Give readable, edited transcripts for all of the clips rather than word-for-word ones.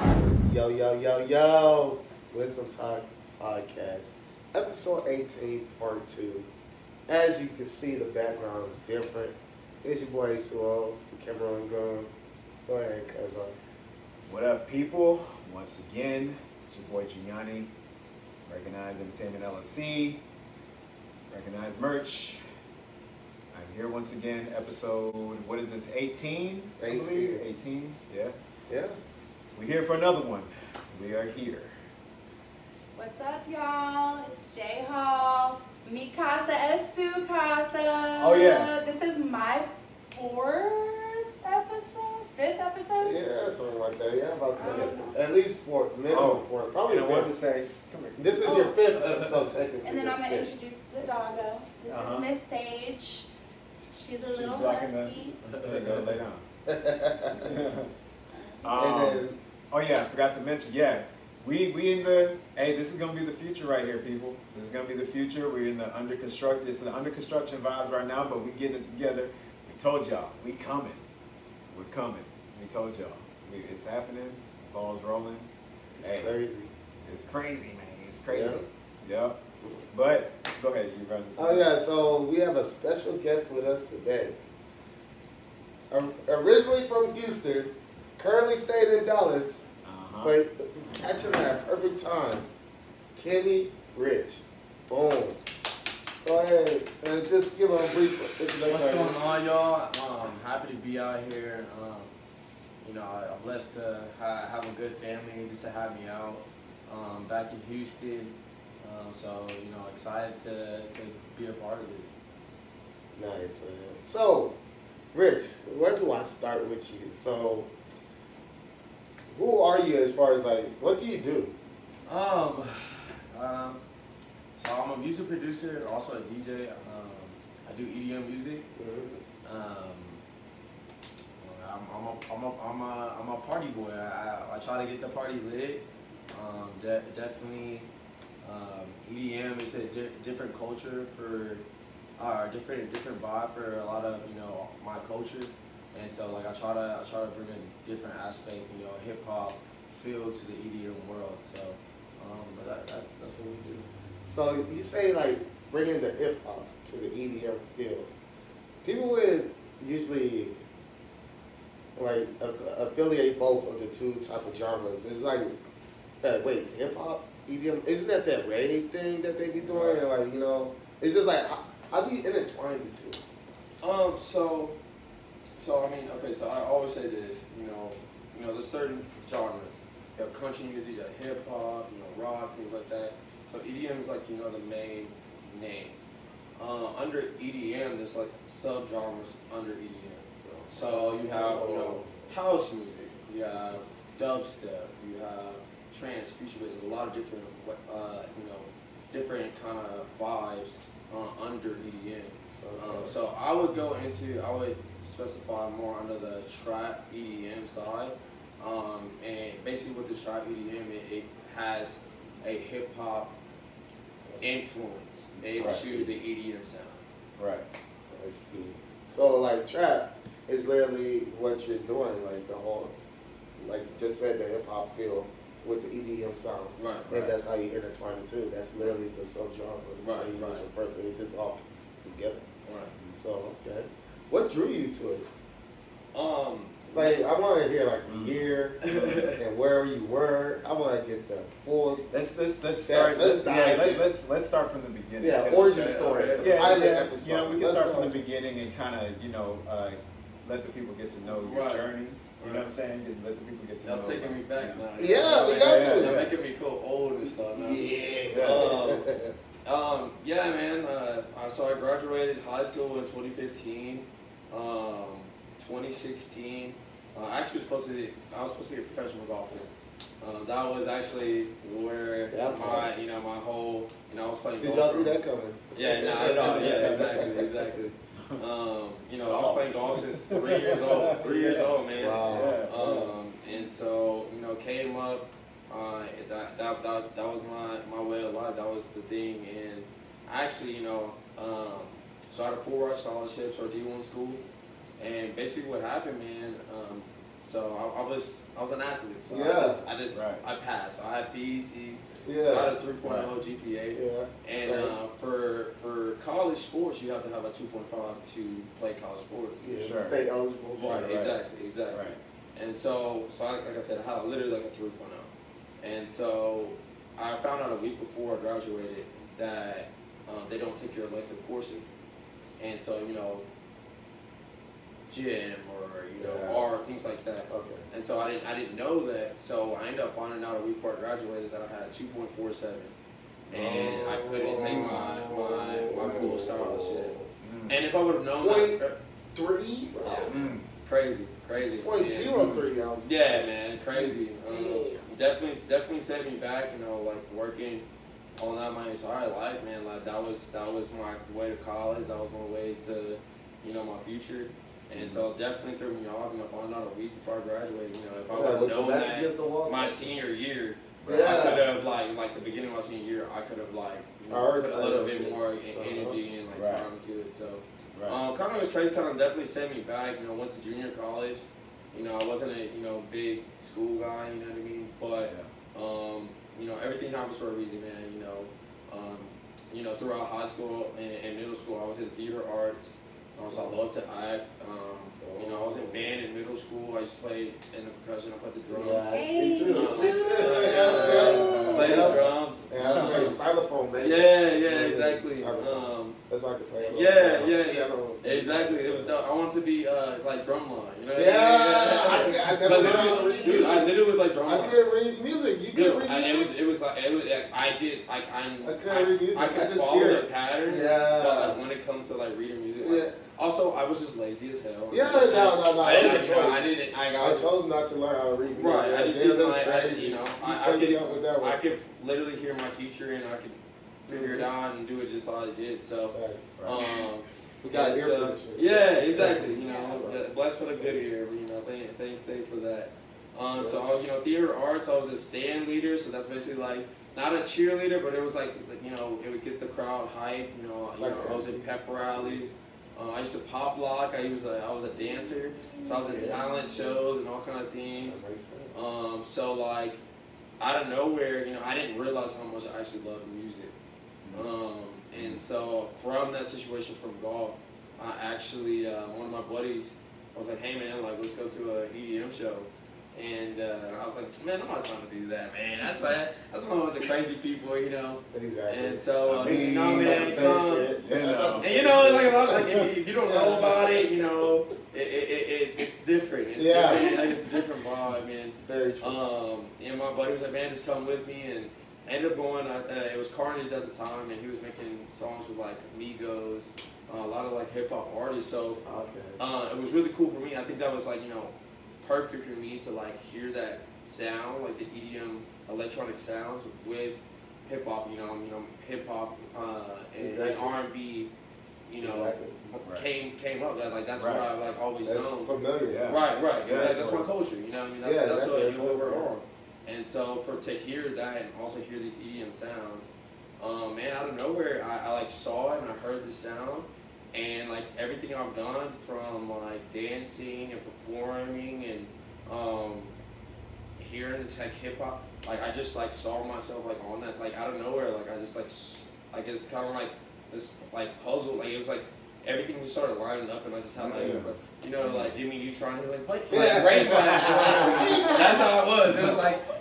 Yo, yo, yo, yo. Wisdom Talk Podcast. Episode 18, Part 2. As you can see, the background is different. It's your boy Suo, the camera on gun. Go ahead, cuz. What up, people? Once again, it's your boy Junyanii. Recognize Entertainment LLC. Recognize Merch. I'm here once again, episode, what is this, 18? 18. 18, yeah. Yeah. We're here for another one. We are here. What's up, y'all? It's J Hall. Mi casa es su casa. Oh, yeah. This is my fifth episode? Yeah, something like that. Yeah, about that. At least four, minimum four. Probably and I wanted to fifth. say, come here. This is your fifth episode, technically. And then I'm going to Fifth. introduce the doggo. This is Miss Sage. She's a little blocking husky. There you go, lay down. And then, Oh yeah, I forgot to mention, yeah. We in the, hey, this is gonna be the future right here, people. This is gonna be the future. We're in the under construction, it's the under construction vibes right now, but we getting it together. We told y'all, we coming. We're coming. We told y'all. It's happening, ball's rolling. it's crazy. It's crazy, man. It's crazy. Yeah. Yep. But go ahead, you brother. Oh yeah, so we have a special guest with us today. Originally from Houston, currently staying in Dallas, but catching at a perfect time. Kenny Rich. Boom. Go ahead and just give him a brief introduction. What's going on, y'all? Happy to be out here. I'm blessed to have a good family just to have me out back in Houston. So excited to be a part of it. Nice. So, Rich, where do I start with you? So, who are you as far as like, what do you do? So I'm a music producer and also a DJ. I do EDM music. I'm a party boy. I try to get the party lit. Definitely, EDM is a different culture for, different vibe for a lot of my culture, and so like I try to bring a different aspect, hip hop feel to the EDM world. So, but that's what we do. So you say like bringing the hip hop to the EDM field. People would usually like affiliate both of the two type of genres. It's like, wait, hip hop, EDM, isn't that rave thing that they be doing? And like it's just like how do you intertwine the two? So I mean, okay, so I always say this, there's certain genres. You have country music, you have hip hop, rock, things like that. So EDM is like, the main name. Under EDM, there's like subgenres under EDM. So you have, house music, you have dubstep, you have trance, future bass, a lot of different, different kind of vibes under EDM. So I would specify more under the trap EDM side. And basically with the trap EDM, it has a hip hop influence into the EDM sound. Right. I see. So like trap is literally what you're doing, like the whole, like you just said, the hip hop feel with the EDM sound. Right. And that's how you intertwine it too. That's literally the subgenre that you just refer to. It just all pieced together. Right. So okay. What drew you to it? Like I want to hear like the year and where you were. I want to get the full. Let's start. Let's start from the beginning. Yeah, origin story. Yeah, we can start from the beginning and kind of let the people get to know your journey. You know what I'm saying? Let the people get to know. Y'all taking me back now. Yeah, we got to. They're making me feel old and stuff now. Yeah. Man. So I graduated high school in 2015. 2016. I was supposed to be a professional golfer. That was actually where my whole, I was playing golf. Did y'all see that coming? Yeah, not at all. Yeah, exactly. I was playing golf since 3 years old. 3 years old, man. Wow. And so, came up. That was my way of life. That was the thing. And actually, so I had a full ride scholarships or D1 school. And basically what happened, man, So I was an athlete. So Yeah. I passed. So I had B's, C's. Yeah. So I had a 3.0 GPA. Yeah. And for college sports, you have to have a 2.5 to play college sports. Yeah. Sure. Stay eligible. Right. Right. Exactly. Right. And so like I said, I had literally like a 3.0. And so I found out a week before I graduated that they don't take your elective courses. And so, you know, gym or, you know, art, things like that. Okay. And so I didn't know that. So I ended up finding out a week before I graduated that I had a 2.47. And I couldn't take my full scholarship. And if I would have known that. 3? Yeah. Crazy. .03 ounces. Yeah, man, crazy. Definitely set me back. You know, like working on that my entire life, man. Like that was my way to college. That was my way to, you know, my future. And so it definitely threw me off. And I found out a week before I graduated. You know, if I would have known that my senior year, I could have like the beginning of my senior year, I could have like, you know, put a little bit more energy and like time into it. So. Kind of was crazy, kind of definitely set me back. You know, went to junior college. You know, I wasn't a, you know, big school guy, you know what I mean? But, you know, everything happens for a reason, man. You know, throughout high school and middle school, I was in theater arts. So I love to act. You know, I was in band in middle school. I used to play in the percussion. I played the drums. Yeah, Hey. me too. Played the drums. Yeah, I played xylophone, man. Yeah, exactly. That's why I could play a little yeah. Exactly. It was dope. I wanted to be like drumline. You know what I mean? I never learned how to read music. I literally was like drumline. I couldn't read music. You couldn't read music? It was like I did like I couldn't read music. I could just follow hear the it. patterns. Yeah. But like when it comes to like reading music, like, also I was just lazy as hell. Yeah, no. I chose not to learn how to read music. Right. I just didn't like, you know, I I could literally hear my teacher and I could figure it out and do it just how I did. So, we got ear for this shit. yeah, exactly. You know, blessed for the good ear. You know, thanks for that. So I was, you know, theater arts. I was a stand leader. So that's basically like not a cheerleader, but it was like you know, it would get the crowd hype. You know, I was in pep rallies. I used to pop lock. I was a dancer, so I was in talent shows and all kind of things. That makes sense. So like out of nowhere, you know, I didn't realize how much I actually loved music. And so from that situation from golf, I actually one of my buddies, I was like, hey man, like let's go to an EDM show. And I was like, man, I'm not trying to do that, man. That's a whole bunch of crazy people, you know. Exactly. And so, man, come. And you know, like a lot, like if you don't know about it, you know, it's different. It's different. Like, it's a different vibe, man. Very true. And my buddy was like, man, just come with me. And I ended up going. It was Carnage at the time, and he was making songs with like Migos, a lot of like hip hop artists. So it was really cool for me. I think that was like, you know, perfect for me to like hear that sound, like the EDM electronic sounds with hip hop, you know, hip hop and R&B, you know, came up. That like that's what I like always known. Familiar. Yeah. Right. Yeah, that's my culture. You know what I mean? That's what you know we're on. And so to hear that and also hear these EDM sounds, man, out of nowhere, I like saw it and I heard the sound. And like everything I've done from like dancing and performing and hearing this like hip hop, like I just like saw myself like on that, like out of nowhere, like I just like it's kind of like this like puzzle, like it was like everything just started lining up and I just had like, it was like, you know, like Jimmy Neutron, like rain blast, that's how it was.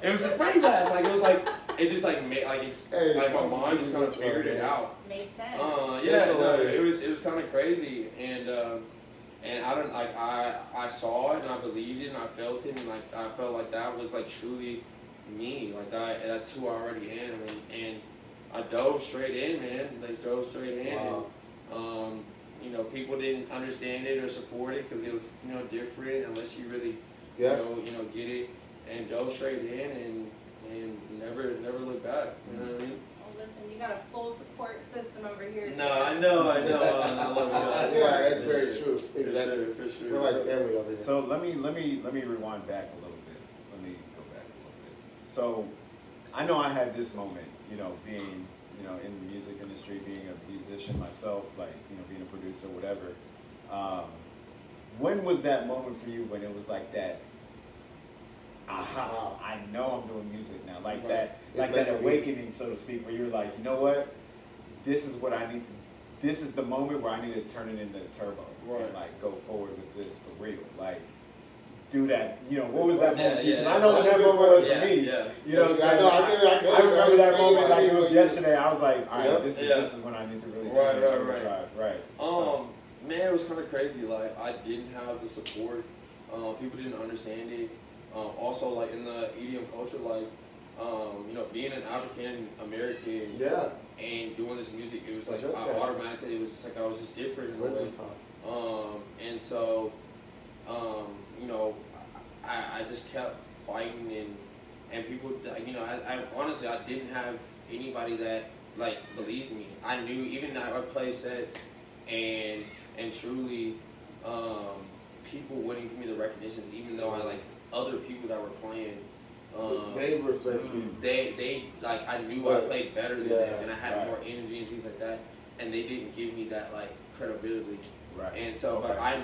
It was a rain blast, like it was like. It just like made like it's like my mind just kind of figured it out. Made sense. It was kind of crazy, and I don't like I saw it and I believed it and I felt it and like I felt like that was like truly me, like that's who I already am, and I dove straight in, man. Like dove straight in, and you know, people didn't understand it or support it because it was, you know, different unless you really you know get it, and dove straight in and never look back. You know what I mean? Well, listen, you got a full support system over here. No, I know. I love you. Yeah, that's very true. Exactly. For sure. We're like family over here. So let me rewind back a little bit. Let me go back a little bit. So I know I had this moment, you know, being, you know, in the music industry, being a musician myself, like, you know, being a producer, whatever. When was that moment for you when it was like that like that awakening, so to speak, where you're like, you know what, this is what I need to. This is the moment where I need to turn it into turbo and like go forward with this for real. Like do that. You know, what was that moment? Because I know what that moment was for me. You know what I'm saying? I remember that moment like it was yesterday. I was like, all right, this is when I need to really turn it drive. Right. Man, it was kind of crazy. Like I didn't have the support. People didn't understand it. Also, like in the EDM culture, like you know, being an African American. And doing this music, it was like automatically, it was just like I was just different. And so, you know, I just kept fighting and people, you know, I honestly, I didn't have anybody that like believed me. I knew even though I play sets and truly, people wouldn't give me the recognitions, even though I like other people that were playing. They were searching. They like I knew I played better than them, and I had more energy and things like that, and they didn't give me that like credibility. And so, but I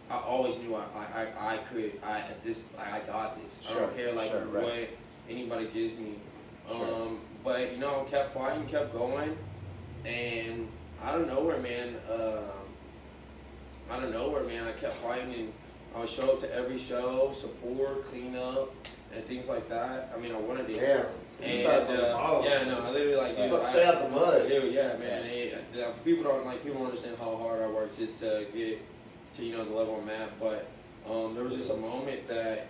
always knew I could. I got this. I don't care like what anybody gives me. But you know, kept fighting, kept going, and out of nowhere, man. I kept fighting and. I would show up to every show, support, clean up, and things like that. I mean, I wanted it. And I literally like, dude, stay out the mud. Dude, yeah, man. People don't understand how hard I work just to get to, you know, the level I'm at. But there was just a moment that,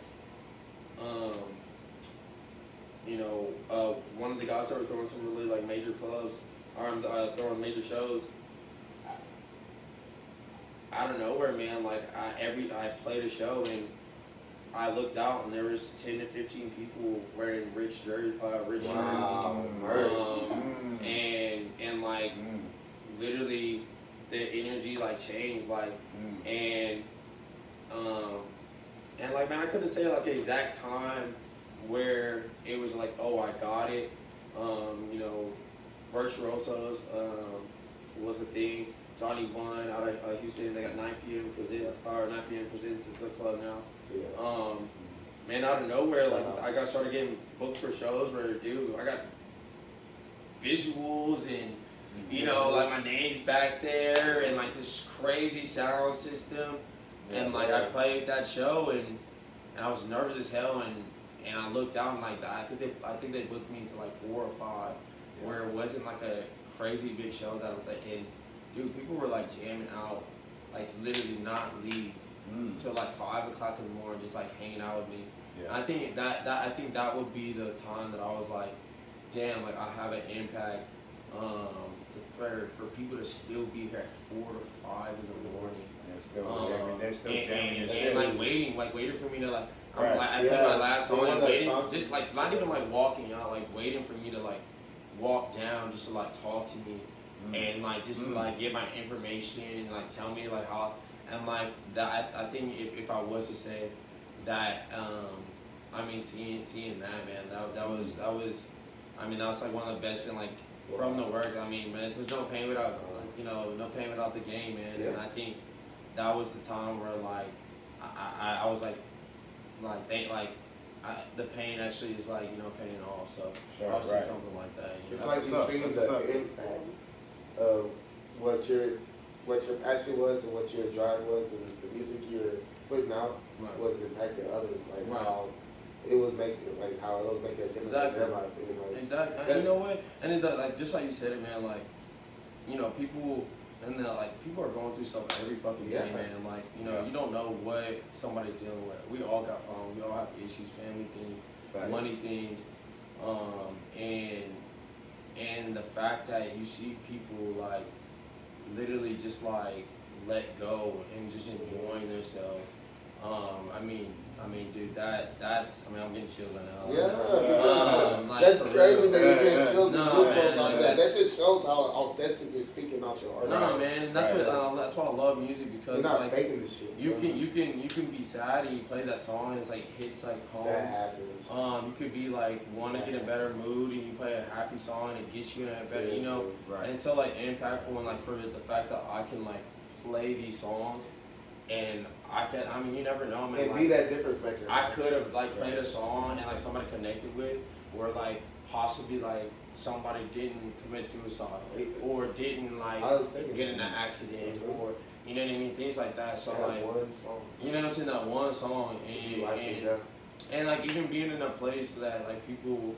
you know, one of the guys that were throwing some really like major clubs, or throwing major shows. Out of nowhere, man, like I played a show and I looked out and there was 10 to 15 people wearing rich shirts, and like literally the energy like changed, like and like, man, I couldn't say like an exact time where it was like, oh, I got it. You know, virtuosos was a thing. Johnny One out of Houston, they got 9 p.m. presents, or 9 p.m. presents is the club now. Man, out of nowhere, like I got started getting booked for shows where, dude, I got visuals and you know, like my name's back there and like this crazy sound system, and like I played that show and I was nervous as hell and I looked out and like I think they booked me to like 4 or 5, where it wasn't like a crazy big show and dude, people were like jamming out, like to literally not leave till like 5 o'clock in the morning, just like hanging out with me. I think that would be the time that I was like, damn, like I have an impact. For people to still be here at 4 to 5 in the morning. They're still jamming and like waiting for me to like. I played my last song and waiting, just like not even like walking out, like waiting for me to like walk down just to like talk to me. And like just like get my information and like tell me like how, and like that I think if I was to say that I mean seeing that, man, that was I mean that was like one of the best feeling, like from the work. I mean, man, there's no pain without no pain without the game, man. And I think that was the time where like I was like the pain actually is like, you know, paying off. So I'll see something like that. You know? It's like you see the impact of what your passion was and what your drive was, and the music you're putting out was impacting others. Like how it was making a difference in their life. Exactly. And you know what? And it does, like just like you said it, man. Like, you know, people are going through stuff every fucking day, man. Like, you know, you don't know what somebody's dealing with. We all got problems. We all have issues, family things, money things, and the fact that you see people like literally just like let go and just enjoying themselves. I mean, dude, that's I'm getting chills right now. Yeah, that's crazy that you're getting chills and goosebumps like that. That just shows how authentic you're speaking out your heart. No, man, that's why I love music, because you're not like, faking this shit. You can be sad and you play that song and it's like hits like home. That happens. You could be like want to get in a better mood and you play a happy song and it gets you in a better, you know. And it's so like impactful, and like for the fact that I can like play these songs and I mean, you never know, man. And like, be that difference maker. I could have like played a song and like somebody connected with, where like possibly like somebody didn't commit suicide or didn't like get in an accident or you know what I mean, things like that. So like one song. You know what I'm saying, that one song and like even being in a place that like people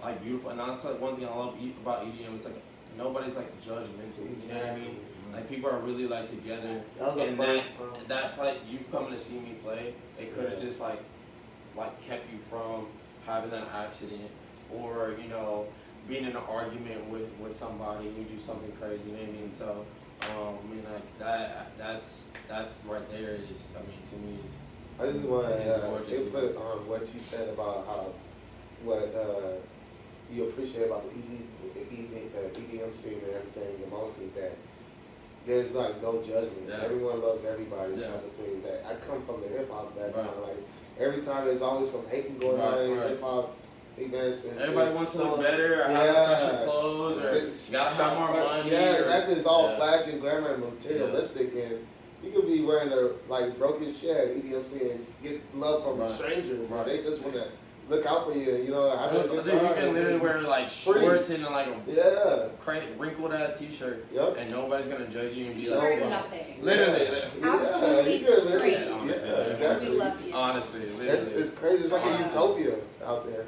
like beautiful, and that's like one thing I love about EDM. It's like nobody's like judgmental. You know what I mean? Like people are really like together, and that like you've come to see me play, it could have just like kept you from having that accident, or you know being in an argument with somebody and you do something crazy. You know what I mean? So I mean like that's right there is, I mean, to me is. I just want to input on what you said about how what you appreciate about the EDM scene and everything the most is that there's like no judgment. Yeah. Everyone loves everybody. Yeah. Type of things. That I come from the hip hop background. Like every time there's always some hating going on in hip hop events. And everybody wants to look better, or have fashion clothes, or gotta have more money. Yeah, exactly. It's all flash and glamour and materialistic, and you could be wearing a like broken shit at EDM scene and get love from strangers. Right. They just want to look out for you. You know, I mean, you can literally wear like shorts and like a wrinkled ass t-shirt, and nobody's gonna judge you and be like, nothing. Literally, absolutely straight. Exactly. We love you. Honestly, it's crazy. It's like a utopia out there.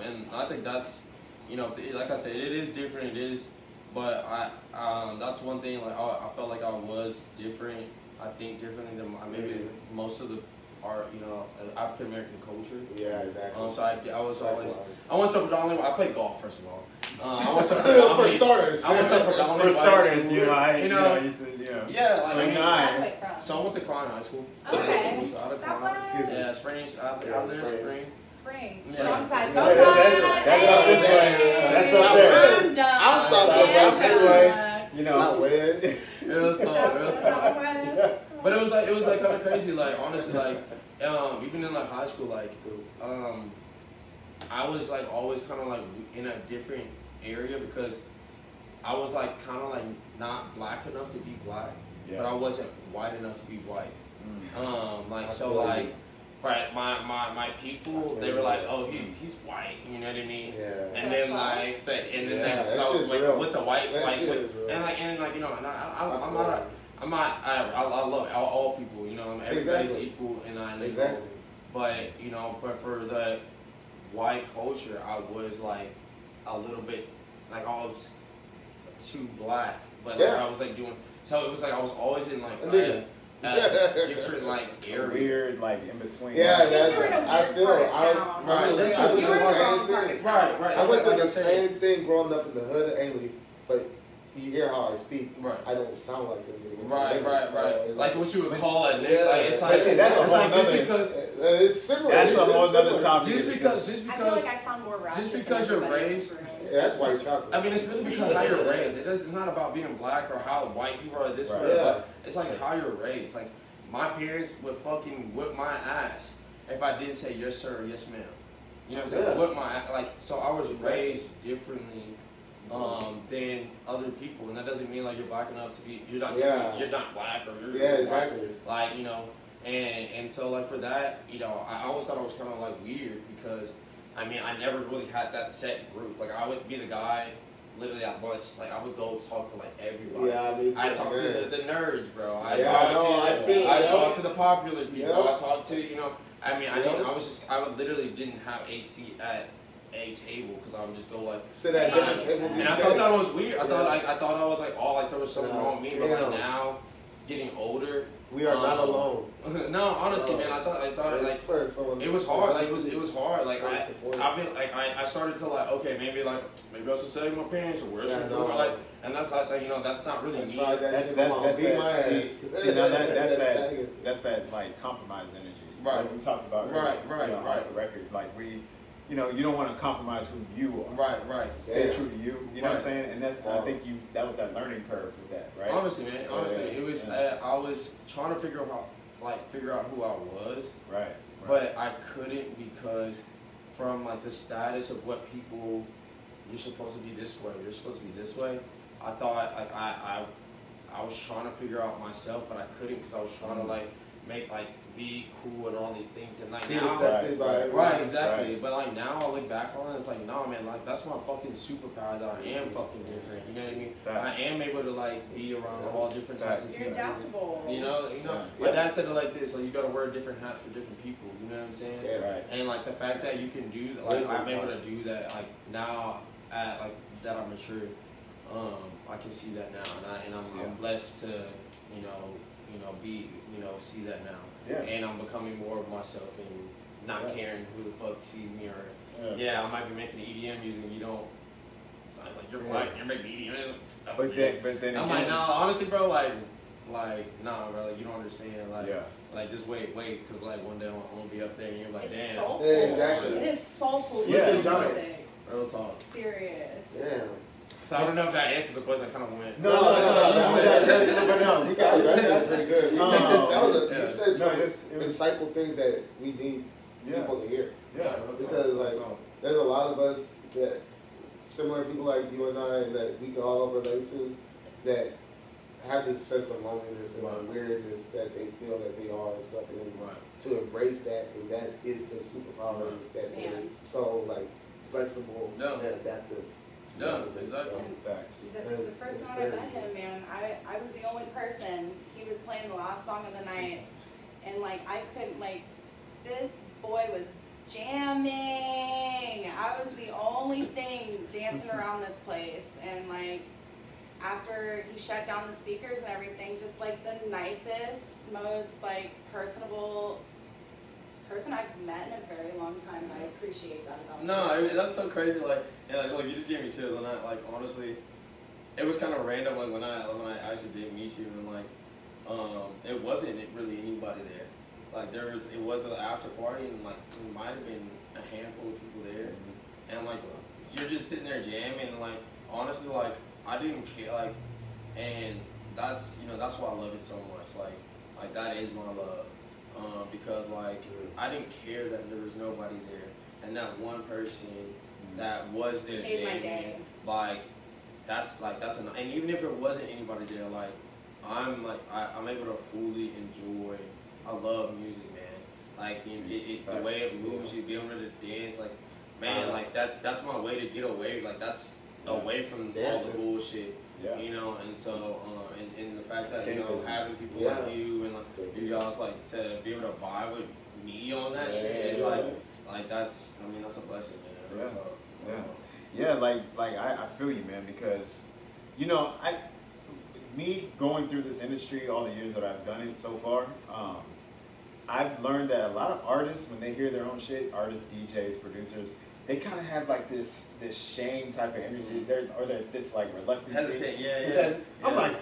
And I think that's, you know, like I said, it is different. It is, but that's one thing. Like I felt like I was different. I think differently than maybe most of the art, you know, African American culture. Yeah, exactly. So I was always, I went to predominantly, I played golf first of all. I went to for starters. I went to predominantly for starters, you know, so I went to Klein High School. Okay. So out of Klein, excuse me. Yeah, Springs, out there, Spring. Wrong side. That's up this way. That's up there. I'm south this way. You know. Real talk. But it was like kind of crazy. Like honestly, like even in like high school, like I was like always kind of like in a different area because I was like kind of like not black enough to be black, but I wasn't white enough to be white. Like so like. Right, my people, they were like, oh, he's white, you know what I mean? Yeah. And then like, with the white, and like you know, and I love all people, you know, everybody's equal, and I know, but you know, but for the white culture, I was like a little bit, like I was too black, but like, I was like doing, so it was like I was always in like. Different like area, weird like in between. Yeah, I feel. I went through the same thing growing up in the hood of Ainley, but you hear how I speak. Right. I don't sound like them. Right. Like what you would call a nigga. Yeah. Like it's like just because it's similar. That's a whole other topic. Just because I feel like I sound more ratchet. Just because you're raised. Yeah, that's white chocolate. I mean, it's really because how you're raised. It's not about being black or how white people are this way. But it's like how you're raised. Like my parents would fucking whip my ass if I didn't say yes sir or yes ma'am. You know what I'm saying? Whip my like. So I was raised differently than other people, and that doesn't mean like you're black enough to be. You're not black or you're exactly. Like you know, and so like for that, you know, I always thought I was kind of like weird because. I mean, I never really had that set group. Like, I would be the guy, literally at lunch, like, I would go talk to, like, everybody. Yeah, I mean, I talk to the nerds, bro. I talk to the popular people. I talk to, you know, I mean, I would literally didn't have a seat at a table because I would just go, like, sit at different tables. And I thought that was weird. I thought I was, like, there was something wrong with me. But, like, now, getting older, we are not alone. No, honestly, man, I thought like it was hard. Like it was hard. Like I started to like maybe I should say my parents or wear some jewelry. Like, and that's like you know that's not really me. That's that like compromise energy. Right. Like we talked about earlier, off the record. Like we. You know, you don't want to compromise who you are. Right. Stay true to you. You know what I'm saying? And that's, I think that was that learning curve with that, right? Honestly, man. It was. I was trying to figure out who I was. Right. But I couldn't because from like the status of what people, you're supposed to be this way. You're supposed to be this way. I thought I was trying to figure out myself, but I couldn't because I was trying to like make like be cool and all these things. And like Be now, accepted by everyone. right, exactly. Right. But like now, I look back on it, it's like, no, man, like that's my fucking superpower. That I am fucking different. You know what I mean? Facts. I am able to like be around all different types of You're people. adaptable. You know. My dad said it like this: like you gotta wear different hats for different people. You know what I'm saying? Yeah, Right. And like the fact that you can do that, like I'm able to do that, like now at like that I'm mature, I can see that now, and I'm blessed to be see that now. Yeah. And I'm becoming more of myself and not caring who the fuck sees me or I might be making EDM music. You don't like you're black, you're making EDM. But then I'm again, like, nah, honestly, bro, like nah, bro, like you don't understand, like. Yeah. Like just wait, cause like one day I'm gonna be up there and you're like, It's damn. soulful. Yeah, exactly. It is soulful. Yeah. Music. Real talk. Serious. Yeah. So I don't know if that answered the question. I kind of went. no, we got it. That's pretty good. You said some it was insightful things that we need people to hear. Yeah, Because like there's a lot of us that similar people like you and I that we can all relate to that have this sense of loneliness and weirdness that they feel that they are and stuff, and to embrace that, and that is their superpowers that they're so like flexible and adaptive. Yeah, exactly. Facts. The first night I met him, man, I was the only person. He was playing the last song of the night, and like I couldn't this boy was jamming. I was the only thing dancing around this place, and like after he shut down the speakers and everything, just like the nicest, most like personable person I've met in a very long time, and I appreciate that about him. No, I mean, that's so crazy. Like, and like, look, you just gave me chills, and like honestly, it was kind of random. Like when I actually did meet you, and like, it wasn't really anybody there. Like it was an after party, and like there might have been a handful of people there, and like you're just sitting there jamming, and like honestly, like I didn't care, like, and that's that's why I love it so much. Like that is my love. Because like I didn't care that there was nobody there, and that one person that was there made my day. Like that's and even if it wasn't anybody there, like I'm able to fully enjoy. I love music, man. Like the way it moves you, being able to dance, like man, like that's my way to get away. Like that's away from all the bullshit. Yeah. And so, and the fact that, having people like you and like you guys like to be able to vibe with me on that shit, it's like that's a blessing, man. Yeah, like I feel you, man, because, me going through this industry all the years that I've done it so far, I've learned that a lot of artists, when they hear their own shit, artists, DJs, producers, they kind of have like this shame type of energy. They're this like reluctance. Hesitant, I'm like,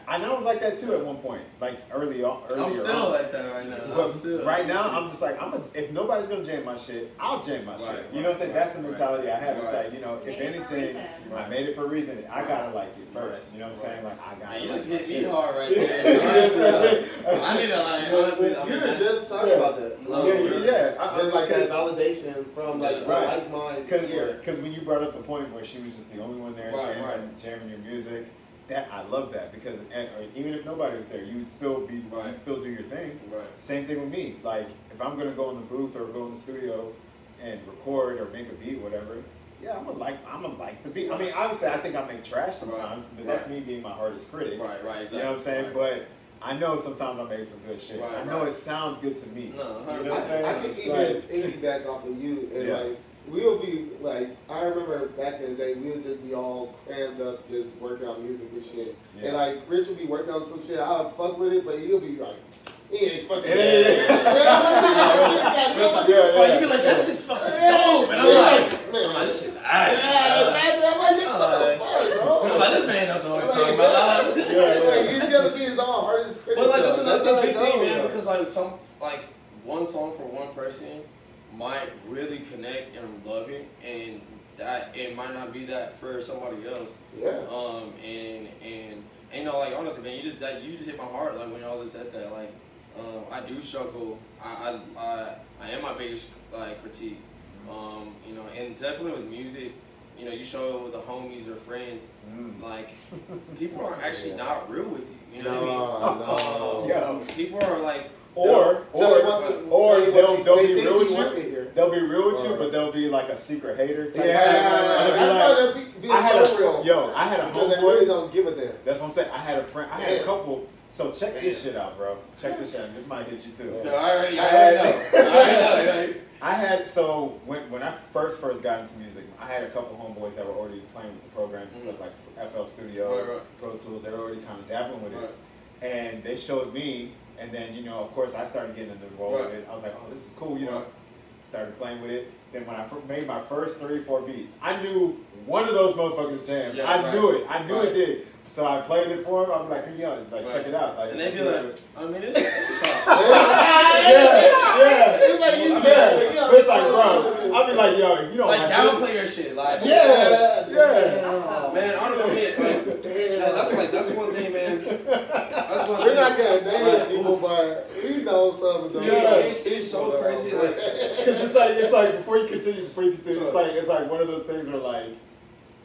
I know I was like that too at one point, like earlier on. I'm still like that right now. But right now, I'm just like, if nobody's gonna jam my shit, I'll jam my shit. You know what I'm saying? That's the mentality I have. It's like, if anything, I made it for a reason. I gotta like it first. You know what I'm saying? Like I gotta. You like just hit me shit. hard right there. I need to like honestly. You were just talking about that. Just like that validation from like like mind. Because when you brought up the point where she was just the only one there jamming your music, that I love that, because even if nobody was there, you would still be you'd still do your thing. Same thing with me. Like if I'm gonna go in the booth or go in the studio and record or make a beat, whatever. Yeah, I'm gonna like the beat. I mean, obviously, I think I make trash sometimes, but that's me being my hardest critic. Exactly. You know what I'm saying? But I know sometimes I make some good shit. I know it sounds good to me. No, you know what I'm saying? I can even piggyback off of you, and like we'll be like, I remember back in the day, we'll just be all crammed up, just working on music and shit. And like Rich will be working on some shit, I'll fuck with it, but he'll be like, he ain't fucking. You be like, that's just fucking dope, and I'm like, man, this shit's alright. I'm like, what the fuck, bro? I'm like, this man don't know what he's talking about. Like, he's gonna be his own hardest critic. But like that's a big thing, man, because like one song for one person might really connect and love it, and that it might not be that for somebody else. And like honestly, man, you just hit my heart. Like when y'all just said that, like I do struggle. I am my biggest like critique. And definitely with music, you show the homies or friends, like people are actually not real with you. You know what I mean? People are like Or they'll be real with you. They'll be real with you, but they'll be like a secret hater. Type That's why they're being so real. Yo, I had a homeboy. They really don't give a damn. That's what I'm saying. I had a friend. I had a couple. So check this shit out, bro. Check this shit out. This might hit you too. No, I already know. I had, so when I first got into music, I had a couple homeboys that were already playing with the programs and stuff like FL Studio, Pro Tools. They were already kind of dabbling with it, and they showed me. And then, you know, of course, I started getting involved with it. I was like, oh, this is cool, you know. Started playing with it. Then when I made my first 3 or 4 beats, I knew one of those motherfuckers jammed. I knew it. I knew it did. So I played it for him. I'm like, hey, yo, like, check it out. Like, and they be like, I mean, it's It's like, but it's like, bro, I'll be like, yo, if you don't like downplay your shit, like, man, I don't know, man, that's one thing, man. That's one thing. We're not gonna name people, but we know some of them. It's so crazy, like, because it's like before you continue, it's like one of those things where like,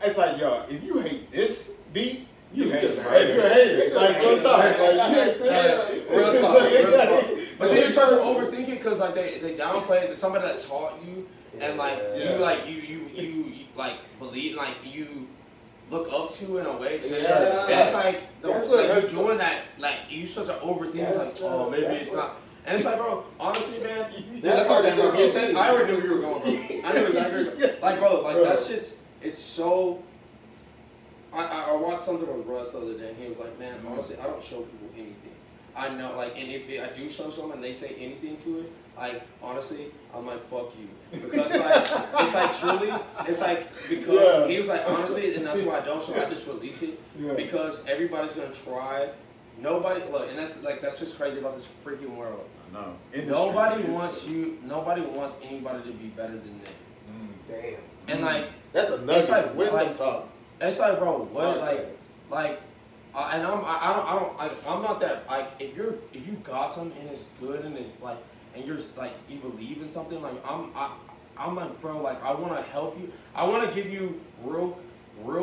it's like, yo, if you hate this beat. You hate it, right? You hate it. Like, real talk. Real talk. But then you start to overthink it because, like, they downplay it. Somebody that taught you, and, like, you like, believe, like, you look up to in a way, too. And it's like, you're doing that, like, you start to overthink. It's like, oh, maybe it's not. And it's like, bro, honestly, man, that's what I'm saying, bro. You said, I already knew where you were going, bro. I knew exactly. Like, bro, like, that shit's, it's so... I watched something with Russ the other day, and he was like, man, honestly, I don't show people anything. I know, like, and if I do show someone and they say anything to it, like, honestly, I'm like, fuck you. Because, like, it's like, truly, it's like, because he was like, honestly, and that's why I don't show, I just release it, because everybody's going to try. Nobody, look, and that's, like, that's what's crazy about this freaking world. I know. Nobody wants anybody to be better than them. Damn. And, like, that's a nugget, like, wisdom talk. It's like, bro, what, and I'm not that, like, if you got something and it's good and it's like, and you're like, you believe in something, like, I'm like, bro, like, I want to help you. I want to give you real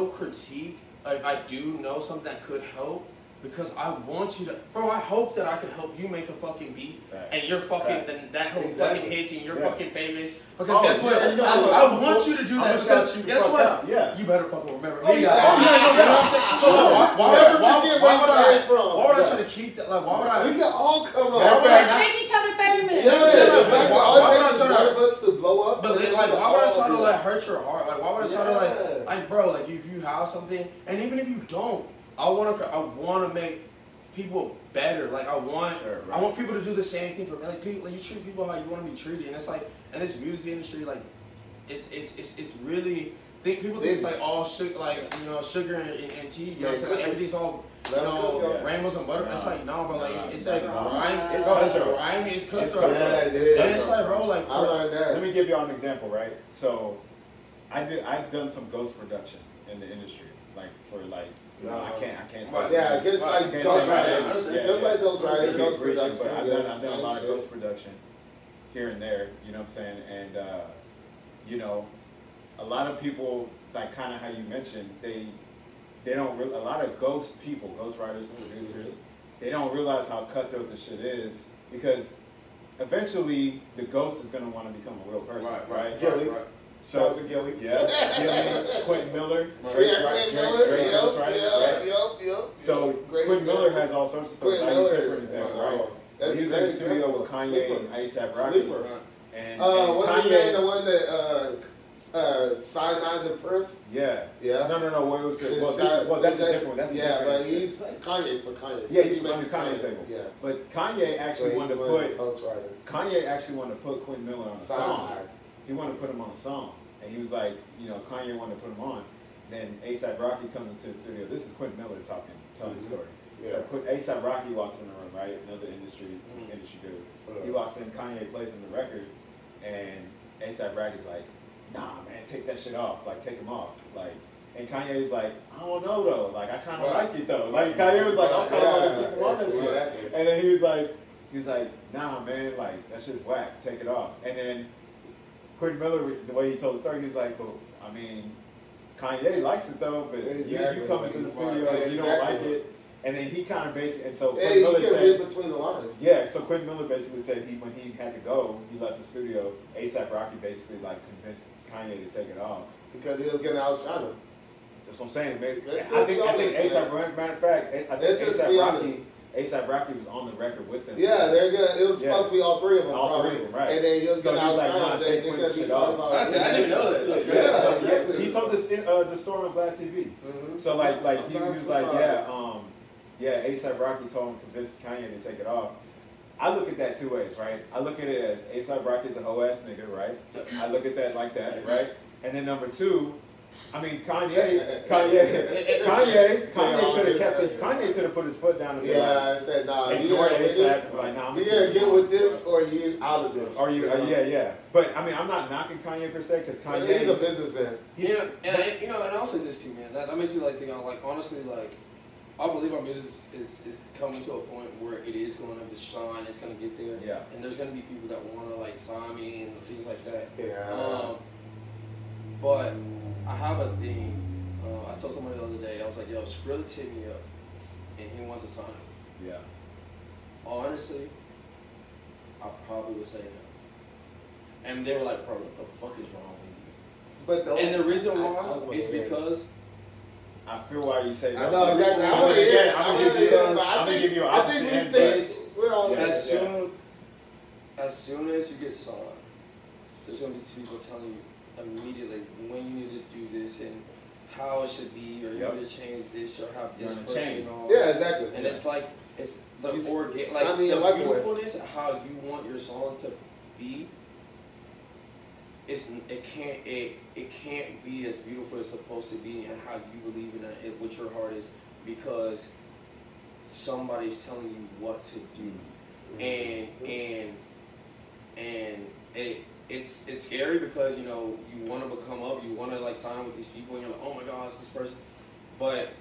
critique. Like, I do know something that could help. Because I want you to, bro, I hope that I can help you make a fucking beat, and you're fucking, that whole fucking hits, and you're fucking famous. Because guess what? I want you to do that. Because guess what? You better fucking remember me. You know what I'm saying? So why would I try to keep that? Like, why would I? We can all come up. Why would I make each other famous? Why would I try to us to blow up? But like, why would I try to like hurt your heart? Like, why would I try to like, bro, like if you have something, and even if you don't. I want to make people better. Like I want people to do the same thing for me. Like people, like you treat people how you want to be treated, and it's like, in this music industry, like it's really people think it's like all sugar, like sugar and tea. You know what I'm saying? Like everything's all rainbows and butter. It's like no, bro. Like it's like grind. It's a grind. It's cutthroat. And it's like, bro, like I learned that. Let me give y'all an example, right? So I've done some ghost production in the industry, like for like. No, I can't say. Yeah, it's like ghostwriting. Just like ghostwriting, ghost production. But I've done a lot of ghost production here and there. You know what I'm saying? And a lot of people, like kind of how you mentioned, they don't. A lot of ghost people, ghost writers, producers, they don't realize how cutthroat this shit is because eventually the ghost is gonna want to become a real person, right? So, Gilly. Quentin Miller. So, Quentin Miller has all sorts of stuff. Like you said, for example, right? He was in the studio with Kanye and A$AP Rocky. And what's his name? The one that signed the Prince? Yeah. No. What was it? Well, that's a different one. That's a different but he's Kanye for Kanye. Yeah, he's on Kanye's label. Yeah. But Kanye actually wanted to put Quentin Miller on a song. He wanted to put him on a song. And he was like, Kanye wanted to put him on. Then A$AP Rocky comes into the studio. This is Quentin Miller telling the story. So A$AP Rocky walks in the room, right? Another industry dude. He walks in, Kanye plays him the record, and A$AP Rocky's like, nah, man, take that shit off. Like, take him off. Like, and Kanye's like, I don't know though. Like, I kind of like it though. Like, Kanye was like, I kind of want to keep him on that shit. And then he was like, nah, man, like, that shit's whack. Take it off. And then Quentin Miller, the way he told the story, he was like, well, Kanye likes it though, but you come into the studio and you don't like it. And then he kind of basically, and so Hey, Quentin you Miller can said, read between the lines. yeah, so Quentin Miller basically said when he had to go, he left the studio. A$AP Rocky basically like convinced Kanye to take it off. Because he was getting outshine him. That's what I'm saying. I Let's think A$AP. Matter of fact, I think A$AP Rocky was on the record with them. Yeah, they're good. It was supposed to be all three of them. All three of them, right? And then you'll So get he was like, outshined. nah, take Quentin shit off. I didn't even know that. That's great. Yeah, Yeah, he told this the story on Vlad TV. So like he was like, yeah, A$AP Rocky told him, convinced Kanye to take it off. I look at that two ways, right? I look at it as A$AP Rocky's a hoe ass nigga, right? I look at that like that, right? And then number two, I mean Kanye could have put his foot down and be I said, nah, ignore A$AP. Like, nah, you either get with this or you out of this. Or yeah. But I mean, I'm not knocking Kanye per se, because Kanye, he's a businessman. And I'll say this too, man. That makes me like think, like honestly, like I believe our music is coming to a point where it is going to shine. It's going to get there. Yeah. And there's going to be people that want to like sign me and things like that. Yeah. But I have a thing. I told somebody the other day. I was like, "Yo, Skrilla hit me up, and he wants to sign me." Yeah. Honestly, I probably would say no. And they were like, "Bro, what the fuck is wrong with you?" And the reason why is because. I feel why you say I no. know exactly. I'm gonna give you an opposite end. We're all as soon as you get signed, there's gonna be people telling you immediately when you need to do this and how it should be, or you need to change this or have this person and all. Yeah, exactly. And it's like it's the the beautifulness of how you want your song to be. It can't be as beautiful as it's supposed to be, and how you believe in it, what your heart is, because somebody's telling you what to do, and it's scary because you want to become up, you want to like sign with these people, and you're like, oh my God, it's this person, but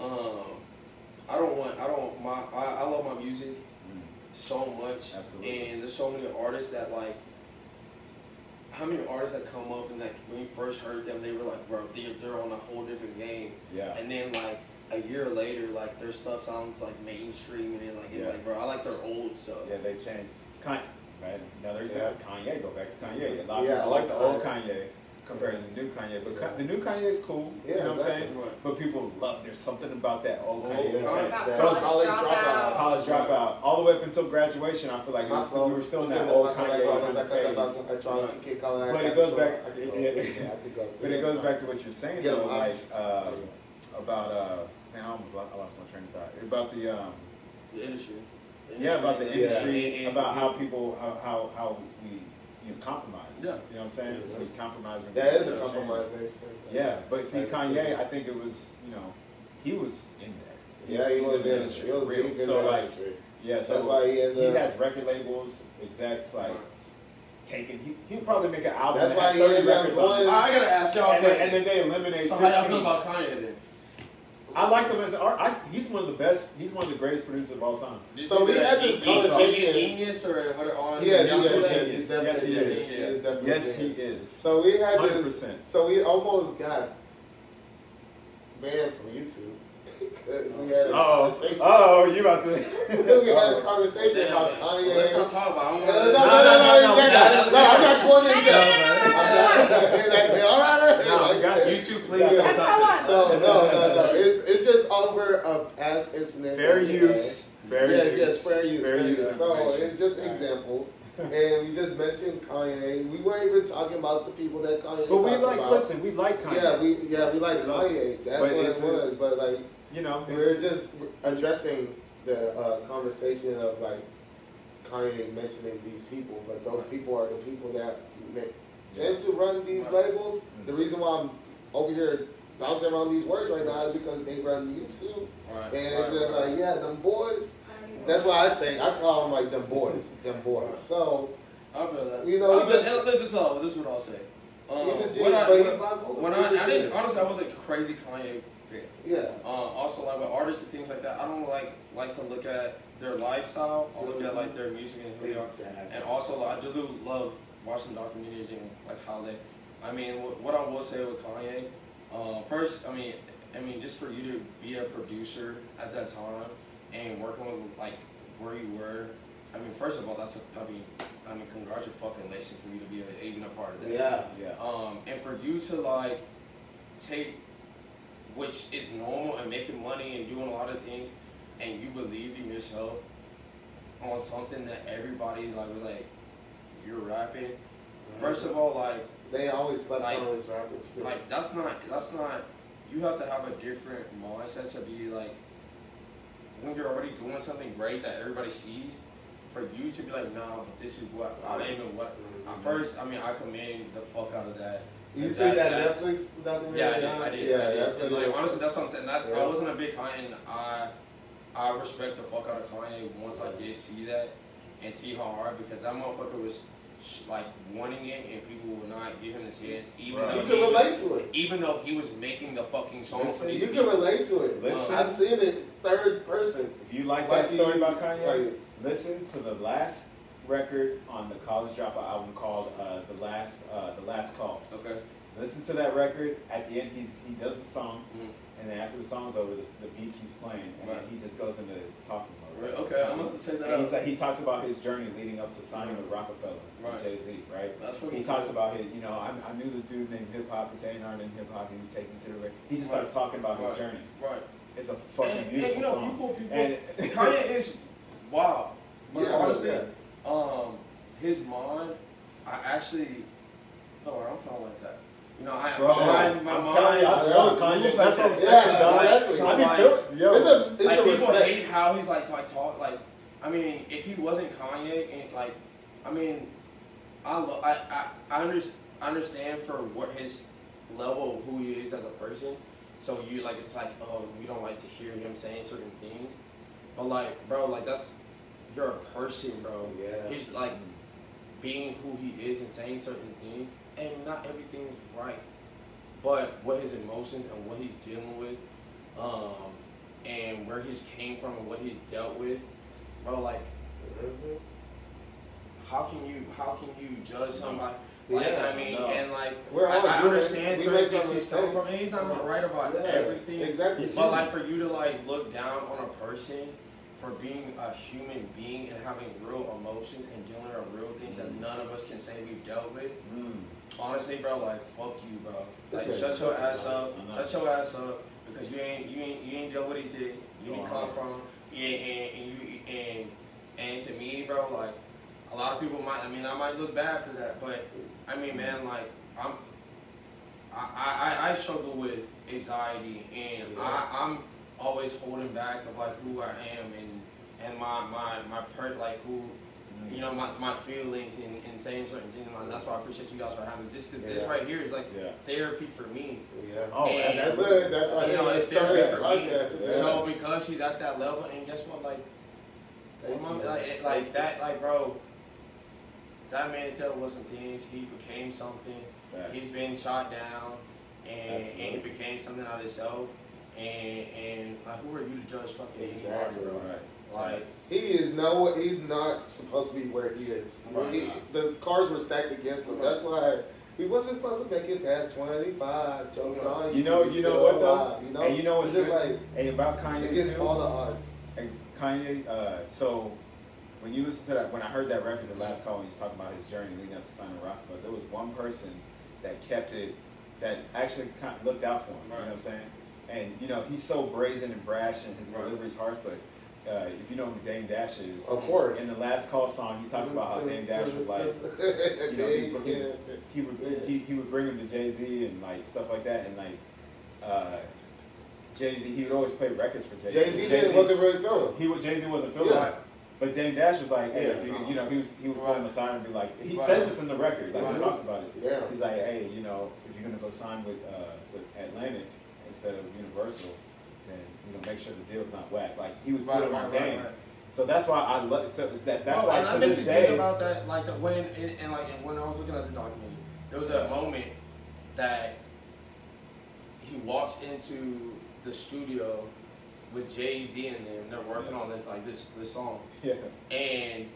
I love my music so much. Absolutely. And there's so many artists that like. How many artists that come up and that when you first heard them, they were like, bro, they're on a whole different game. Yeah. And then like a year later, like their stuff sounds like mainstream, and then like bro, I like their old stuff. Yeah, they changed. Kanye, right? Another example, Kanye. Go back to Kanye. A lot of people, I like the old Kanye compared to the new Kanye, but the new Kanye is cool. Yeah, you know what I'm saying? Right. But people love. There's something about that old Kanye. College dropout. All the way up until graduation, I feel like we were still in that old Kanye phase. But it goes back. But it goes back to what you're saying though, like about man, I lost my train of thought. About the industry. Yeah, about the industry, about how people how we compromise. Yeah. You know what I'm saying? We compromise. That is a compromisation. Yeah, but see, Kanye, I think it was, he was in there. Yeah, he was in the industry. He was deep in the industry. Yeah, so that's why he has record labels, execs, like, taking, he'll probably make an album. That's why he ended up going. I gotta ask y'all and then they eliminate. So how y'all feel about Kanye then? I like him as an art. He's one of the best. He's one of the greatest producers of all time. So we had this conversation. Genius or what? Yes, he is. So we had 100%. this. So we almost got banned from YouTube. We had a conversation. Oh, you about to? We had a conversation about Kanye. Let's not talk about him. No, I'm not going into that. All right. YouTube, please. So no. It's just over a past incident. Fair use. Yes, fair use. So it's just an example. And we just mentioned Kanye. We weren't even talking about the people that Kanye. But we like Kanye. Yeah, we like Kanye. That's what it was. But like, we're just addressing the conversation of like Kanye mentioning these people, but those people are the people that tend to run these labels. The reason why I'm over here bouncing around these words right now is because they run YouTube, and it's just like, them boys. That's why I call them like them boys. So I feel that. This is what I'll say. I didn't honestly, I was a crazy Kanye fan. Yeah. Also, like with artists and things like that, I don't like to look at their lifestyle. I look at like their music and who they are. And also, I do love watching documentaries and like how they. I mean, what I will say with Kanye, first, I mean, I mean, just for you to be a producer at that time and working with like where you were, I mean, first of all, I mean, congratulations for you to be even a part of that. Yeah. And for you to like take, which is normal, and making money and doing a lot of things, and you believed in yourself on something that everybody like was like, you're rapping. Mm-hmm. First of all, like they always slept like, on his rapping skills. like that's not. You have to have a different mindset to be like, when you're already doing something great that everybody sees, for you to be like, nah, but this is what I am and what. Mm-hmm. First, I mean, I commend the fuck out of that. You see that Netflix documentary? Yeah, I did. That's and like, honestly, that's what I'm saying. Yeah. I wasn't a big Kanye, and I respect the fuck out of Kanye once I did see that and see how hard, because that motherfucker was like wanting it, and people would not give him his chance, even though you can relate to it. Even though he was making the fucking song for these people. You can relate to it. Listen. I've seen it third person. If you like that story about Kanye, listen to the last record on the College Dropout album called the last Call. Okay. Listen to that record. At the end, he does the song, and then after the song's over, the beat keeps playing, and then he just goes into talking mode. Right. Okay, I'm gonna have to check that out. He talks about his journey leading up to signing with Rockefeller, and Jay-Z, right? That's he talks about his, I knew this dude named Hip Hop, this A&R named Hip Hop, and he would take me to the record. He just starts talking about his journey. Right. It's a fucking beautiful song. People, and Kanye is wow. But honestly, yeah. His mind, I actually feel like I'm kind of like that. My I'm mind. telling you, I feel Kanye. That's what I'm saying, dog. So I mean, it's like a people respect. hate how he's like talk. Like, I mean, if he wasn't Kanye, and like, I mean, I understand for what his level of who he is as a person. So you like, it's like, oh, we don't like to hear him saying certain things, but like, bro, like you're a person, bro. Yeah. He's like being who he is and saying certain things, and not everything's right. But what his emotions and what he's dealing with, and where he's came from and what he's dealt with, bro, like, how can you judge somebody? Like, Yeah, I mean, no. and like, I understand certain things he's coming from, and he's not right about everything. Exactly. But like, for you to like look down on a person for being a human being and having real emotions and dealing with real things that none of us can say we've dealt with. Honestly, bro, like, fuck you, bro. Like, shut your ass up. Shut your ass up, because you ain't dealt what he did. You didn't come from. And to me, bro, like, a lot of people might. I mean, I might look bad for that, but I mean, man, like, I struggle with anxiety, and I'm always holding back of like who I am and my like who, my feelings and saying certain things. And that's why I appreciate you guys for having this, because this right here is like therapy for me. Yeah. Oh, and that's it. That's why it's therapy for me. Yeah. So because he's at that level, and guess what, like that, like, bro, that man's dealt with some things. He became something. Facts. He's been shot down, and he became something out of himself. And like, who are you to judge fucking Exactly. anybody, bro? Right. Like, he's not supposed to be where he is. The cards were stacked against him. That's why he wasn't supposed to make it past 25. Jokes on You know what though? And you know what's just good? And about Kanye against too, all the odds. And Kanye, so when you listen to that, when I heard that record, The Last Call, when he's talking about his journey leading up to signing Rockefeller, there was one person that kept it, that actually kind of looked out for him. You know what I'm saying? And he's so brazen and brash, and his delivery's harsh, but if you know who Dame Dash is, of course, in the Last Call song, he talks about how Dame Dash would like, he would bring him to Jay-Z and like stuff like that, and like Jay-Z, he would always play records for Jay-Z. Jay-Z wasn't really feeling. Jay-Z wasn't feeling it. But Dame Dash was like, hey, he would pull him aside and be like, he says this in the record, like he talks about it. Yeah. He's like, hey, if you're gonna go sign with Atlantic instead of Universal, then make sure the deal's not whack. Like he would put him on game. So that's why I love. So that's why to this day. Think about that, like when I was looking at the documentary, there was a moment that he walks into the studio with Jay-Z and them. They're working on this song. Yeah. And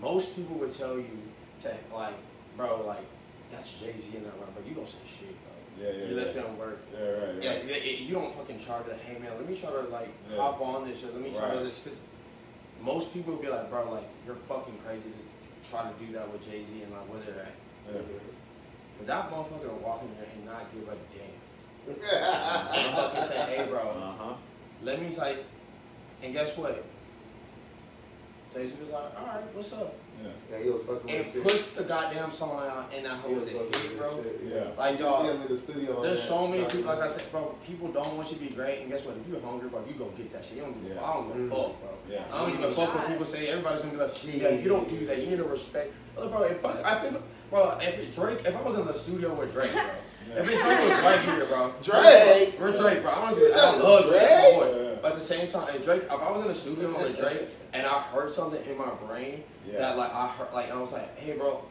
most people would tell you to like, bro, like, that's Jay-Z in that run, but you don't say shit, bro. You let them work. You don't fucking try to, hey man, let me try to like hop on this, or let me try to this. Cause most people will be like, bro, like you're fucking crazy. Just try to do that with Jay-Z and like where they're at. For that motherfucker to walk in there and not give a damn. And fucking say, hey bro, let me like, and guess what? Jay-Z was like, alright, what's up? Yeah, he was fucking with and puts the goddamn song out, and that whole was a hit, bro. Like, dog, see him in the studio. There's so many people, like I said, bro, people don't want you to be great, and guess what? If you're hungry, bro, you go get that shit. You don't give a, I don't give a fuck, bro. I don't give a fuck when people say, everybody's gonna be like, yeah, you don't do that. You need to respect. Look, bro, if I was in the studio with Drake, bro. If Drake was right here, bro. Drake? We're Drake, bro. I love Drake. But at the same time, Drake, if I was in the studio with Drake and I heard something in my brain that like I heard, like I was like, hey, bro,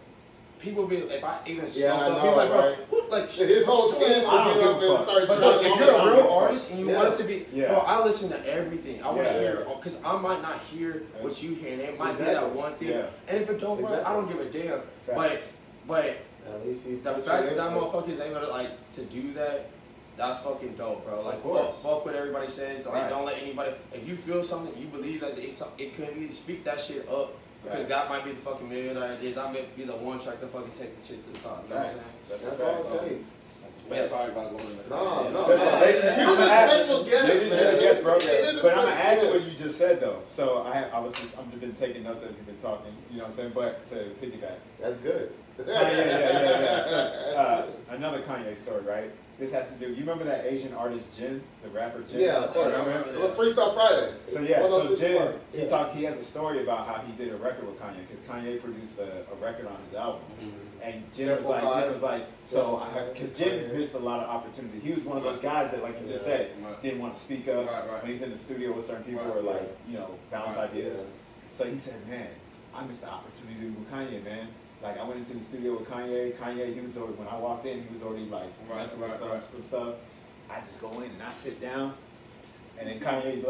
people be, if I even stumped up, people like, bro, who, like his whole team would get up and start. But look, if you're a real artist and you want it to be, bro, I listen to everything. I want to hear, because I might not hear what you hear, and it might be that one thing. And if it don't work, I don't give a damn. But the fact that motherfucker is able to like to do that, that's fucking dope, bro. Like fuck what everybody says. Like don't let anybody. If you feel something, you believe that it could be, speak that shit up. Because that might be the fucking millionaire idea. That might be the one track that fucking takes the shit to the top. You know what I'm saying? That's all it takes. Man, sorry about going in there. No. You're a special guest, bro. But I'm gonna add to what you just said though. So I've been taking notes as you've been talking. You know what I'm saying? But to piggyback. That's good. Yeah. So, another Kanye story, right? This has to do. You remember that Asian artist Jin, the rapper Jin? Yeah, of course. Freestyle Friday. So so Jin, he has a story about how he did a record with Kanye because Kanye produced a record on his album, and Jin was like, so because Jin missed a lot of opportunity. He was one of those guys that, like you just said, didn't want to speak up when he's in the studio with certain people or like bounce ideas. So he said, man, I missed the opportunity with Kanye, man. Like I went into the studio with Kanye. He was already, when I walked in, he was already like messing with some stuff. I just go in and I sit down, and then Kanye he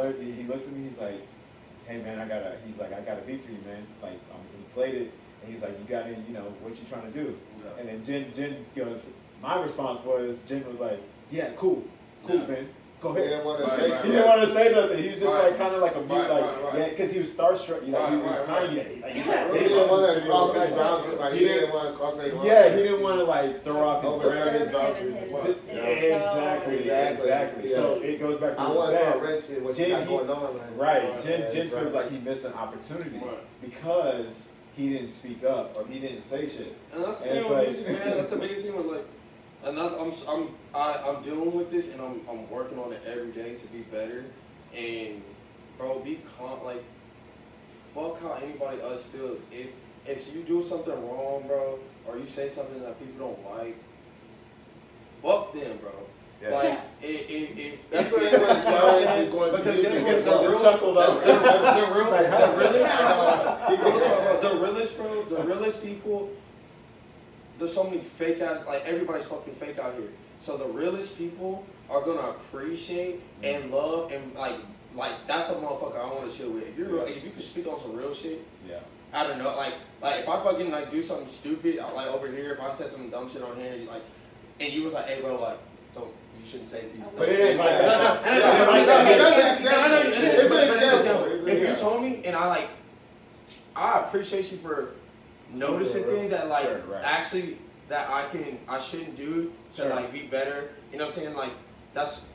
looks at me. He's like, "Hey man, I got a beat for you, man." Like he played it, and he's like, "You got it, what you trying to do?" Yeah. And then Jin goes. My response was, Jin was like, "Yeah, cool, man." Go ahead. He didn't want to say nothing. He was just like kind of like a mute, because he was starstruck. He was Kanye. He didn't want to cross his boundaries. He didn't want to cross his boundaries. Yeah, he didn't want to like throw off his boundaries. Exactly. So it goes back to what you said. What you got going on, man. Right. Jin feels like he missed an opportunity because he didn't speak up or he didn't say shit. And that's the thing with music, man. That's the biggest thing with like. And that's, I'm dealing with this, and I'm working on it every day to be better. And bro, be calm. Like, fuck how anybody else feels. If you do something wrong, bro, or you say something that people don't like, fuck them, bro. Yes. Like, if that's what everyone's trying to go into music. Because the realest people. There's so many fake ass, like everybody's fucking fake out here. So the realest people are gonna appreciate and love and like that's a motherfucker I want to chill with. If you can speak on some real shit, I don't know, like if I fucking like do something stupid, like over here, if I said some dumb shit on here, and you was like, hey bro, like you shouldn't say these things. But it ain't like that. It's an example. If you told me and I appreciate you for noticing things that actually that I shouldn't do to like be better. You know what I'm saying? Like that's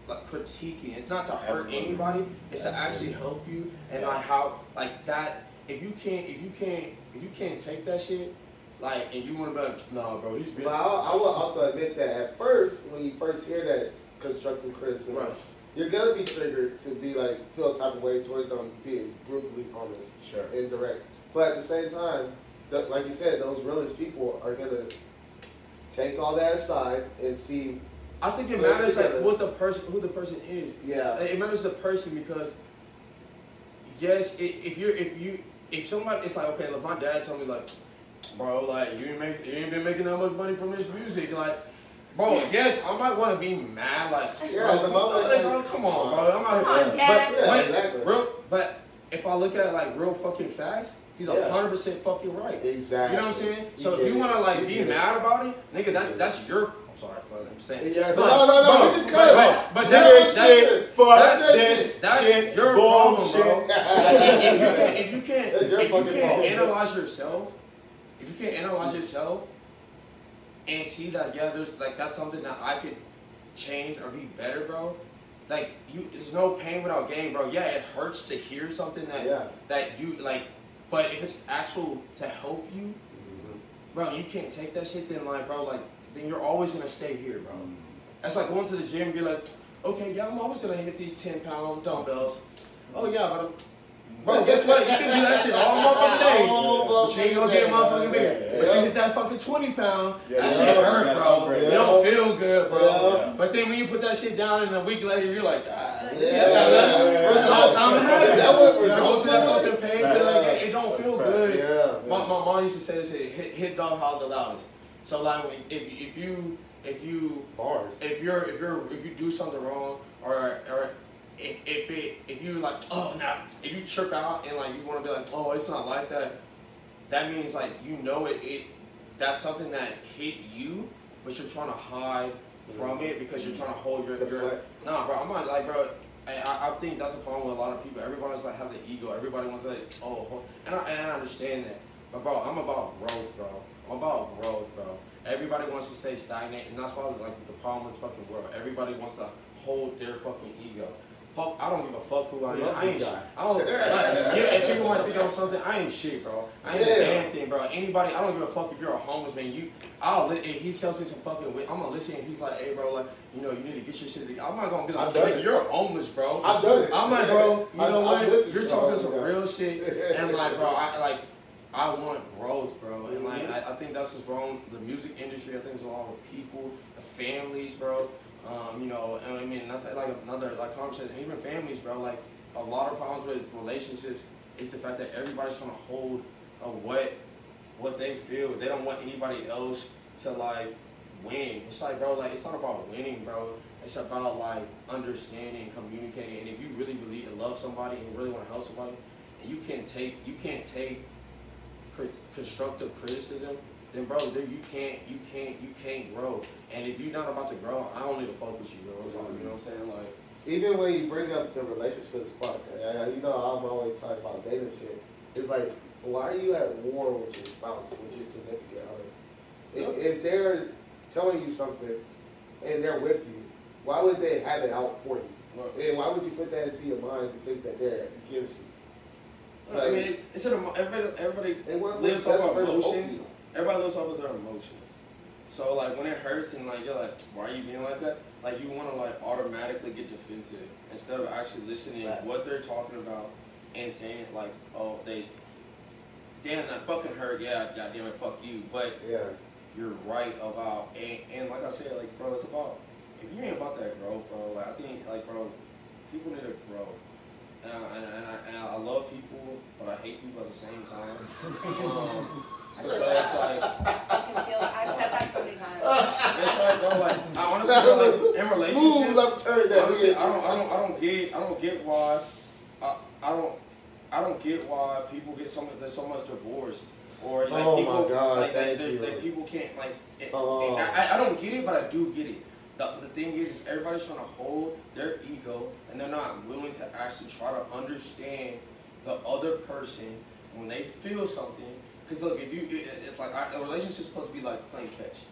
like critiquing. It's not to hurt anybody. It's to actually help you and like how like that. If you can't take that shit, like, and you want to be like, nah, bro, he's been. But I will also admit that at first, when you first hear that constructive criticism, you're gonna be triggered to be like feel a type of way towards them being brutally honest, and direct. But at the same time, like you said, those realest people are gonna take all that aside and see. I think it matters like who the person is. Yeah. It matters the person because yes, if somebody, it's like, okay, look, my dad told me like, bro, like you ain't been making that much money from this music, like. Bro, yes, I might want to be mad, like, bro, come on, bro, I'm out here. But if I look at like real fucking facts, he's 100% fucking right. Exactly. You know what I'm saying? So if you want to like be mad about it, nigga, that's your I'm sorry, but I'm saying. Yeah, but, no. But that's shit. Fuck this that's shit. your Bullshit. problem, bro. If you can't analyze yourself, and see that there's like that's something that I could change or be better, bro. Like there's no pain without gain, bro. Yeah, it hurts to hear something that you like, but if it's actual to help you, bro, you can't take that shit. Then then you're always gonna stay here, bro. That's like going to the gym and be like, okay, yeah, I'm always gonna hit these 10-pound dumbbells. Oh yeah, bro, guess what? You can do that shit all motherfucking day. But you ain't gonna get a motherfucking bigger. But you hit that fucking 20-pound, that shit hurt, bro. It don't feel good, bro. But then when you put that shit down and a week later, you're like, I'm happy. Go to that fucking page. It don't feel good. My mom used to say this shit, hit dog holler the loudest. So like if you do something wrong or if you like if you trip out and like you want to be like it's not like that, that means like that's something that hit you, but you're trying to hide from it because you're trying to hold your nah, bro. I'm not like, bro. I think that's a problem with a lot of people. Everybody's like has an ego. Everybody wants to like and I understand that, but bro, I'm about growth, bro. I'm about growth, bro. Everybody wants to stay stagnant, and that's why like the problem with this fucking world. Everybody wants to hold their fucking ego. Fuck, I don't give a fuck who I am. I ain't shit. I don't. And people might think I'm something. I ain't shit, bro. I ain't a damn thing, bro. Anybody, I don't give a fuck if you're a homeless man. If he tells me some fucking, I'm gonna listen. And he's like, hey, bro, like, you need to get your shit together. I'm not gonna be like, hey, you're homeless, bro. I've done it. I'm like, bro, you know what? You're talking some real shit, and like, bro, I want growth, bro, and like I think that's what's wrong. The music industry, I think, is wrong with people, the families, bro. And I mean that's like another like conversation. Even families, bro. Like a lot of problems with relationships is the fact that everybody's trying to hold what they feel. They don't want anybody else to like win. It's like, bro, like it's not about winning, bro. It's about like understanding, communicating. And if you really believe and love somebody and really want to help somebody, and you can't take constructive criticism, then bro, you can't grow. And if you're not about to grow, I don't need to fuck with you, bro. You know what I'm saying? Like, even when you bring up the relationships part, I'm always talking about dating shit. It's like, why are you at war with your spouse, with your significant other? If they're telling you something and they're with you, why would they have it out for you? And why would you put that into your mind to think that they're against you? Like, I mean, everybody lives off of emotions. Everybody lives off of their emotions. So like when it hurts and like you're like, why are you being like that? Like you want to like automatically get defensive instead of actually listening to what they're talking about and saying like, oh, damn, that fucking hurt. Yeah, goddamn it, fuck you. But you're right about and like I said, like bro, it's about if you ain't about that growth, bro. Like I think like bro, people need to grow. And I love people, but I hate people at the same time. But it's like I've said that so many times. It's like, bro, like I honestly feel like in relationships, honestly, I don't get why I don't get why people get there's so much divorce or like people people can't like. I don't get it, but I do get it. The thing is everybody's trying to hold their ego and they're not willing to actually try to understand the other person when they feel something. Because look, it's like a relationship's supposed to be like playing catch.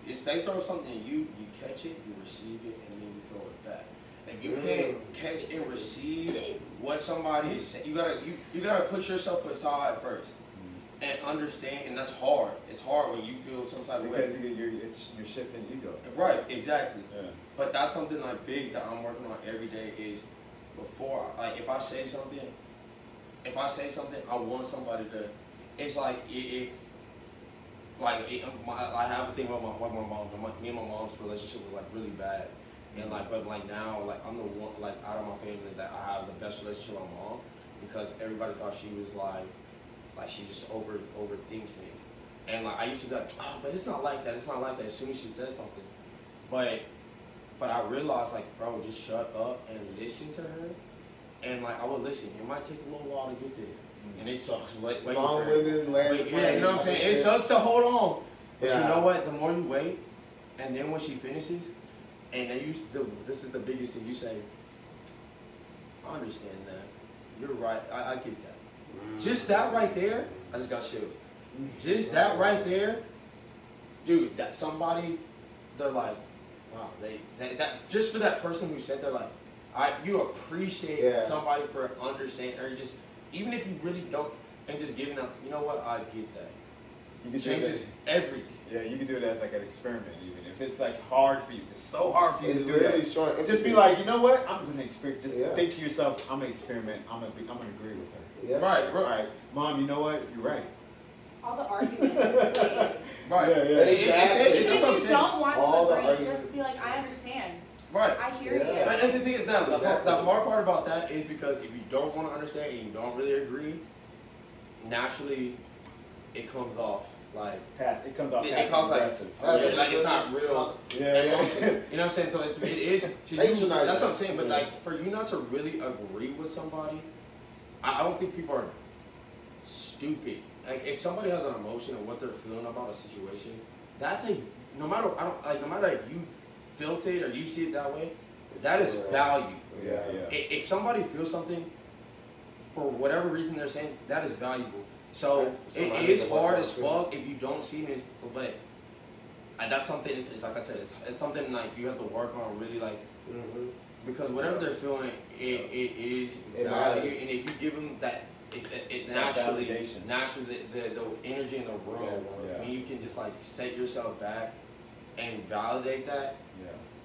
If they throw something at you, you catch it, you receive it, and then you throw it back. If you can't catch and receive what somebody is saying, you gotta put yourself aside first. And understand, and that's hard. It's hard when you feel some type of way. Because you're shifting ego. Right, exactly. Yeah. But that's something like big that I'm working on every day is before, like if I say something, I want somebody to, it's like I have a thing with my mom. Me and my mom's relationship was like really bad. And like, but like now, like I'm the one, like out of my family that I have the best relationship with my mom because everybody thought she was like she just overthinks things. And like I used to be like, oh, but it's not like that. It's not like that. As soon as she says something, but I realized like, bro, just shut up and listen to her. And like I would listen. It might take a little while to get there, and it sucks. Wait you know what I'm saying? It sucks to hold on, but you know what? The more you wait, And then when she finishes, and then this is the biggest thing, you say, I understand that. You're right. I get that. Just that right there, I just got chilled. Just that right there, dude, that somebody, they're like, wow, that just for that person who said, they're like, you appreciate somebody for understanding, or just, even if you really don't, and just giving them, you know what, I get that. You can changes everything. Yeah, you can do it as like an experiment, even if it's like hard for you. If it's so hard for you to do really that. Just be like, you know what? I'm gonna experiment. Just think to yourself, I'm gonna experiment. I'm gonna agree with her. Yeah. Right. Right. Mom, you know what? You're right. All the arguments. Right. Yeah. Even if Exactly. you don't want All to the agree, just be like, I understand. Right. I hear you. And the thing is now, the hard part about that is because if you don't want to understand and you don't really agree, naturally, it comes off like it comes off it comes aggressive. like it's not real emotion. You know what I'm saying? So it is. That's what I'm saying. But like for you not to really agree with somebody, I don't think people are stupid. Like if somebody has an emotion and what they're feeling about a situation, that's no matter if you felt it or you see it that way, that is value. Yeah. If somebody feels something for whatever reason they're saying, that is valuable. So it is hard as fuck if you don't see it, but that's something. It's like I said, it's something like you have to work on really like because whatever they're feeling, it is value, and if you give them that. It naturally the energy in the room, and you can just like set yourself back and validate that,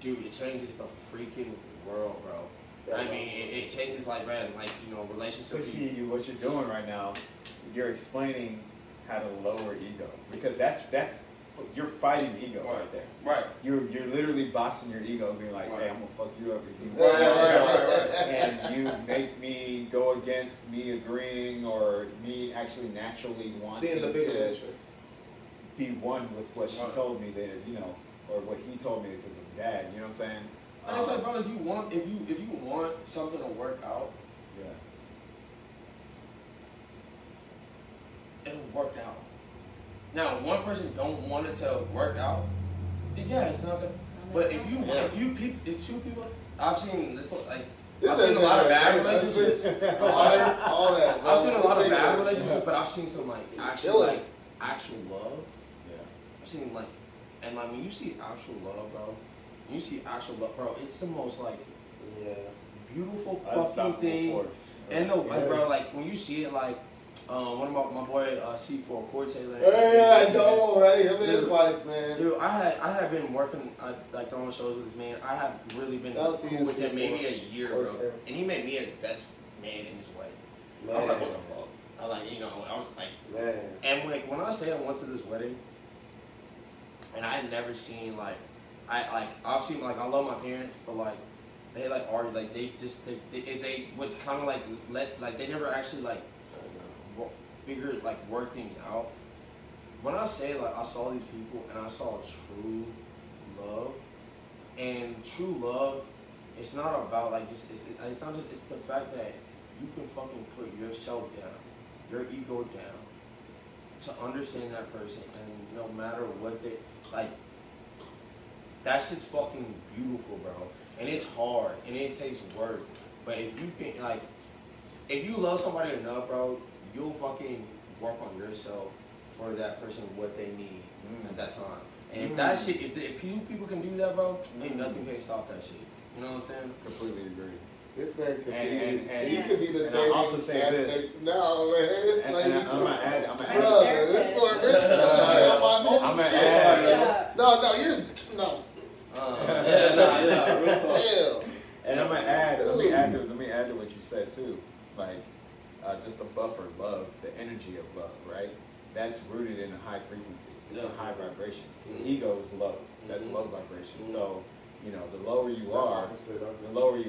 dude, it changes the freaking world, bro. I mean, it changes like, man, like, you know, relationships. But see, what you're doing right now, you're explaining how to lower ego, because that's you're fighting ego right there. Right. You're literally boxing your ego, being like, hey, I'm gonna fuck you up. Right. And you make me go against me agreeing or me actually naturally wanting to be one with what she told me that, you know, or what he told me if it's a dad. You know what I'm saying? Like I said, bro, if you want something to work out, it'll work out. Now, one person don't want it to work out, it's not gonna. But if two people, I've seen this like. I've seen a lot of bad relationships. all that. I've seen a lot of bad relationships, but I've seen some like actual love. Yeah. I've seen like, and like when you see actual love, bro, it's the most like beautiful fucking thing. And like, bro, like when you see it, like one of my boy C4 Corey Taylor. Yeah, I know, right? Him and his wife, man. Dude, I had been working like throwing shows with this man. I have really been cool with him maybe a year, bro. And he made me his best man in his way. I was like, what the fuck? I was like, man. And like when I say I went to this wedding, and I had never seen like, I've seen like I love my parents, but like they like argue, like they would kind of like they never actually like work things out. When I say like I saw these people and I saw true love, and true love, it's not about like just it's not just, it's the fact that you can fucking put yourself down, your ego down, to understand that person, and no matter what they like, that shit's fucking beautiful, bro. And it's hard and it takes work, but if you can like, if you love somebody enough, bro, you'll fucking work on yourself for that person what they need at that time. And if that shit, if people can do that, bro, ain't nothing can stop that shit. You know what I'm saying? Completely agree. This man could and he could be the and I also say this. No, man. And I'm gonna add. Bro, this boy rich. I'm gonna add. No. And I'm gonna add. Let me add to what you said too. Like, just the buffer love, the energy of love, right? That's rooted in a high frequency. It's a high vibration. Ego is low. That's low vibration. So, you know, the lower you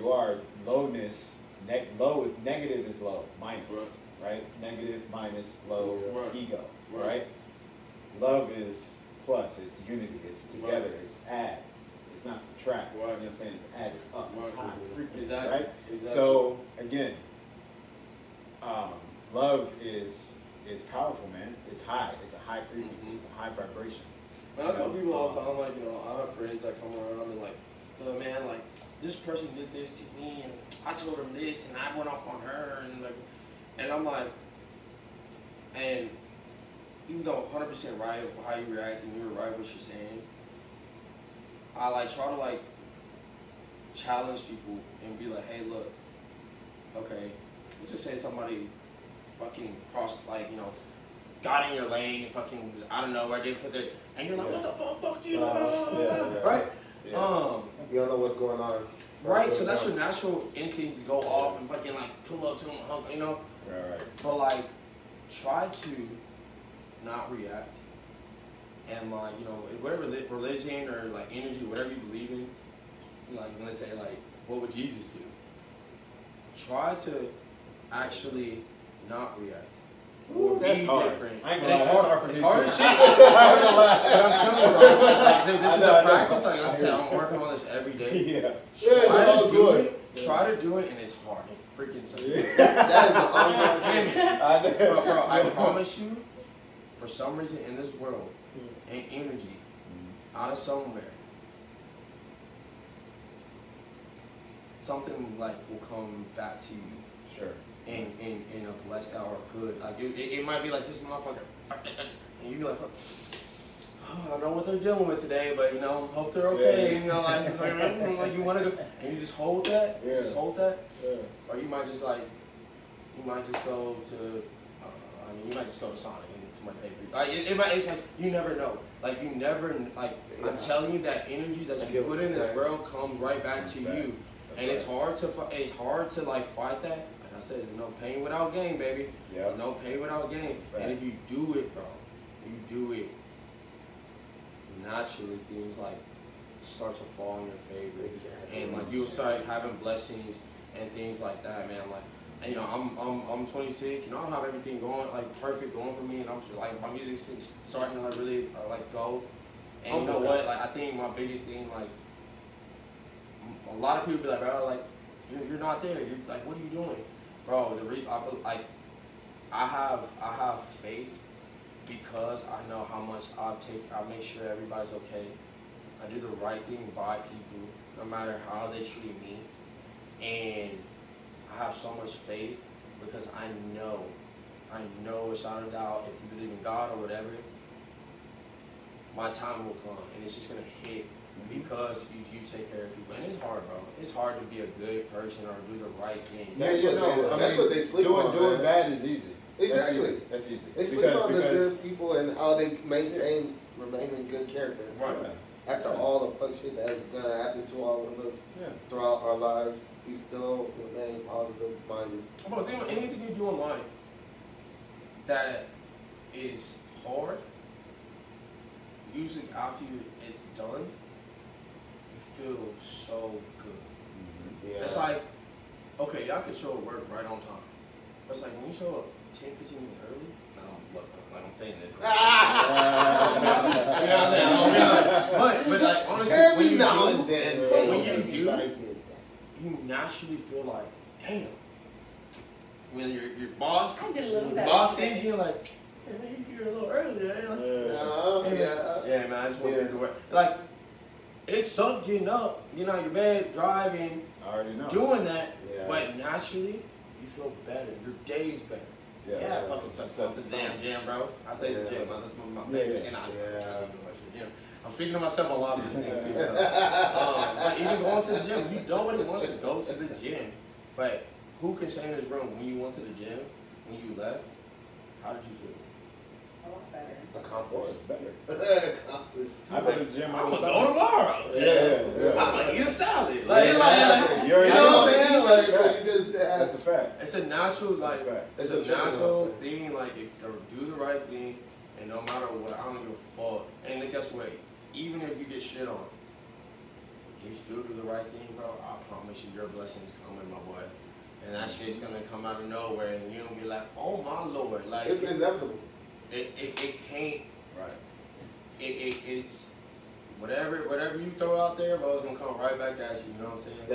are, lowness, negative is low, minus, right? Negative, minus, low, ego, right? Love is plus, it's unity, it's together, it's add. It's not subtract, you know what I'm saying? It's add, it's up, it's high frequency, right? Exactly. So, again, love is powerful, man. It's high. It's a high frequency. It's a high vibration. When I tell people all the time, like, you know, I have friends that come around and like, man, like, this person did this to me, and I told him this, and I went off on her, and like, and I'm like, and even though 100% right how you react and you're right what you're saying, I like try to like challenge people and be like, hey, look, okay, let's just say somebody fucking crossed, like, you know, got in your lane and fucking was out of nowhere, they put their, and you're like, what the fuck you, right? Yeah. You don't know what's going on. Right, so that's your natural instincts to go off and fucking like pull up to them, hug, you know? Right. But like, try to not react. And like, you know, whatever religion or like energy, whatever you believe in, like, let's say like, what would Jesus do? Try to actually not react. Or That's be hard. different. I ain't gonna lie, that's hard for me It's too. hard as shit. It's hard as shit. But I'm telling you, bro, like, dude, this is a practice. Like I said, I'm working on this every day. Yeah. Try to do it. Try to do it, and it's hard. It freaking sucks. That is an ongoing thing. Bro, I promise you, for some reason in this world, an energy out of somewhere, something like will come back to you. Sure. In a blessed or good. Like it might be like this motherfucker, and you be like, oh, I don't know what they're dealing with today, but you know, hope they're okay. You know, like you want to go, and you just hold that, or you might just go to, you might just go to Sonic and somebody pay for you. Like it's like you never know. Like you never like. I'm telling you that energy that you put in this world comes right back to you, and it's hard to like fight that. I said, there's no pain without gain, baby. Yep. There's no pain without gain. And if you do it, bro, you do it naturally, things like start to fall in your favor. Exactly. And like you'll start having blessings and things like that, man. Like, and, you know, I'm 26, you know, I don't have everything going like perfect going for me, and I'm just, like my music's starting to like really like go. And you know what? Like I think my biggest thing, like a lot of people be like, bro, like you're not there. You're like, what are you doing? Bro, the reason I have faith because I know how much I make sure everybody's okay. I do the right thing by people, no matter how they treat me. And I have so much faith because I know without a doubt, if you believe in God or whatever, my time will come and it's just gonna hit. Because you take care of people, and it's hard, bro. It's hard to be a good person or do the right thing. Yeah, you know, that's what they sleep on. Doing bad is easy. Exactly. That's easy. They sleep on the good people and how they remain in good character. Right. After all the fuck shit that has happened to all of us throughout our lives, we still remain positive minded. Bro, think about anything you do in life that is hard. Usually after it's done, feel so good. Yeah. It's like, okay, y'all could show up work right on time. But it's like when you show up 10, 15 minutes early, I'm saying this. You know what I'm saying? But like honestly, every now and then, when you do, you naturally feel like, damn. When your boss sees you, like, hey man, you're here a little early today. Yeah, man, I just want to get to work. Like, it sucked getting up, getting out of your bed, driving, I already know. doing that, but naturally, you feel better. Your day's better. Yeah, I fucking suck to the damn gym, bro. I tell you the gym, man, that's my baby, and I gym. I'm speaking to myself on a lot of these things too. So. But even going to the gym, nobody wants to go to the gym. But who can say in this room when you went to the gym, when you left, how did you feel? A lot better. Accomplished. Better. I go to the gym. I'm gonna go tomorrow. Yeah. I'm gonna eat a salad. You already know what I'm saying? That's a fact. It's a natural, like, it's a natural thing. Like, if you do the right thing, and no matter what, I don't give a fuck. And then guess what? Even if you get shit on, you still do the right thing, bro. I promise you, your blessings coming, my boy. And that shit's gonna come out of nowhere, and you'll be like, oh my lord, like it's inevitable. It can't. Right. It's whatever you throw out there, bro, it's gonna come right back at you. You know what I'm saying?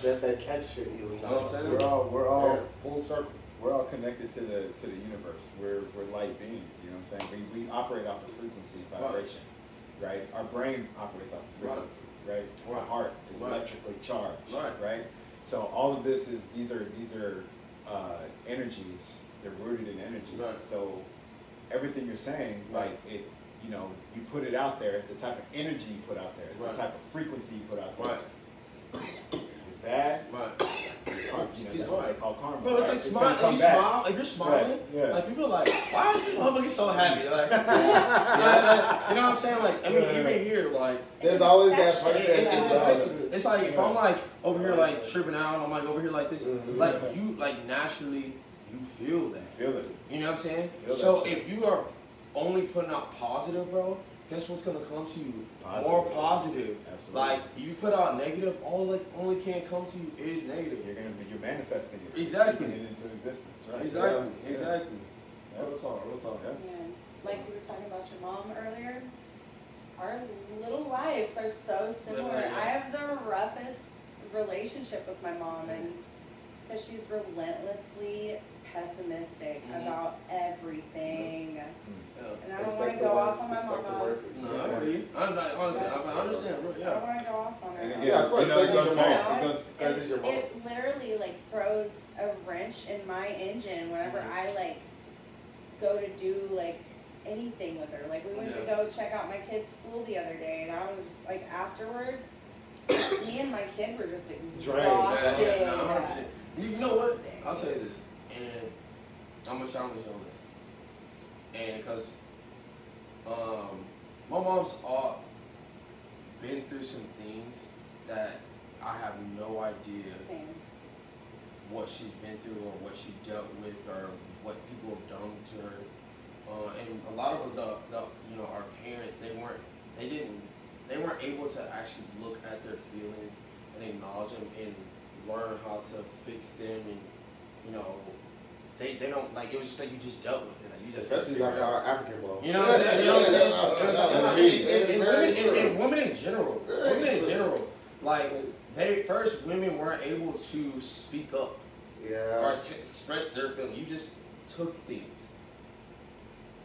That's that catch shit you was talking about. talking We're all full circle. We're all connected to the universe. We're light beings. You know what I'm saying? We operate off of frequency, vibration. right? Our brain operates off of frequency, right? Our heart is electrically charged, right? So all of this is these are energies. They're rooted in energy. So everything you're saying, like it, you know, you put it out there. The type of energy you put out there, the type of frequency you put out there, is bad. You know, that's what they call karma. Bro, it's like smile. If you smile, if you're smiling, like people are like, why is this motherfucker so happy? Like, you know what I'm saying? Like, I mean, even here, like, there's always that person. It's like if I'm like over here like tripping out, I'm like over here like this, like you like naturally you feel that. Feel it. You know what I'm saying? So if you are only putting out positive, bro, guess what's gonna come to you? More positive. Absolutely. Like you put out negative, only can come to you is negative. You're manifesting it. Exactly. Speaking it into existence, right? Exactly. Exactly. Real talk. Yeah. Like we were talking about your mom earlier. Our little lives are so similar. I have the roughest relationship with my mom, and because she's relentlessly pessimistic about everything. And I don't want to go off on my mama. No, I hear you. I'm not, honestly, I understand. Yeah. I don't want to go off on her. And again, of course, it literally like throws a wrench in my engine whenever I like go to do like anything with her. Like we went to go check out my kid's school the other day, and I was just, like afterwards, me and my kid were just exhausted. You know what? I'll tell you this, and I'm gonna challenge you on this. And because my mom's been through some things that I have no idea what she's been through or what she dealt with or what people have done to her. And a lot of the you know, our parents, they weren't able to actually look at their feelings and acknowledge them and learn how to fix them, and you know, they don't, like, it was just like you just dealt with it. Like you just especially like our African moms. You know what I'm saying? You know what I'm saying? And women in general, like women weren't able to speak up or to express their feelings. You just took things.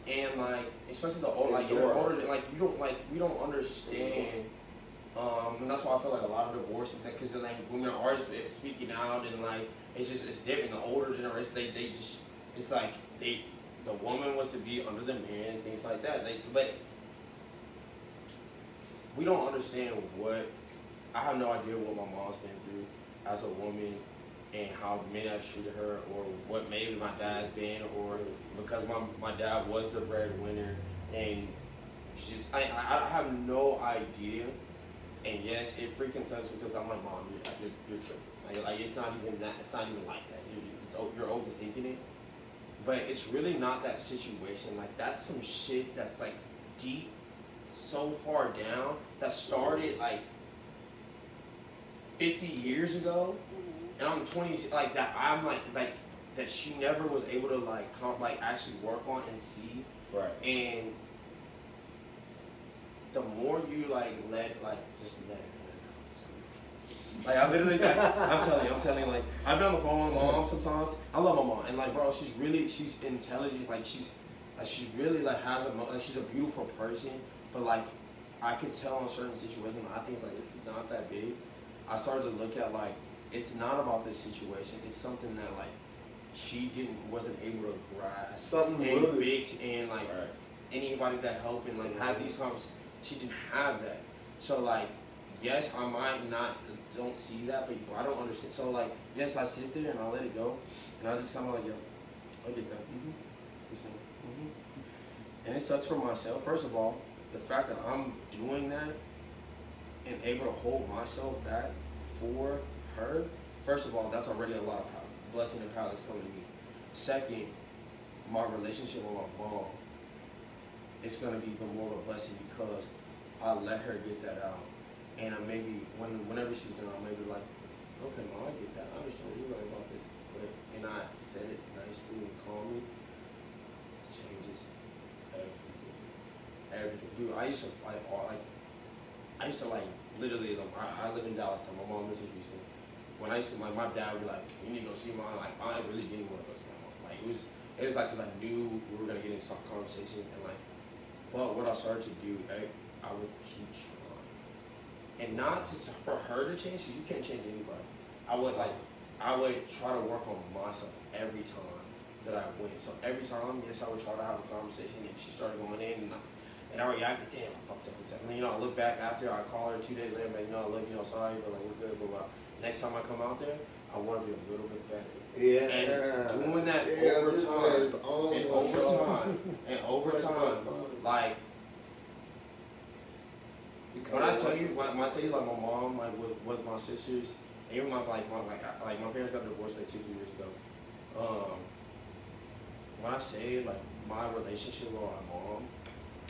And like, especially the old, like you're older, like you don't, like, we don't understand, and that's why I feel like a lot of divorce and things, because like women are speaking out, and like it's different. The older generation, they just, it's like the woman wants to be under the man and things like that. But we don't understand what, I have no idea what my mom's been through as a woman, and how men have treated her, or what maybe my dad's been, or because my dad was the breadwinner, and just I have no idea. And yes, it freaking sucks because I'm like, Mom, you're tripping. Like it's not even that. It's not even like that. You're overthinking it. But it's really not that situation. Like that's some shit that's like deep, so far down, that started like 50 years ago. And I'm 20, like that. I'm like that she never was able to like actually work on and see. Right. And the more you just let it. Like I literally, like, I'm telling you, like I've been on the phone with my mom sometimes. I love my mom, and like bro, she's intelligent. Like she really like has she's a beautiful person. But like I could tell in certain situations, I think it's like it's not that big. I started to look at like, it's not about this situation. It's something that like she wasn't able to grasp and fix, and like anybody that helped and like have these conversations. She didn't have that. So like, yes, I might don't see that, but I don't understand. So like, yes, I sit there and I let it go, and I just kind of like, yo, I get that. And it sucks for myself. First of all, the fact that I'm doing that and able to hold myself back for her, first of all, that's already a lot of power, blessing and power that's coming to me. Second, my relationship with my mom, it's going to be even more of a blessing because I let her get that out. And I maybe, whenever she's done, I'll maybe like, okay, Mom, I get that. I understand what you're right about this. And I said it nicely and calmly. It changes everything. Everything. Dude, I used to fight literally, I live in Dallas, and my mom lives in Houston. When I used to, like, my dad would be like, you need to go see Mom. Like, I really didn't want to go see my mom. Like, it was like, because I knew we were going to get into some conversations, and like, but what I started to do, I would keep trying, and not to for her to change. 'Cause you can't change anybody. I would try to work on myself every time that I went. So every time, yes, I would try to have a conversation. If she started going in and I reacted, damn, I fucked up this. And then, I look back after, I call her 2 days later, like, I love you, sorry, but like, we're good, but next time I come out there, I want to be a little bit better. Yeah. And doing that over time, like, when I tell you, like my mom, like with my sisters, even my parents got divorced like 2-3 years ago. When I say like my relationship with my mom,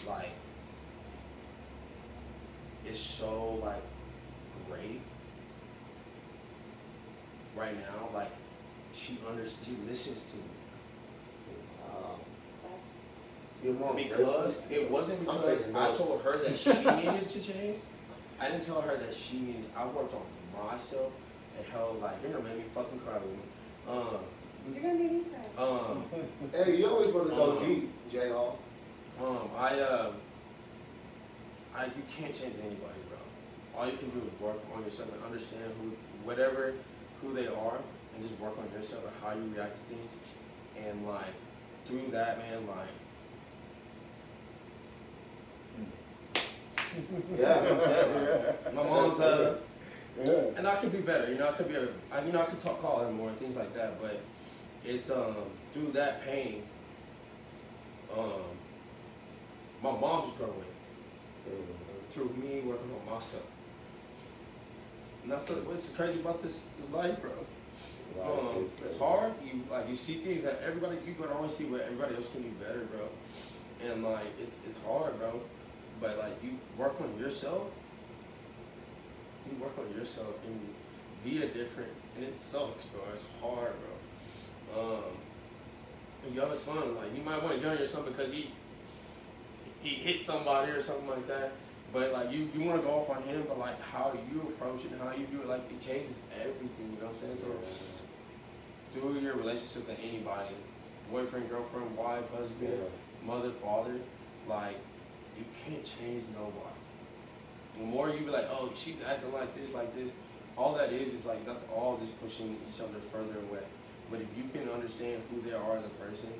like, it's so like great right now. Like, she listens to me. Wow. That's Your mom Because it wasn't because I told her that she needed to change. I didn't tell her that she needed. I worked on myself and hell, like, you're gonna make me fucking cry with me. you're gonna make me cry. Hey, you always want to go deep, J.R. You can't change anybody, bro. All you can do is work on yourself and understand who they are, and just work on yourself and how you react to things. And like, through that, man, like, Yeah. my mom's and I could be better, I could be I could call her more and things like that, but it's through that pain, my mom's growing through me working on myself. And that's what's crazy about this life, bro. It's hard. You see things that you can always see what everybody else can do better, bro. And like, it's hard, bro. But like, you work on yourself. You work on yourself and be a difference. And it sucks, bro. It's hard, bro. And you have a son, like, you might want to get on your son because he hit somebody or something like that. But like, you want to go off on him, but like, how you approach it and how you do it, like, it changes everything. You know what I'm saying? So through your relationship with anybody, boyfriend, girlfriend, wife, husband, mother, father, like, you can't change nobody. The more you be like, oh, she's acting like this, all that is like, that's all just pushing each other further away. But if you can understand who they are as a person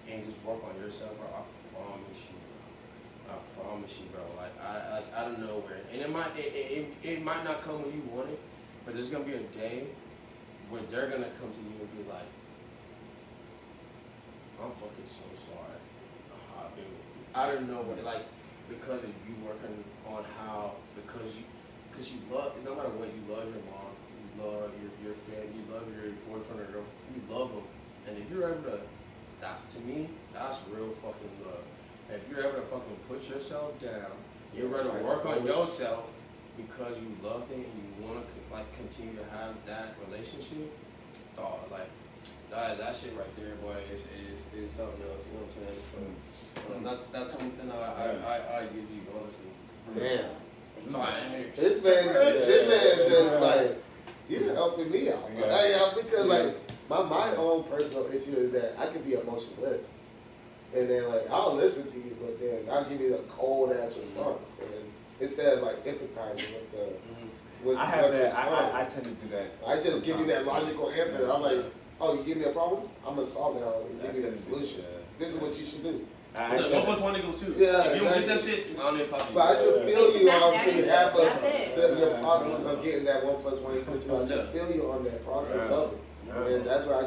and just work on yourself, bro, I promise you, bro. Like, out of nowhere, and it might not come when you want it, but there's gonna be a day where they're gonna come to you and be like, I'm fucking so sorry. I've been with you. Out of nowhere, like, because of you working on because you love, no matter what, you love your mom, you love your family, you love your boyfriend or girl, you love them, and if you're able to, that's real fucking love. If you're able to fucking put yourself down, you're able to work on yourself because you love them and you want to like continue to have that relationship, dog, like that shit right there, boy, is something else. You know what I'm saying? So that's something I give you, honestly. Damn. Sorry. This man just like, you're helping me out. Yeah. Because like my own personal issue is that I can be emotionless. And then like, I'll listen to you, but then I'll give you a cold ass response. And instead of like empathizing with I have that. I tend to do that. I just give you that logical answer. I'm like, oh, you give me a problem? I'm gonna solve that and give you the solution. This is what you should do. So one plus one equals 2. Yeah, if you don't get that shit, I don't even talk to you. But I should feel you on behalf of your it. process of getting that 1 + 1 = 2. I should feel you on that process of it. And that's where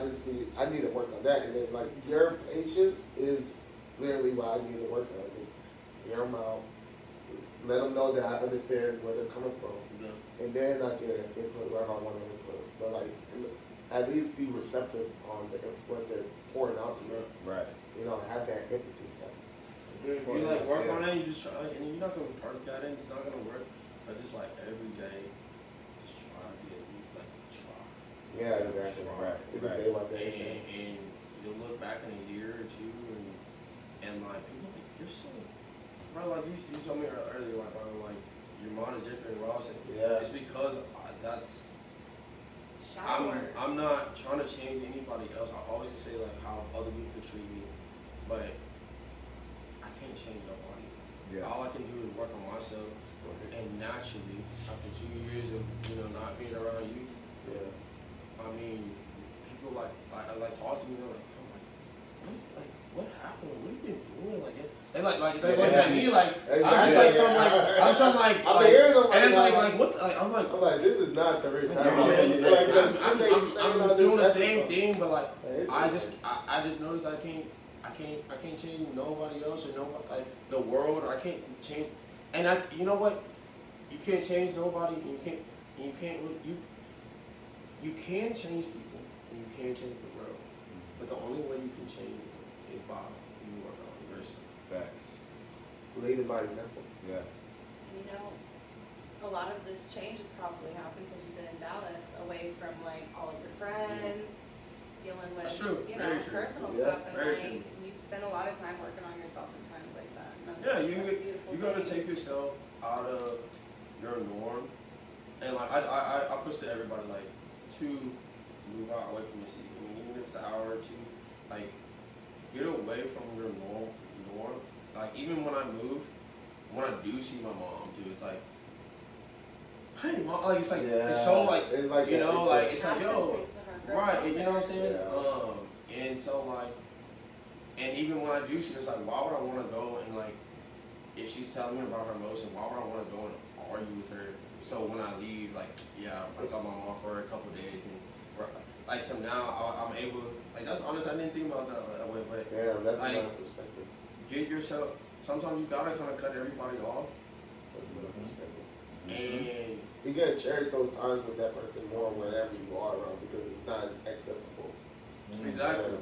I need to work on that. And then like, your patience is literally what I need to work on. Just hear them out, let them know that I understand where they're coming from, and then I can input wherever I want to input. But like, at least be receptive on what they're pouring out to you. Right. You know, have that empathy factor. You like work on it, you just try, and you're not gonna be perfect at it. It's not gonna work, but just like every day, just try to be like try. Yeah, exactly. Right. It's a day by day. And you'll look back in a year or two, and like, people like, you're so, bro, like you told me earlier, like, bro, like, your mind is different, bro. I said, it's because I'm not trying to change anybody else. I always say like how other people treat me, but I can't change nobody. Yeah. All I can do is work on myself. And naturally, after 2 years of not being around you, Yeah. I mean, people like talk to me. They're like, what happened? What have you been doing? Like, they look at me like I'm just like some like I'm hearing them and it's like what I'm like this is not the rich. I'm doing the same thing, but like I just noticed I can't change nobody else or nobody like the world. Or I can't change, and you know what? You can't change nobody. You can change people, and you can change the world. But the only way you can change it is by you work on yourself. Facts. Leading by example. Yeah. A lot of this change has probably happened because you've been in Dallas, away from like all of your friends, dealing with That's true. personal Yeah. stuff, and Very like true. you spend a lot of time working on yourself in times like that. And Yeah, that's you beautiful gotta thing. take yourself out of your norm, and like I push to everybody like to move out away from the city. I mean, even if it's an hour or two, like get away from your norm. Like even when I moved, when I do see my mom, dude, it's like, hey mom, like it's like it's so like it's like you know like it's like Access yo, makes her right? You know what I'm saying? Yeah. And so like, and even when I do see her, it's like why would I want to go and like if she's telling me about her emotion, why would I want to go and argue with her? So when I leave, like, yeah, I saw my mom for a couple of days, and like, so now I'm able, like, that's honest, I didn't think about that way, but Yeah, that's like, another perspective. get yourself, sometimes you gotta kind of cut everybody off, That's another perspective. and You gotta cherish those times with that person more wherever you are around because it's not as accessible. exactly,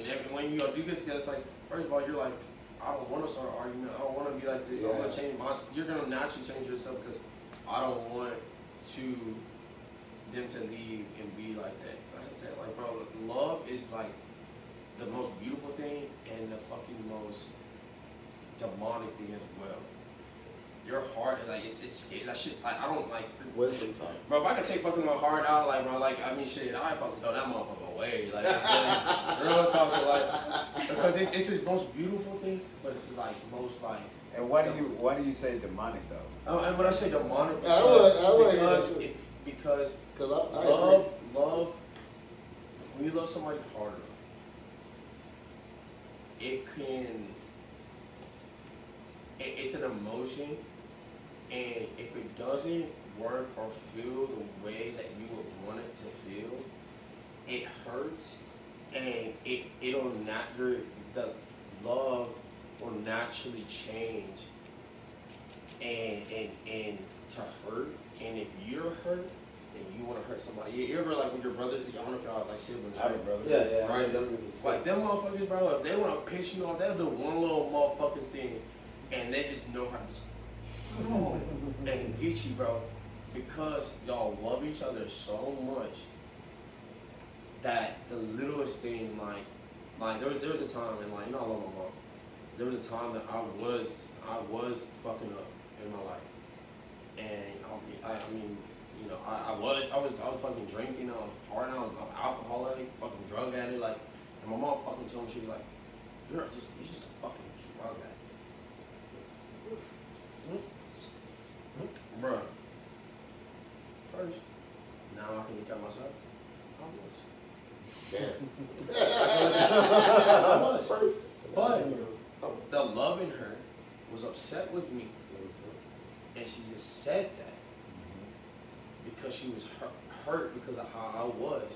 and when you do get together, it's like, first of all, you're like, I don't want to start an argument, I don't want to be like this, I'm gonna change you're gonna naturally change yourself because I don't want them to leave and be like that. Like I said, like bro, love is like the most beautiful thing and the fucking most demonic thing as well. Your heart, like it's scary. That shit, I don't like. Wisdom time. Bro, if I could take fucking my heart out, like bro, like I mean shit, I fucking throw that motherfucker away. Like real talking, like because it's the most beautiful thing, but it's like most like. And why do you say demonic though? And when I say demonic, because love, when you love somebody harder, it's an emotion, and if it doesn't work or feel the way that you would want it to feel, it hurts, and the love will naturally change and to hurt. And if you're hurt and you want to hurt somebody, you ever like with your brother, I don't know if y'all have like siblings, I have a brother. Yeah, right? Like them motherfuckers, bro, if they want to piss you off, they'll do one little motherfucking thing and they just know how to just and get you, bro, because y'all love each other so much that the littlest thing, like there was a time, and like, you know, I love my mom. There was a time that I was fucking up in my life, and I mean, you know, I was fucking drinking, I was partying, I was alcoholic, fucking drug addict, like, and my mom fucking told me, she was like, you're just a fucking drug addict. Bruh. First, now I can look at myself. I was. But the love in her was upset with me. And she just said that because she was hurt because of how I was.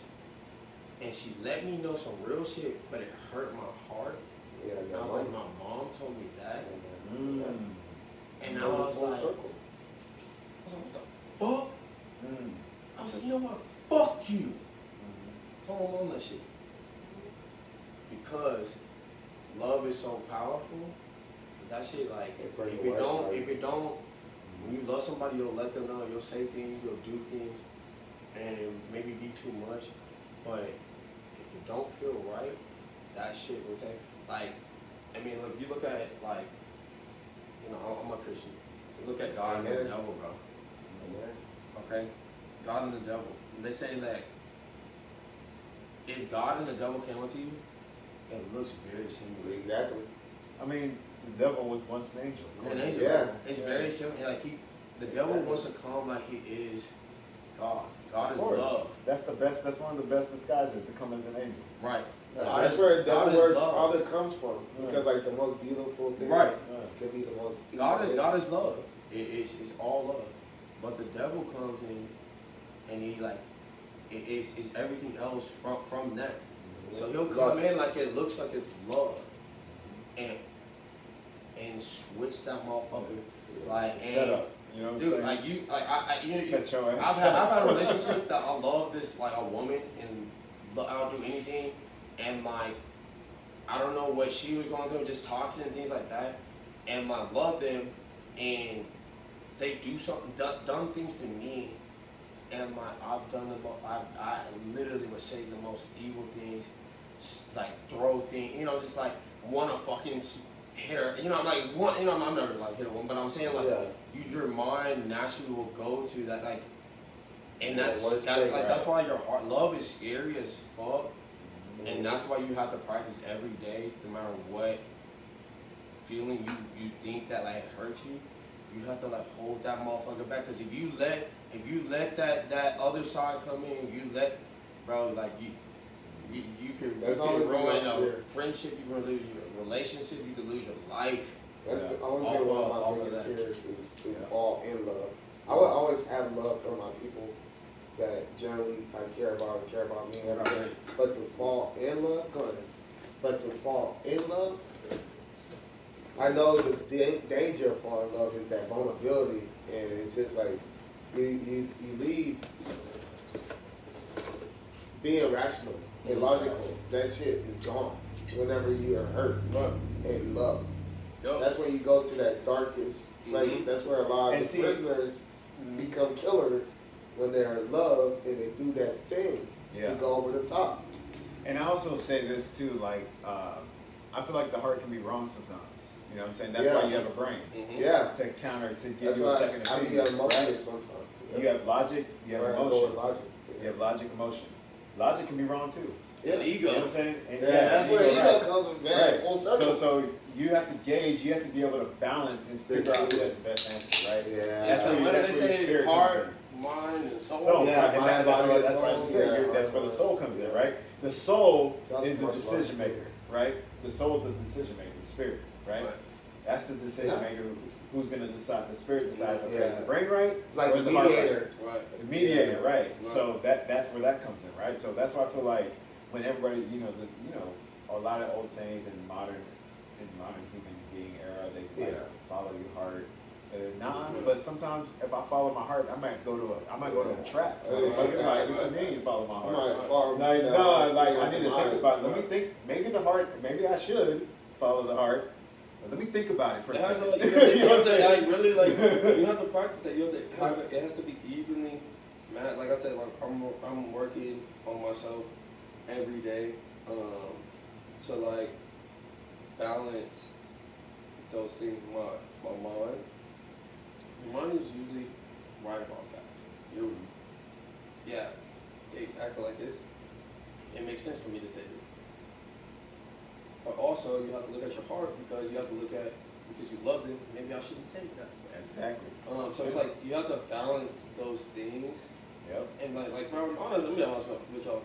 And she let me know some real shit, but it hurt my heart. Yeah, I was like, my mom told me that. And I was like, what the fuck? I was like, you know what? Fuck you. Told my mom that shit. Because love is so powerful. That shit, like, if it don't, when you love somebody, you'll let them know, you'll say things, you'll do things, and maybe be too much. But if it don't feel right, that shit will take, like, I mean, look, you look at, like, you know, I'm a Christian. You look at God and the devil, bro. Okay? God and the devil. They say that if God and the devil came onto you, it looks very similar. Exactly. I mean, The devil was once an angel. An angel. Yeah. It's very similar. Like the devil wants to come like he is God. God is love. That's the best. That's one of the best disguises to come as an angel. Right. That's where the devil word father comes from. Because like the most beautiful thing can be the most evil. God is love. It's all love. But the devil comes in and he like it's everything else from that. So he'll come in like it looks like it's love. And switch that motherfucker. Like set up. You know what I'm saying? Like you like you know, set your ass I've had relationships that I love this like a woman and I'll do anything and like I don't know what she was going through, just toxic and things like that. And I love them and they do something done things to me and like I've done I literally would say the most evil things, like throw things, you know, just like wanna fucking hit her, you know, like one, you know, I'm never like hit a woman, but I'm saying like your mind naturally will go to that, like, and that's why your heart love is scary as fuck, and that's why you have to practice every day, no matter what feeling you think that like hurts you, you have to like hold that motherfucker back, because if you let that other side come in, you let, bro, like you can ruin a friendship, you can lose your relationship, you can lose your life. That's the only thing one of my biggest fears is to fall in love. I would always have love for my people that generally I care about and care about me and everything. But to fall in love, I know the danger of falling in love is that vulnerability, and it's just like you leave being rational and logical. That shit is gone whenever you are hurt and love. That's when you go to that darkest place. That's where a lot of the prisoners become killers, when they're in love and they do that thing to go over the top. And I also say this too, like I feel like the heart can be wrong sometimes. You know what I'm saying? That's why you have a brain. To counter, to give you a second opinion. I mean, emotions sometimes. You have logic, you have emotion. You have logic, emotion. Logic can be wrong too. And ego. You know what I'm saying? And that's where ego comes from, man. Full circle. So you have to gauge, you have to be able to balance and figure out who has the best answer, right? That's what they say, heart, mind, and soul. That's where the soul comes in, right? The soul is the decision maker, right? The soul is the decision maker, the spirit, right? That's the decision maker who's going to decide. The spirit decides, okay, is the brain right? Like or is the heart mediator. Right? The mediator, right? So that's where that comes in, right? So that's why I feel like when everybody, a lot of old sayings in modern human being era, they say follow your heart. But sometimes if I follow my heart, I might go to a trap. What you mean you follow my heart? I need to think about it. Let me think. Maybe I should follow the heart. But let me think about it for a second. You have to practice that. You have to have it. It has to be evenly. Man, like I said, like I'm working on myself every day to like balance those things. My mind. Your mind is usually right about facts. They act like this. It makes sense for me to say this. But also, you have to look at your heart, because you have to look at, because you love them, maybe I shouldn't say that. Exactly. So it's like, you have to balance those things. Yep. And like bro, honestly, let me be honest with y'all.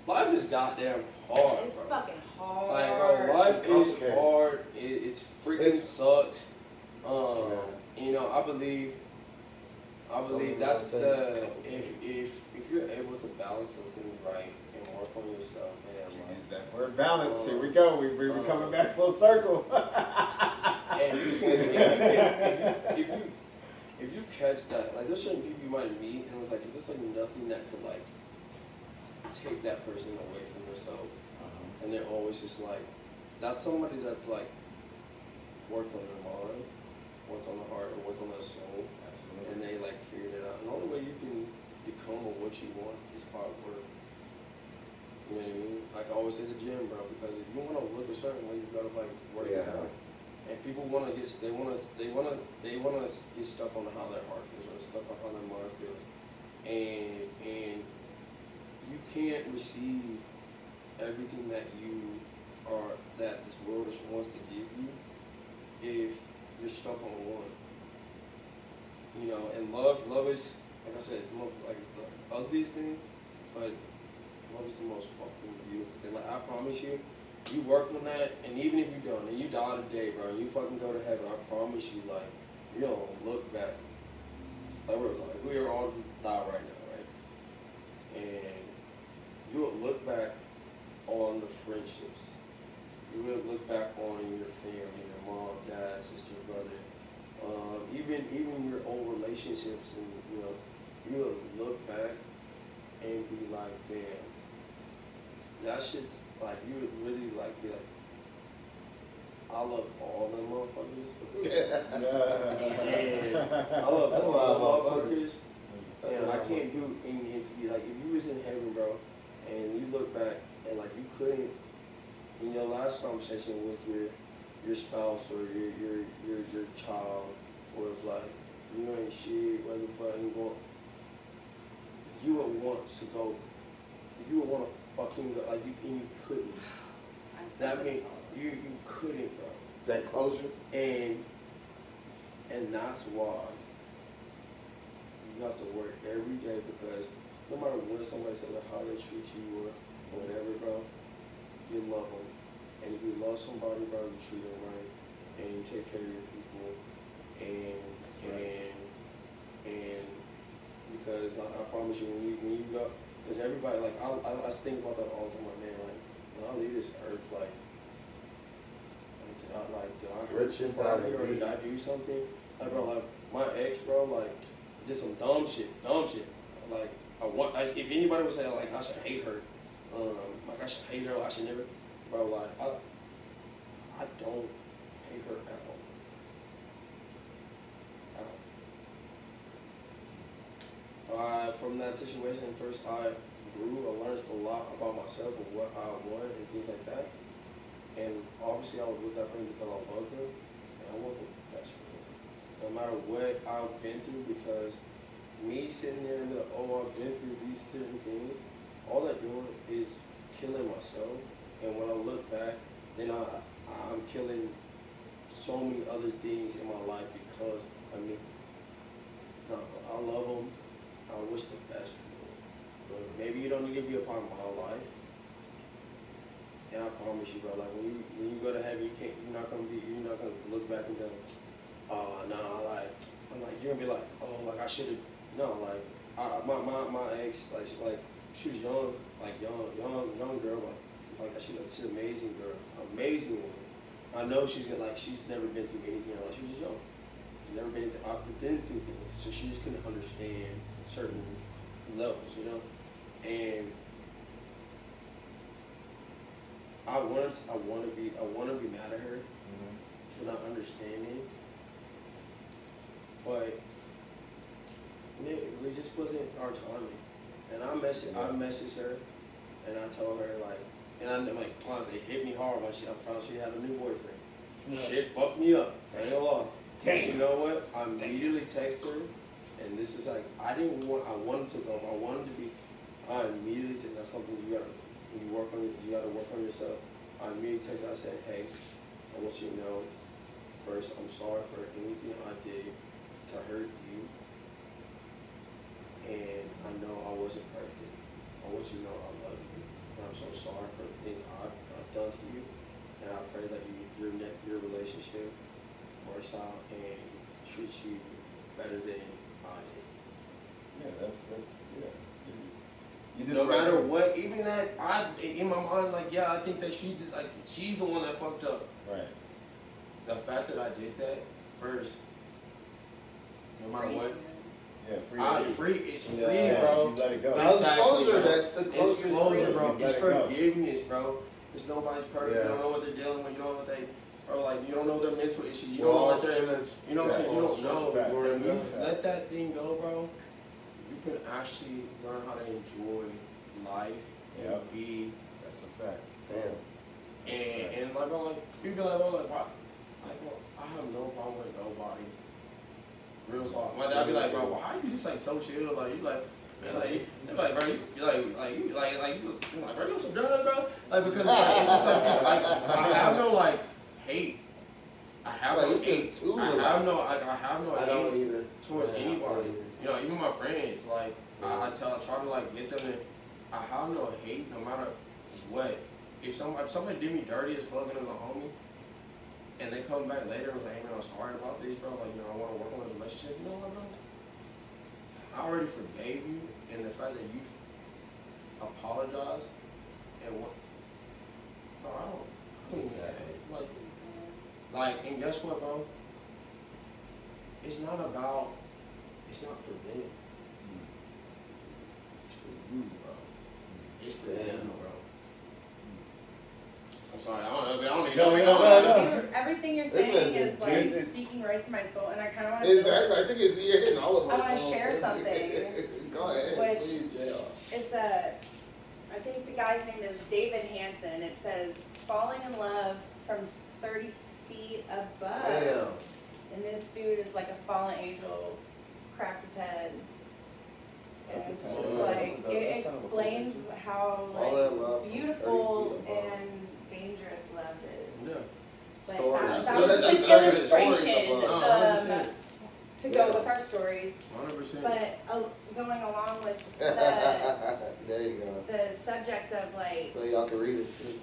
Life is goddamn hard, It's bro. fucking hard. Like, bro, life is hard. It's freaking sucks. I believe that's if you're able to balance those things right and work on yourself, man. Like, that word balance. Here we go. We're coming back full circle. And if you catch that, like, there's certain people you might meet, and it's like there's just like nothing that could like take that person away from yourself, and they're always just like, that's somebody that's like worked on their mind, worked on the heart, or worked on their soul. Absolutely. And they like figured it out. And the only way you can become what you want is hard work. You know what I mean? Like I always say the gym, bro, because if you want to look a certain way, you gotta like work it out. And people want to get they want to get stuck on how their heart feels, or stuck on how their mind feels, and you can't receive everything that this world just wants to give you if you're stuck on one. You know, and love is, like I said, it's most like it's the ugliest thing, but love is the most fucking beautiful thing. Like I promise you, you work on that, and even if you don't, and you die today, bro, and you fucking go to heaven, I promise you, like, you don't look back. Like we're like, we are all die right now, right? And you will look back on the friendships. You will look back on your family, your mom, dad, sister, brother, even your old relationships, and you will look back and be like, damn, that shit's like, you would really like be like, I love all them motherfuckers. And I love all them motherfuckers. And I can't do, and if you like, if you was in heaven, bro, and you look back and like you couldn't, in your last conversation with your spouse or your child, or it's like you ain't shit, whether but you would want to go, you would want to fucking go, like you couldn't. That means you couldn't, bro. That closure. And that's why you have to work every day, because no matter what somebody says or how they treat you or whatever, bro, you love them. And if you love somebody, bro, you treat them right, and you take care of your people, and because I promise you, when you go, because everybody, like I think about that all the time, like, man, like when I leave this earth, like did I hurt somebody or did I do something? Like, bro, like my ex, bro, like did some dumb shit. Like if anybody would say like I should hate her, like I should hate her, I should never, bro, like I don't hate her at all. From that situation, first I grew, I learned a lot about myself and what I wanted and things like that. And obviously I was with that person because I loved her, and I want the best for her. No matter what I've been through, because me sitting there and be like, oh, I've been through these certain things, all I'm doing is killing myself. And when I look back, then I'm killing so many other things in my life because of me. No, I love them. I wish the best for them. Maybe you don't need to be a part of my life. And I promise you, bro, like when you go to heaven, you're not gonna look back and go, oh no, like I'm like you're gonna be like, oh, like I should have, no, like my ex, like she was young, like young girl, like she's an amazing girl, amazing woman. I know she's never been through anything in her life. She was young. She's never been through. I've been through things, so she just couldn't understand certain levels, and I want to be mad at her for not understanding, but it just wasn't our timing. And I messaged her, and I told her like, and I'm like, honestly, it hit me hard when I found she had a new boyfriend. Yeah. Shit fucked me up. I ain't gonna lie. But you know what? I immediately texted her, and this is like, I wanted to go. I immediately texted. That's something you gotta. When you gotta work on yourself. I immediately texted her, I said, hey, I want you to know, first, I'm sorry for anything I did to hurt you. And I know I wasn't perfect. I want you to know I love you. And I'm so sorry for the things I've done to you. And I pray that your relationship works out and treats you better than I did. Yeah, that's yeah. No matter what, even that, in my mind, like, yeah, I think that she's the one that fucked up. Right. The fact that I did that first, no matter what. Yeah, It's free, bro. You let it go. That's Exactly, closure. bro. That's the closure. It's closure, bro. Let It's it go. forgiveness, bro. It's nobody's perfect. Yeah. You don't know what they're dealing with. You don't know what they, or like, you don't know their mental issues. You We're don't know all what they're, sinners. you know what I'm saying? You don't know. That's a fact. When you That's a fact. let that thing go, bro, you can actually learn how to enjoy life and Yep. be. That's a fact. Damn. And like, bro, like, you be like, bro, like, why? Like, bro, I have no problem with nobody. Real talk. My dad be like, bro, why you just like so chill? Like, you like, bro, bro, you some drugs, bro? Like, because it's just like I have no like hate I have Like, no you hate. just too I have no I don't hate either. towards Yeah, I anybody. don't You know, even my friends. Like Yeah. I try to like get them to. I have no hate no matter what. If somebody did me dirty as fuck and it was a homie, and they come back later and was like, hey man, I'm sorry about this, bro. Like, you know, I want to work on this relationship. You know what, bro? I already forgave you, and the fact that you apologized and what? No, I don't Exactly. like, and guess what, bro? It's not for them. It's for you, bro. It's for Damn. you, bro. I'm sorry, I don't even No, know. Everything you're It's saying been is like good. speaking right to my soul, and I kind of want to. Exactly. I think it's you're hitting all of I our wanna songs. share something, Go ahead, which- please, JR. It's I think the guy's name is David Hansen. It says, falling in love from 30 feet above. Damn. And this dude is like a fallen angel, cracked his head. And That's it's a just cool- like, that's a- it that's kind of a cool explains how Fall in love like from beautiful 30 feet above. and dangerous love is. Yeah. But Stories. that So was that's just an just stories illustration about- 100%. to go Yeah. with our stories. 100%. But going along with the, There you go. the subject of like, So y'all can read it too.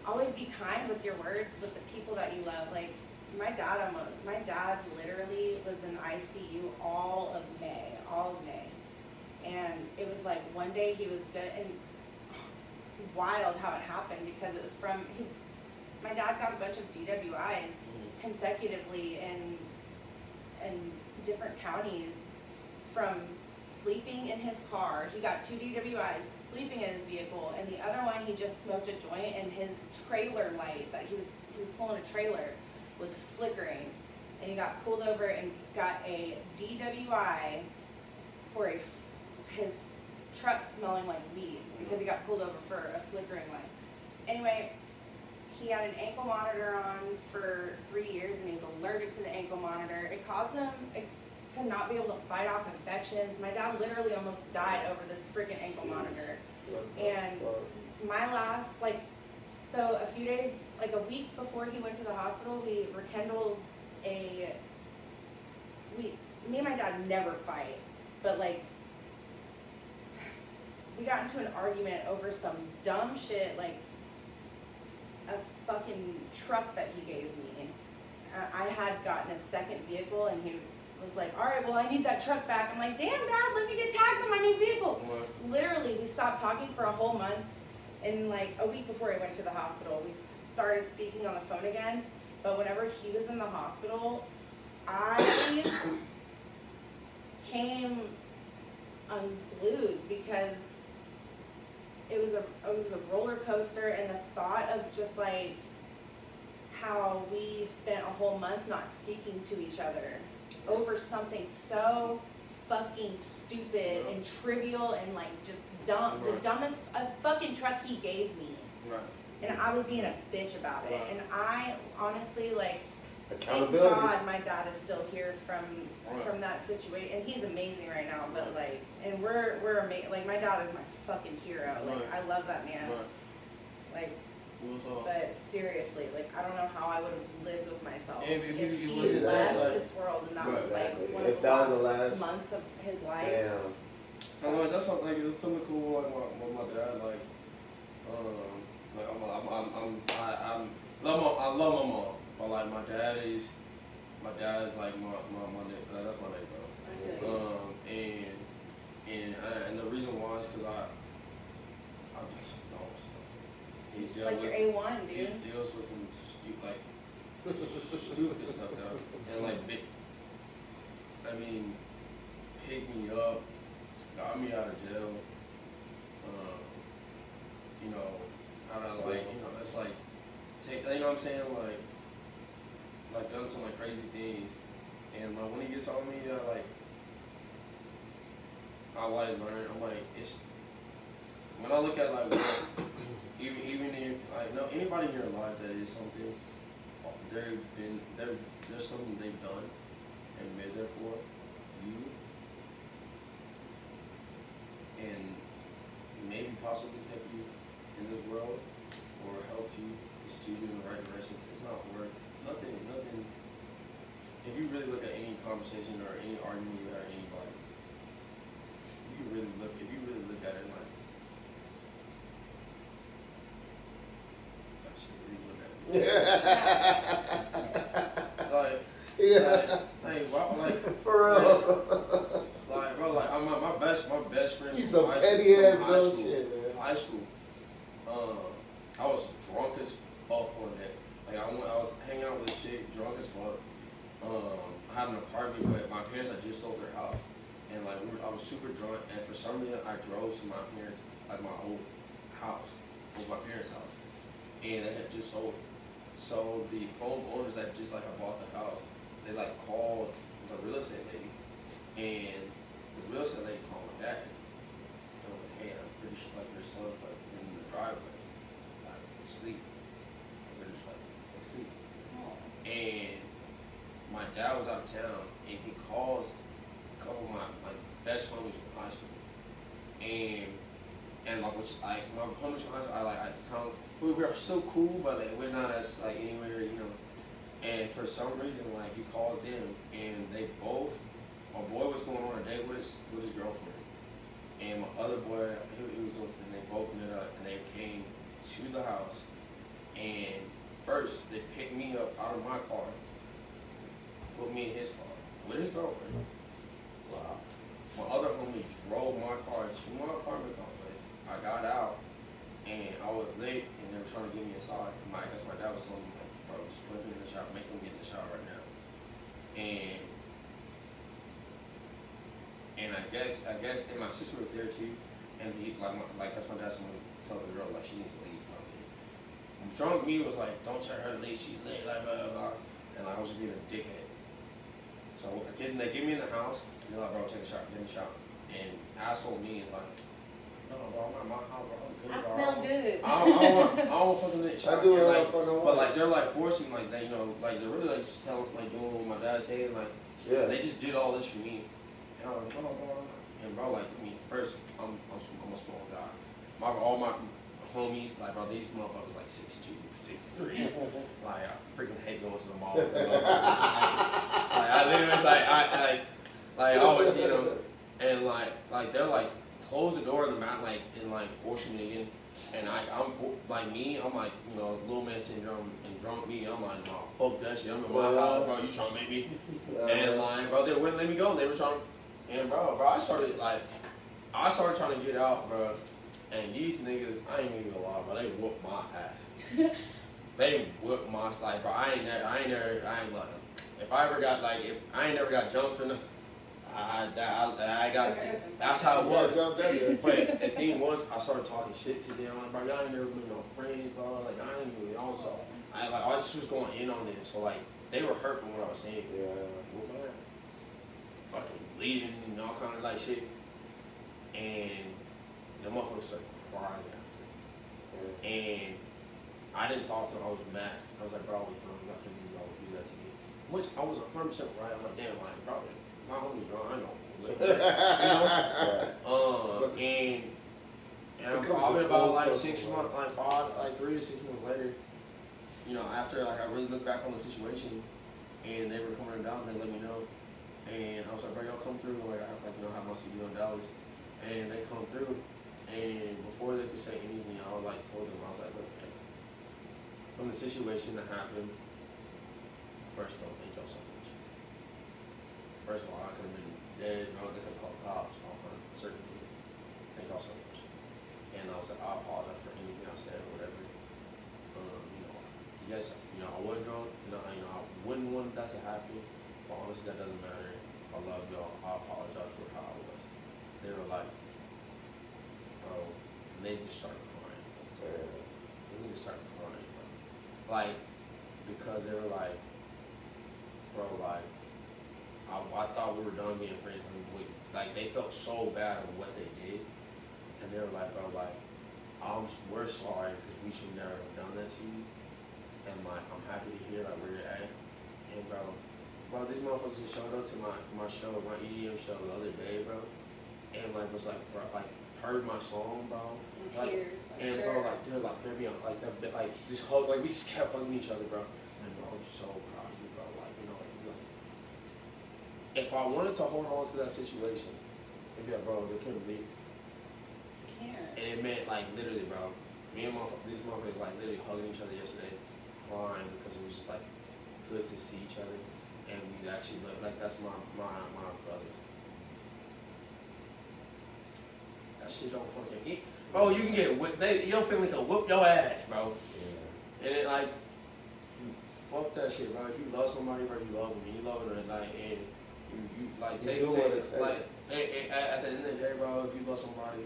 always be kind with your words with the people that you love. Like my dad literally was in ICU all of May, and it was like one day he was good, and it's wild how it happened because it was from my dad got a bunch of DWIs consecutively in different counties from sleeping in his car. He got 2 DWIs, sleeping in his vehicle, and the other one he just smoked a joint and his trailer light that he was pulling a trailer was flickering, and he got pulled over and got a DWI for his truck smelling like weed because he got pulled over for a flickering light. Anyway, he had an ankle monitor on for 3 years and he was allergic to the ankle monitor. It caused him to not be able to fight off infections. My dad literally almost died over this freaking ankle monitor. And my last, so a few days, like a week before he went to the hospital, we rekindled me and my dad never fight, but like, we got into an argument over some dumb shit, like a fucking truck that he gave me. I had gotten a second vehicle and he was like, all right, well, I need that truck back. I'm like, damn, Dad, let me get tags on my new vehicle. What? Literally, we stopped talking for a whole month, and like a week before he went to the hospital, we started speaking on the phone again. But whenever he was in the hospital, I came unglued because it was a roller coaster, and the thought of just like how we spent a whole month not speaking to each other over something so fucking stupid and trivial and like just dumb, the dumbest fucking truck he gave me. Right. And I was being a bitch about it. Right. And I honestly, like, thank Accountability. God my dad is still here from that situation. And he's amazing right now, but like, and we're amazing. Like, my dad is my fucking hero. Like, Right. I love that man. Right. Like, What's up? but seriously, like, I don't know how I would have lived with myself If if you he wasn't left that, this world and that Right. was like Exactly. one If of the that was the last last- months of his life. Damn. I know that's something like it's something cool like with my dad like I love my mom, but like my dad is like that's my name, bro. I feel you. And the reason why is because I'm just stuff. It's just like your A1, He dude. deals with some stupid stuff though, and like big. I mean, picked me up, got me out of jail. You know, how to it's like take, you know what I'm saying, like done some like crazy things, and like when he gets on me, I like learn. I'm like it's when I look at like even if like no anybody in your life that is something, there's something they've done and made there for you, and maybe possibly kept you in this world or helped you, steer you in the right directions. It's not worth nothing if you really look at any conversation or any argument you have with anybody, if you really look at it like, like, For real. like, bro, like, I'm my best friend. He's some petty ass little shit, man. High school. I was drunk as fuck one day. Like, I was hanging out with this chick, drunk as fuck. I had an apartment, but my parents had just sold their house, and like I was super drunk, and for some reason I drove to my parents, like my old house, was my parents' house, and they had just sold it. So the homeowners that just like had bought the house, they like called the real estate lady, and the real estate lady called my dad. And was like, hey, I'm pretty sure like your son's like in the driveway, like asleep. And they're just like asleep. And my dad was out of town, and he calls a couple of my best homies from high school, and like which like my homies from high school, we're still cool, but like, we're not as like anywhere, you know. And for some reason, like he called them, and they both, my boy was going on a date with his girlfriend, and my other boy, he was with them. They both met up, and they came to the house, and first they picked me up out of my car, put me in his car with his girlfriend. Wow. My other homie drove my car to my apartment complex. I got out, and I was late, and they were trying to get me inside. I guess my dad was telling me, like, bro, just put me in the shower, make him get in the shower right now. And I guess, and my sister was there too, and he, that's my dad's gonna tell the girl, like, she needs to leave. Drunk me was like, don't tell her to leave, she's late, like, blah, blah, blah. And I was just being a dickhead. So they get me in the house, and they're like, bro, take a shower, get in the shower. And asshole me is like, no, bro, I'm not my house, bro. I'm good, I bro. smell good. I don't fucking let shower. I do it like, fucking but like they're like forcing like they, you know, like they're really like just telling, like doing what my dad said, like yeah. they just did all this for me. And I was like, bro. And bro, like, I mean, first I'm a small guy. All my homies, like, bro, these motherfuckers like 6'2", 6'3". Like, I freaking hate going to the mall. Like, I literally was like, I always, you know, and like they're like close the door in the mat, like, and like forcing me to get in. And I'm like me, I'm like, you know, little man syndrome and drunk me. I'm like, no, fuck that shit. I'm in my house, bro. You trying to make me? And like, bro, they wouldn't let me go. They were trying, and bro, I started trying to get out, bro. And these niggas, I ain't even gonna lie, bro, they whooped my ass. They whooped my, like, bro, I ain't like, if I ain't never got jumped in the, I got, that's how it was. But the thing was, I started talking shit to them, like, bro, y'all ain't never been no friends, bro, like, I ain't even, also, I just was going in on them, so, like, they were hurt from what I was saying. Yeah. Whoop my ass. Fucking bleeding and all kind of, like, shit. And the motherfuckers started crying after. Yeah. And I didn't talk to him, I was mad. I was like, bro, I was drunk, I couldn't even do that to me. Which I was 100% right. I'm like, damn, like, probably my homie's drunk, I know. You know? And I'm probably about like 6 months, like 3 to 6 months later, you know, after like I really looked back on the situation and they were coming down, they let me know. And I was like, bro, y'all come through, like, I have, like, you know, have my studio in Dallas. And they come through, and before they could say anything, I was like, told them, I was like, look, man, from the situation that happened, first of all, thank y'all so much. First of all, I could have been dead, bro, they could have called the cops, all kinds of certain people. Thank y'all so much. And I was like, I apologize for anything I said or whatever. You know, yes, you know, I was drunk, you know, I wouldn't want that to happen, but honestly, that doesn't matter. I love y'all, I apologize for how I was. They were like, bro, and they just started crying. They just started crying, bro. Like, because they were like, bro, like, I thought we were done being friends. I mean, like, they felt so bad of what they did. And they were like, bro, like, we're sorry because we should never have done that to you. And like, I'm happy to hear like where you're at. And bro, these motherfuckers just showed up to my show, my EDM show the other day, bro. And like was like, bro, like heard my song, bro. In like, tears, I'm and sure. bro, they're being like just hug, like we just kept hugging each other, bro. And bro, I'm so proud of you, bro. Like, you know, like if I wanted to hold on to that situation, it'd be like, bro, they couldn't believe it. Can't. And it meant, like, literally, bro, me and these motherfuckers, like, literally hugging each other yesterday, crying, because it was just, like, good to see each other, and we actually, like, that's my brothers. That shit don't fucking eat. Bro, you can get whipped, your family can whoop your ass, bro. Yeah. And it, like, fuck that shit, bro. If you love somebody, bro, you love them, and you love them, like, and you like, take, like, and at the end of the day, bro, if you love somebody,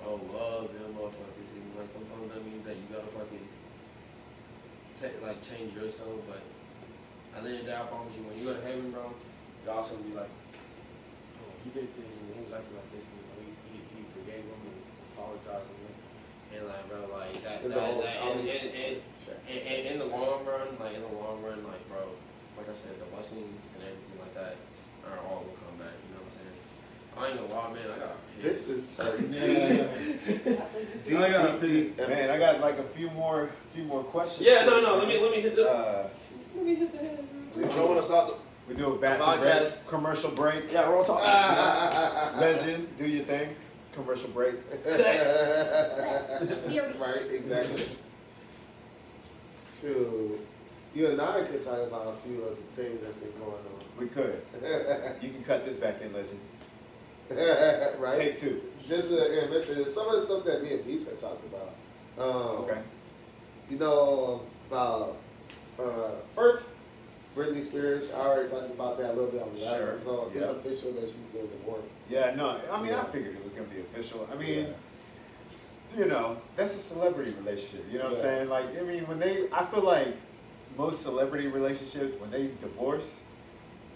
bro, love them motherfuckers. And, like, sometimes that means that you gotta fucking change yourself, but at the end of the day, I promise you, when you go to heaven, bro, you also be like, oh, he did this, and he was acting like this, and he forgave him and apologized to him. And like, bro, like that and in the long run, like bro, like I said, the blessings and everything like that are all will come back. You know what I'm saying? I ain't gonna lie, man. I got This is deep. Man, I got like a few more questions. Yeah, no. Let me hit the. Let me hit the head. We throwing us out. We do a bathroom break, commercial break. Yeah, we're all talking. Legend, do your thing. Commercial break. Right, exactly. Shoot. You and I could talk about a few of the things that's been going on. We could. You can cut this back in, Legend. Right? Take two. This is an intermission. Some of the stuff that me and Beast had talked about. Okay. You know, about first, Britney Spears, I already talked about that a little bit on the last episode. It's official that she's getting divorced. Yeah, no, I mean, I figured it was going to be official. I mean, you know, that's a celebrity relationship. You know what I'm saying? Like, I mean, I feel like most celebrity relationships, when they divorce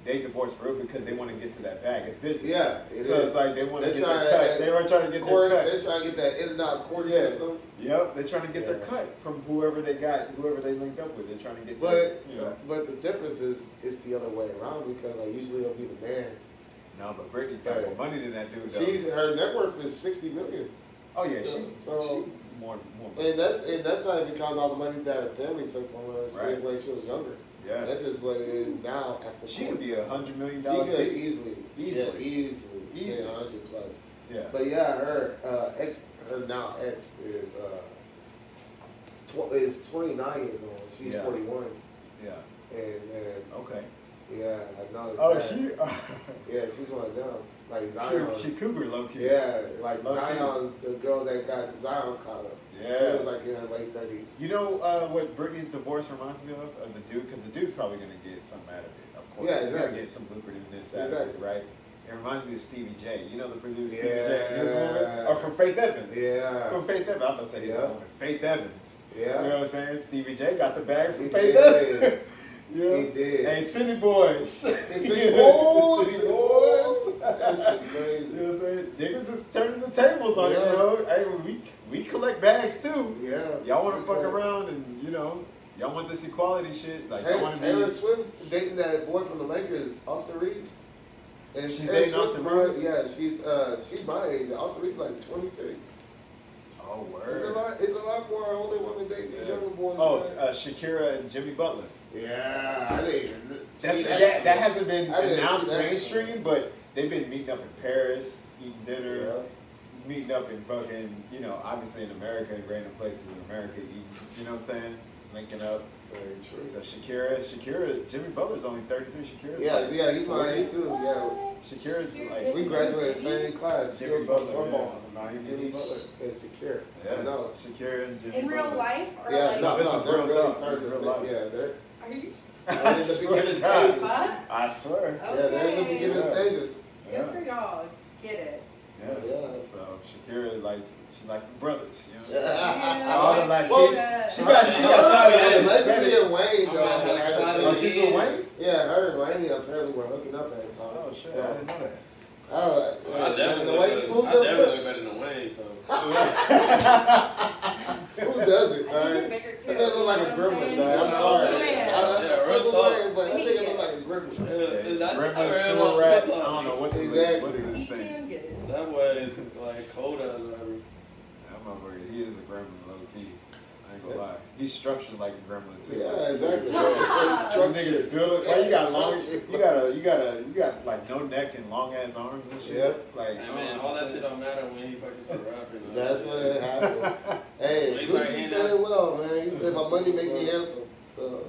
for real because they want to get to that bag. It's business. Yeah. It's like they want to get their cut. They were trying to get their cut. They're trying to get that in and out court system. Yep. They're trying to get their cut from whoever they linked up with. They're trying to get But the difference is it's the other way around because like usually it'll be the man. No, but Britney's got more money than that dude though. Her net worth is $60 million. Oh yeah, she's more money. And that's not even counting all the money that her family took from her when she was younger. Yeah. That's just what it is now after she could be $100 million. She could easily. Yeah, easily. 100 plus. Yeah. But yeah, her now ex is 29 years old. She's 41. Yeah. And okay. Yeah, I know. Oh, she's one of them. Like Zion. She cougar low key. Yeah, like Zion, the girl that got Zion caught up. Yeah. She was like in her late 30s. You know what Britney's divorce reminds me of the dude? Because the dude's probably going to get something out of it, of course. Yeah, He's going exactly. to get some lucrativeness out of it, right? It reminds me of Stevie J. You know the producer Stevie Yeah. J? His woman? Or from Faith Evans. Yeah. From Faith Evans. I'm going to say his woman. Faith Evans. Yeah. You know what I'm saying? Stevie J got the bag from He Faith did. Evans. Yeah. He did. Hey, City Boys. City Boys. City Boys. That's crazy. You know what I'm saying? Niggas is turning the tables on you, bro. Hey, we collect bags too. Yeah. Y'all want to fuck around and, you know, y'all want this equality shit. Like, Taylor Swift dating that boy from the Lakers, Austin Reeves. And she's dating Austin Reeves? Yeah, she's my age. Austin Reeves like 26. Oh, word. It's a lot more older women dating these younger boys. Oh, Shakira and Jimmy Butler. Yeah, I didn't even that hasn't been announced that. mainstream, but they've been meeting up in Paris, eating dinner, meeting up in fucking, you know, obviously in America, in random places in America, eating, you know what I'm saying? Linking up. Very true. So Shakira, Jimmy Butler's only 33. Shakira's yeah, he's my age too. Yeah. Shakira's like, we graduated same class. Jimmy Butler, Jimmy Butler and Shakira. Yeah, no. Shakira and Jimmy In Butler. real life? Or Yeah, like, this is real talk. This is real life. Yeah, they're Are you? in the beginning stages. What? I swear. Okay. Yeah, they're in the beginning stages. Good for y'all. Get it. Yeah. So Shakira she's like brothers, you know. Yeah. All the Latinos. Well, she got Leslie and Wayne though. Oh, she's with Wayne? Yeah, her and Wayne apparently were hooking up at the time. Oh shit, So, I didn't know that. I definitely the way she moved up look better than Wayne, so. Who does it, I think man? you're bigger too. That nigga look like a You know what I'm gremlin, saying? man. I'm sorry. Yeah, real Uncle talk. Wayne, but that nigga look like a gremlin. That's Gremlin, sewer rat. I don't know what Exactly. his He thing. can get it. That way is like cold as ever. That motherfucker, he is a gremlin low key. I ain't gonna lie. He's structured like a gremlin too. Yeah, exactly. Some Structured. niggas build. Why you got long? You got like no neck and long ass arms and shit. Yep. Like, Hey man, all that shit don't matter when he fucking start rapping. That's what it happens. Hey, Gucci said it well, man. He said my money make me handsome. So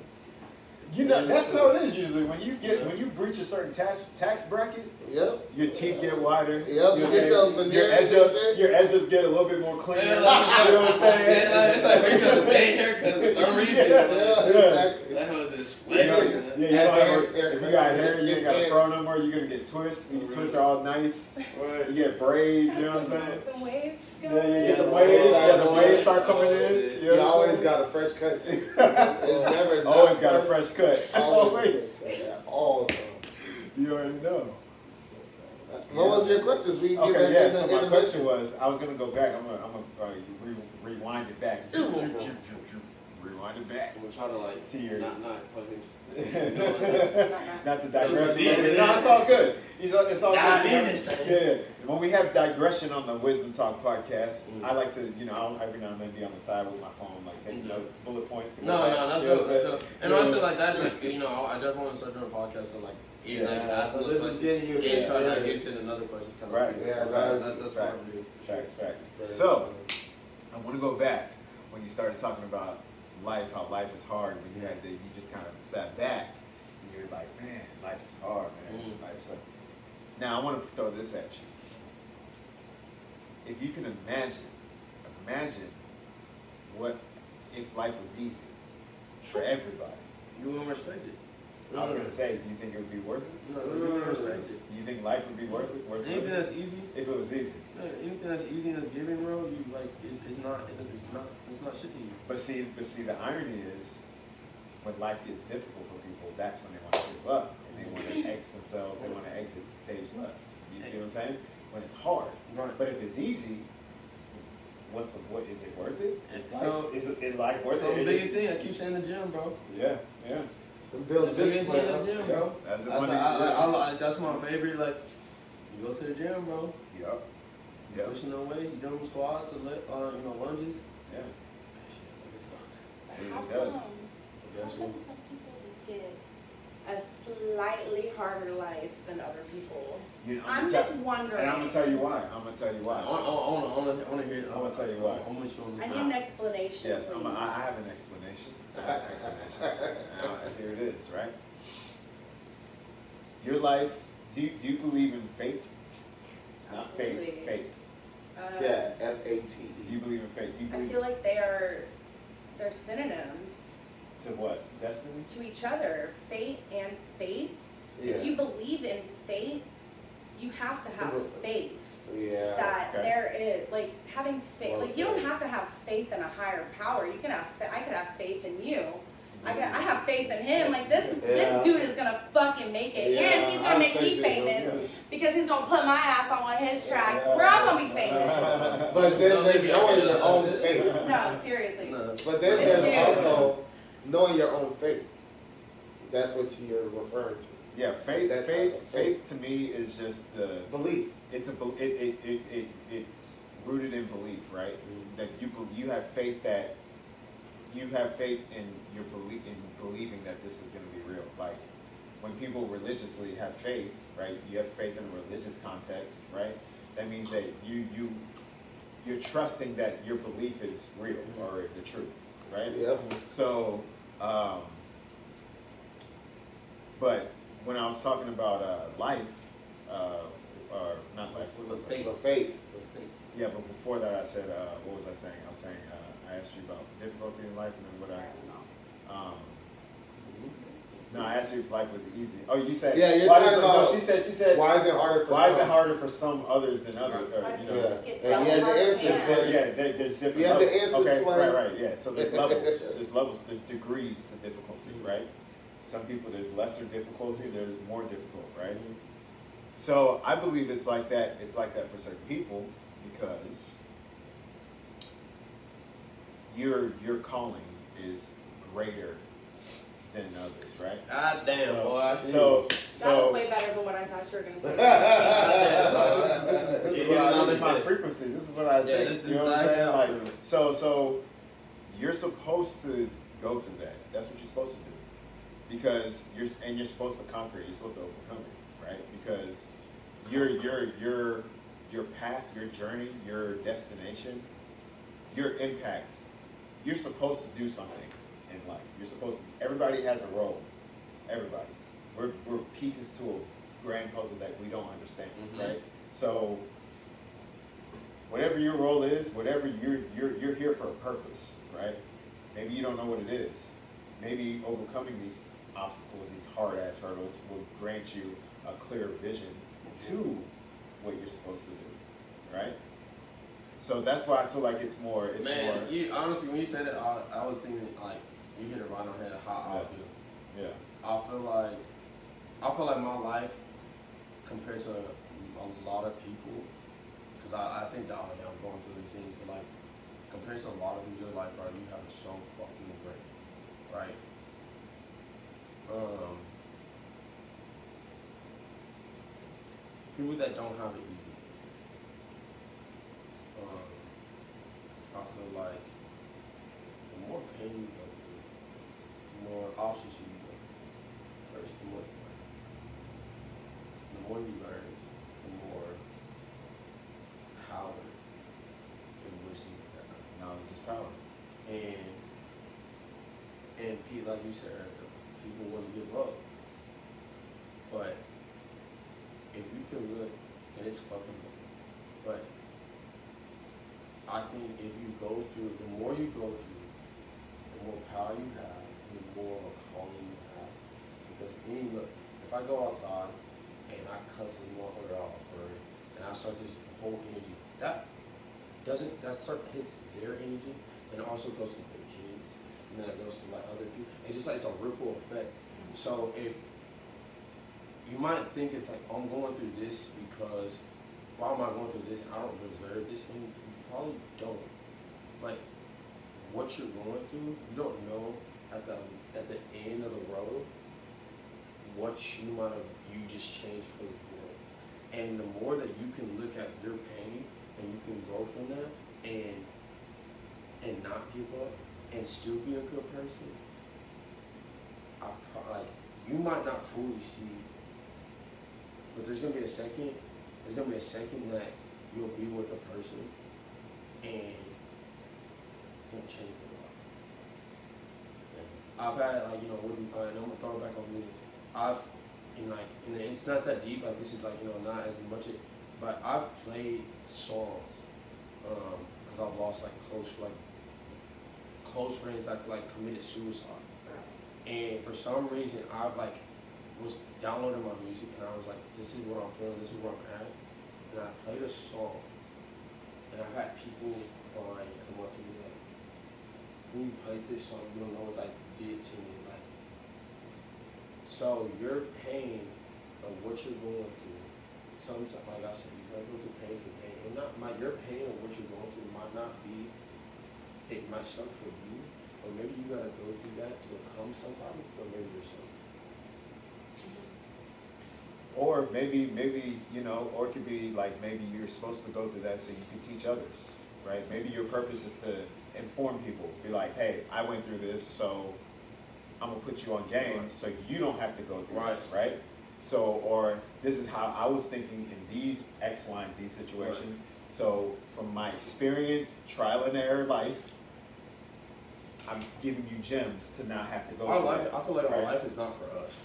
you know, that's how it is usually. When you breach a certain tax bracket, yep. your teeth get wider. Yep, you get those veneers and shit. Your edges get a little bit more clean. Yeah, You know what I'm saying? Yeah, it's like you got the same haircut for some reason. Exactly. That was just flexing. Yeah, you know, if you got hair, you ain't got to throw no more. You're gonna get twists. Your twists are all nice. You get braids. You know what I'm saying? The waves go. Yeah, you get the waves. Yeah, the waves start coming in. You always got a fresh cut too. It's never always got a fresh cut. Always. All the time. You already know. What was your questions? We okay, yeah. So my question was, I was gonna go back. I'm gonna rewind it back. Rewind it back. I'm gonna try to like to your not fucking. Not to digress. No, it's all good. It's all good. Yeah. When we have digression on the Wisdom Talk podcast, I like to, I'll every now and then be on the side with my phone, like taking notes, bullet points. That's good. And also like that, like, I definitely want to start doing a podcast. So like, even like asking those questions, and start like using another question. Right. Yeah, that's facts. Facts. So I want to go back when you started talking about life, how life is hard. When you just kind of sat back and you were like, man, life is hard, man. Life's like. Now I want to throw this at you. If you can imagine what if life was easy for everybody. You wouldn't respect it. I was gonna say, do you think it would be worth it? No, you wouldn't respect it. Do you think life would be worth it? Anything that's easy. If it was easy. Yeah, anything that's easy and that's giving, bro, you like it's not shit to you. But see, the irony is, when life gets difficult for people, that's when they want to give up and they want to exit themselves. They want to exit stage left. You see what I'm saying? When it's hard. Right. But if it's easy, what is it worth it? Is life worth it? So the biggest thing, I keep saying the gym, bro. Yeah. Build this in the gym, bro. That's my favorite. Like, you go to the gym, bro. Yep. Pushing them weights, you doing squats or lunges. Yeah. How come some people just get a slightly harder life than other people? I'm just wondering. And I'm gonna tell you why. I want to hear it. I'm gonna tell you why. I need an explanation. Yes, please. I have an explanation. Here it is, right? Your life. Do you believe in fate? Not faith. Fate. Yeah, F-A-T. Do you believe in fate? Do you believe? I feel like they're synonyms. To what? Destiny? To each other. Fate and faith. Yeah. If you believe in fate, you have to have faith. Yeah. That okay. there is, like, having faith. Well like, you don't have to have faith in a higher power. You can have. I could have faith in you. I have faith in him. Like, this dude is gonna fucking make it, and he's gonna make me famous because he's gonna put my ass on one of his tracks. Where I'm gonna be famous. But then there's knowing your own faith. No, seriously. But then there's also knowing your own faith. That's what you're referring to. Yeah, faith to me is just the belief. It's it's rooted in belief, right? That you have faith that you have faith in your believing that this is going to be real. Like when people religiously have faith, right? You have faith in a religious context, right? That means that you're trusting that your belief is real or the truth, right? Yep. So, but when I was talking about life, or not life, what was it? Faith. Yeah, but before that I said, what was I saying? I was saying, I asked you about difficulty in life, and then what I said. No, I asked you if life was easy. Oh, you said. Yeah, you're talking about. She said. Why is it harder for? Why is it harder for some others than others? And you have the answers. Yeah, there's different. You have the answers. Okay, right. Yeah. So there's levels. There's degrees to difficulty, right? Some people there's lesser difficulty. There's more difficult, right? So I believe it's like that. It's like that for certain people because your calling is greater than others, right? God damn, boy. That was way better than what I thought you were gonna say. This is my frequency. This is what I think. This you know what I'm saying? Like, so you're supposed to go through that. That's what you're supposed to do. Because you're supposed to conquer it. You're supposed to overcome it, right? Because your path, your journey, your destination, your impact, you're supposed to do something in life. You're supposed to, everybody has a role. Everybody. We're pieces to a grand puzzle that we don't understand, right? So whatever your role is, whatever you're here for a purpose, right? Maybe you don't know what it is. Maybe overcoming these obstacles, these hard ass hurdles, will grant you a clear vision to what you're supposed to do, right? So that's why I feel like it's more. You, honestly, when you said it, I was thinking like you hit it right on the head. How I feel. Yeah. I feel like my life compared to a lot of people, because I think that I'm going through these things, but like compared to a lot of people, you're like, bro, you have it so fucking great, right? People that don't have it easy. I feel like the more pain you go through, the more obstacles you go through, first the more you learn. The more you learn, the more power and wisdom you have. Knowledge is power. And like you said earlier, people want to give up. But if you can look, and it's fucking hard, but I think if you go through, the more you go through, the more power you have, the more of a calling you have. Because look, if I go outside and I cuss this motherfucker off, and I start this whole energy, that hits their energy, and it also goes to their kids, and then it goes to like other people. It's just like it's a ripple effect. So if you might think it's like, I'm going through this because why am I going through this? I don't deserve this, and you probably don't. Like what you're going through, you don't know at the end of the road what you just changed for this world. And the more that you can look at your pain and you can grow from that and not give up and still be a good person, you might not fully see, but there's gonna be a second that you'll be with a person and it's gonna change the life. I've had and I'm gonna throw it back on me. And it's not that deep, like this is not as much, but I've played songs, cause I've lost close friends that committed suicide. And for some reason, I've was downloading my music, and I was like, this is what I'm feeling, this is where I'm at. And I played a song, and I've had people crying come up to me like, when you played this song, you don't know what did to me. So your pain of what you're going through, sometimes, like I said, you gotta go through pain for pain. And your pain of what you're going through might not be, it might suck for you, or maybe you gotta go through that to become somebody, or maybe yourself. Or maybe or it could be maybe you're supposed to go through that so you can teach others, right? Maybe your purpose is to inform people. Be like, hey, I went through this, so I'm gonna put you on game so you don't have to go through it, right? So, or this is how I was thinking in these X, Y, and Z situations. Right. So, from my experienced trial and error life, I'm giving you gems to not have to go through life. it. I feel like our life is not for us.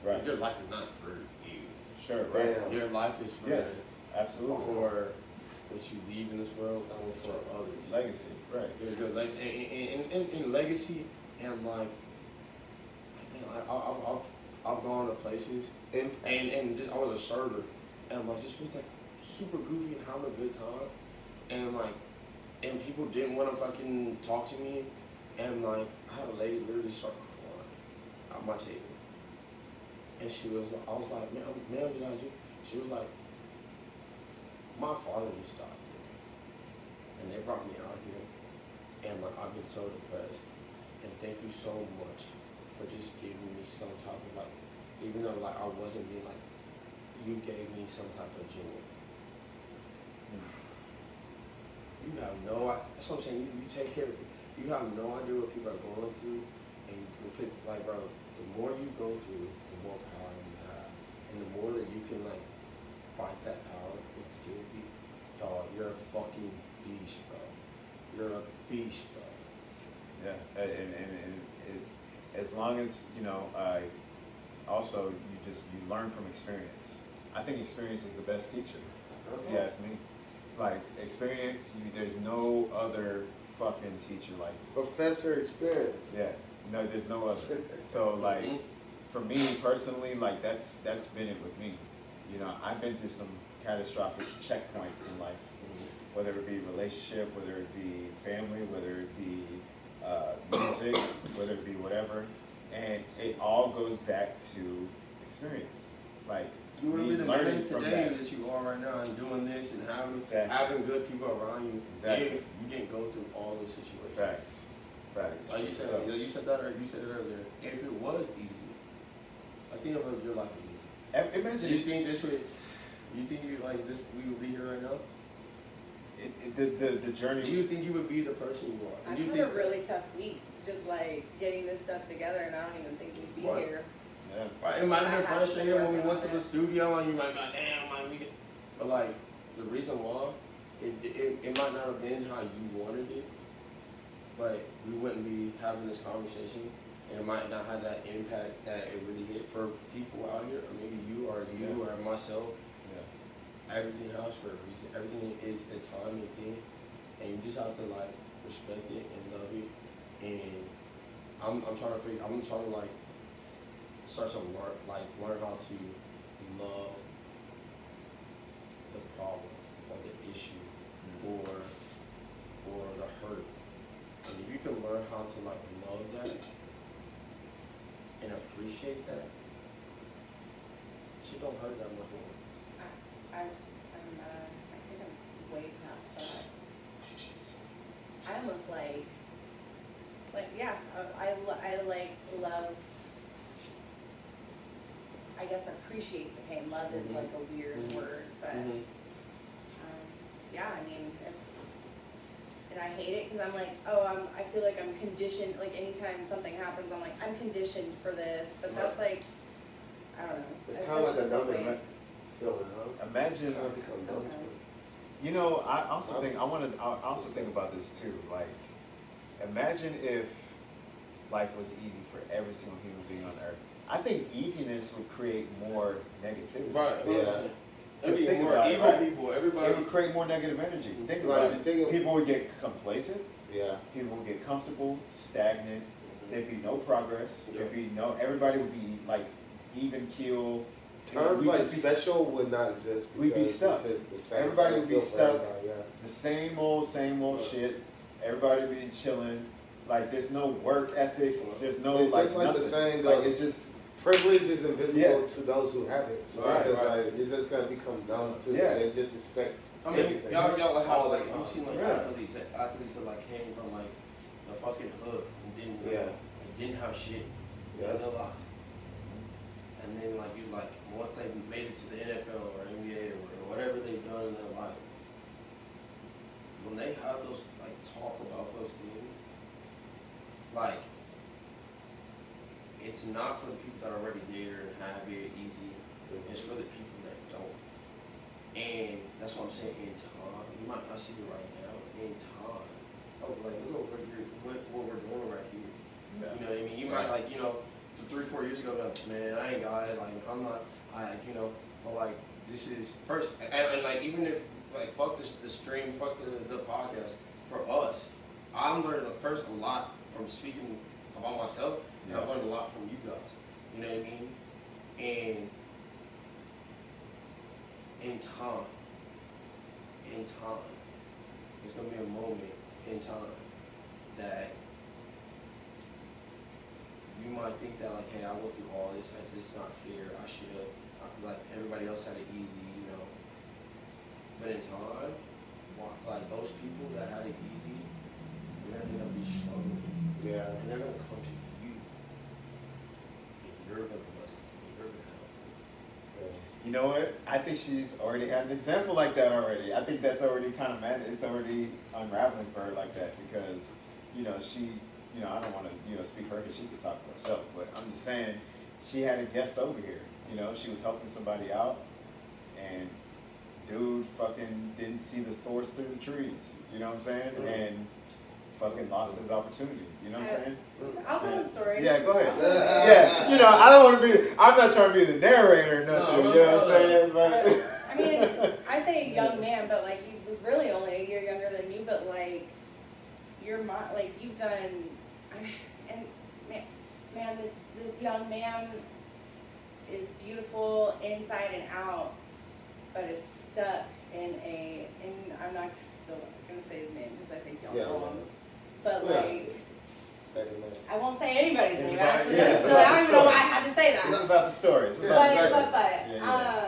Right. Your life is not for you. Sure. Right. Yeah. Your life is for absolutely for what you leave in this world, or for others. Legacy. Right. Your legacy, and legacy, and I've gone to places and just, I was a server and just was super goofy and having a good time and people didn't want to fucking talk to me and I had a lady literally start crying at my table and I was like, ma'am, did I do? She was like, my father just died and they brought me out here and I've been so depressed and thank you so much for just giving me some type of even though I wasn't being you gave me some type of joy. You have that's what I'm saying, you take care of it. You have no idea what people are going through, and because like, bro, the more you go through, the more power you have, and the more that you can like fight that power and still be, dog. You're a fucking beast, bro. You're a beast, bro. Yeah, and it, as long as you know, also you learn from experience. I think experience is the best teacher. If you ask me, like experience, there's no other fucking teacher like it. Professor experience. Yeah, no, there's no other. So like, for me personally, like that's been it with me. You know, I've been through some catastrophic checkpoints in life, whether it be relationship, whether it be family, whether it be music, whether it be whatever, and it all goes back to experience. Like, you would be the man learning from today that you are right now and doing this and having good people around you. Exactly. If you didn't go through all those situations. Facts. Like you said, you said that, or you said it earlier. If it was easy, I think of your life would be easy. Imagine. Do you think this would? You think you like this? We would be here right now. The journey. Do you think you would be the person you are? I've had a really tough week, just like getting this stuff together, and I don't even think we'd be here. Yeah. Right, it might have been frustrating when we went to the studio and you might be like, damn, like we get, but like the reason why, it might not have been how you wanted it, but we wouldn't be having this conversation, and it might not have that impact that it really hit for people out here, or maybe you or myself. Everything happens for a reason. Everything is a timing thing, and you just have to like respect it and love it. And I'm trying to like start to learn how to love the problem or the issue or the hurt. And if you can learn how to like love that and appreciate that, shit don't hurt that much more. I think I'm way past that. I almost like yeah, I like love, I guess appreciate the pain. Love is like a weird word, but yeah, I mean, and I hate it because I'm like, I feel like I'm conditioned, like anytime something happens, I'm like, I'm conditioned for this, but that's like, I don't know. It's kind of like a numbing feeling, huh? Imagine, Sometimes. you know, I also think about this too. Like, imagine if life was easy for every single human being on earth. I think easiness would create more negativity. Right. Yeah. There'd be more evil people. Everybody. It would create more negative energy. Think Like, about it. People would get complacent. Yeah. People would get comfortable, stagnant. There'd be no progress. There'd be no. Everybody would be like even keel. Terms like special would not exist. We'd be stuck. It's just the same. Everybody would be stuck. Yeah. The same old shit. Everybody would be chilling. Like there's no work ethic. There's no It's like just like nothing. the saying, Like it's just privilege is invisible to those who have it. So Right, it's right. like you're just gonna become dumb to Yeah. and just expect I mean, everything. y'all like how all the like time. you've seen like Yeah. athletes that like came from like the fucking hood and didn't have shit. Yeah. And they're like, and then like you like once they made it to the NFL or NBA or whatever they've done in their life, when they have those like talk about those things, like it's not for the people that are already there and have it easy. It's for the people that don't. And that's what I'm saying. In time, you might not see it right now. In time, like look over here, what we're doing right here. Yeah. You know what I mean? You might like 3-4 years ago, like, man, I ain't got it. Like I'm not. But like this is first, and like even if like fuck the stream, fuck the podcast. For us, I'm learning first a lot from speaking about myself, and I've learned a lot from you guys. You know what I mean? And in time, there's gonna be a moment in time that you might think that like, hey, I went through all this, like it's not fair. I should have, like everybody else had it easy, you know. But in time, like those people that had it easy, they're gonna be struggling. Yeah. And they're gonna come to you, and you're gonna bless them. And you're gonna help them. You know what? I think she's already had an example like that already. I think that's already kind of mad. It's already unraveling for her like that because you know, she, you know, I don't want to, you know, speak for her because she could talk for herself, but I'm just saying, she had a guest over here. You know, she was helping somebody out, and dude fucking didn't see the forest through the trees. You know what I'm saying? And fucking lost his opportunity. You know what I'm saying? I'll tell the story. Yeah, go ahead. Yeah, you know, I don't want to be. I'm not trying to be the narrator or nothing. No, you know what I'm saying? But I mean, I say a young man, but like he was really only a year younger than you. But like, like you've done, and man, this young man is beautiful inside and out, but is stuck in and I'm not still gonna say his name because I think y'all know him. But like, I won't say anybody's name actually. Yeah, so I don't even know why I had to say that. it's about the story. It's about the story. But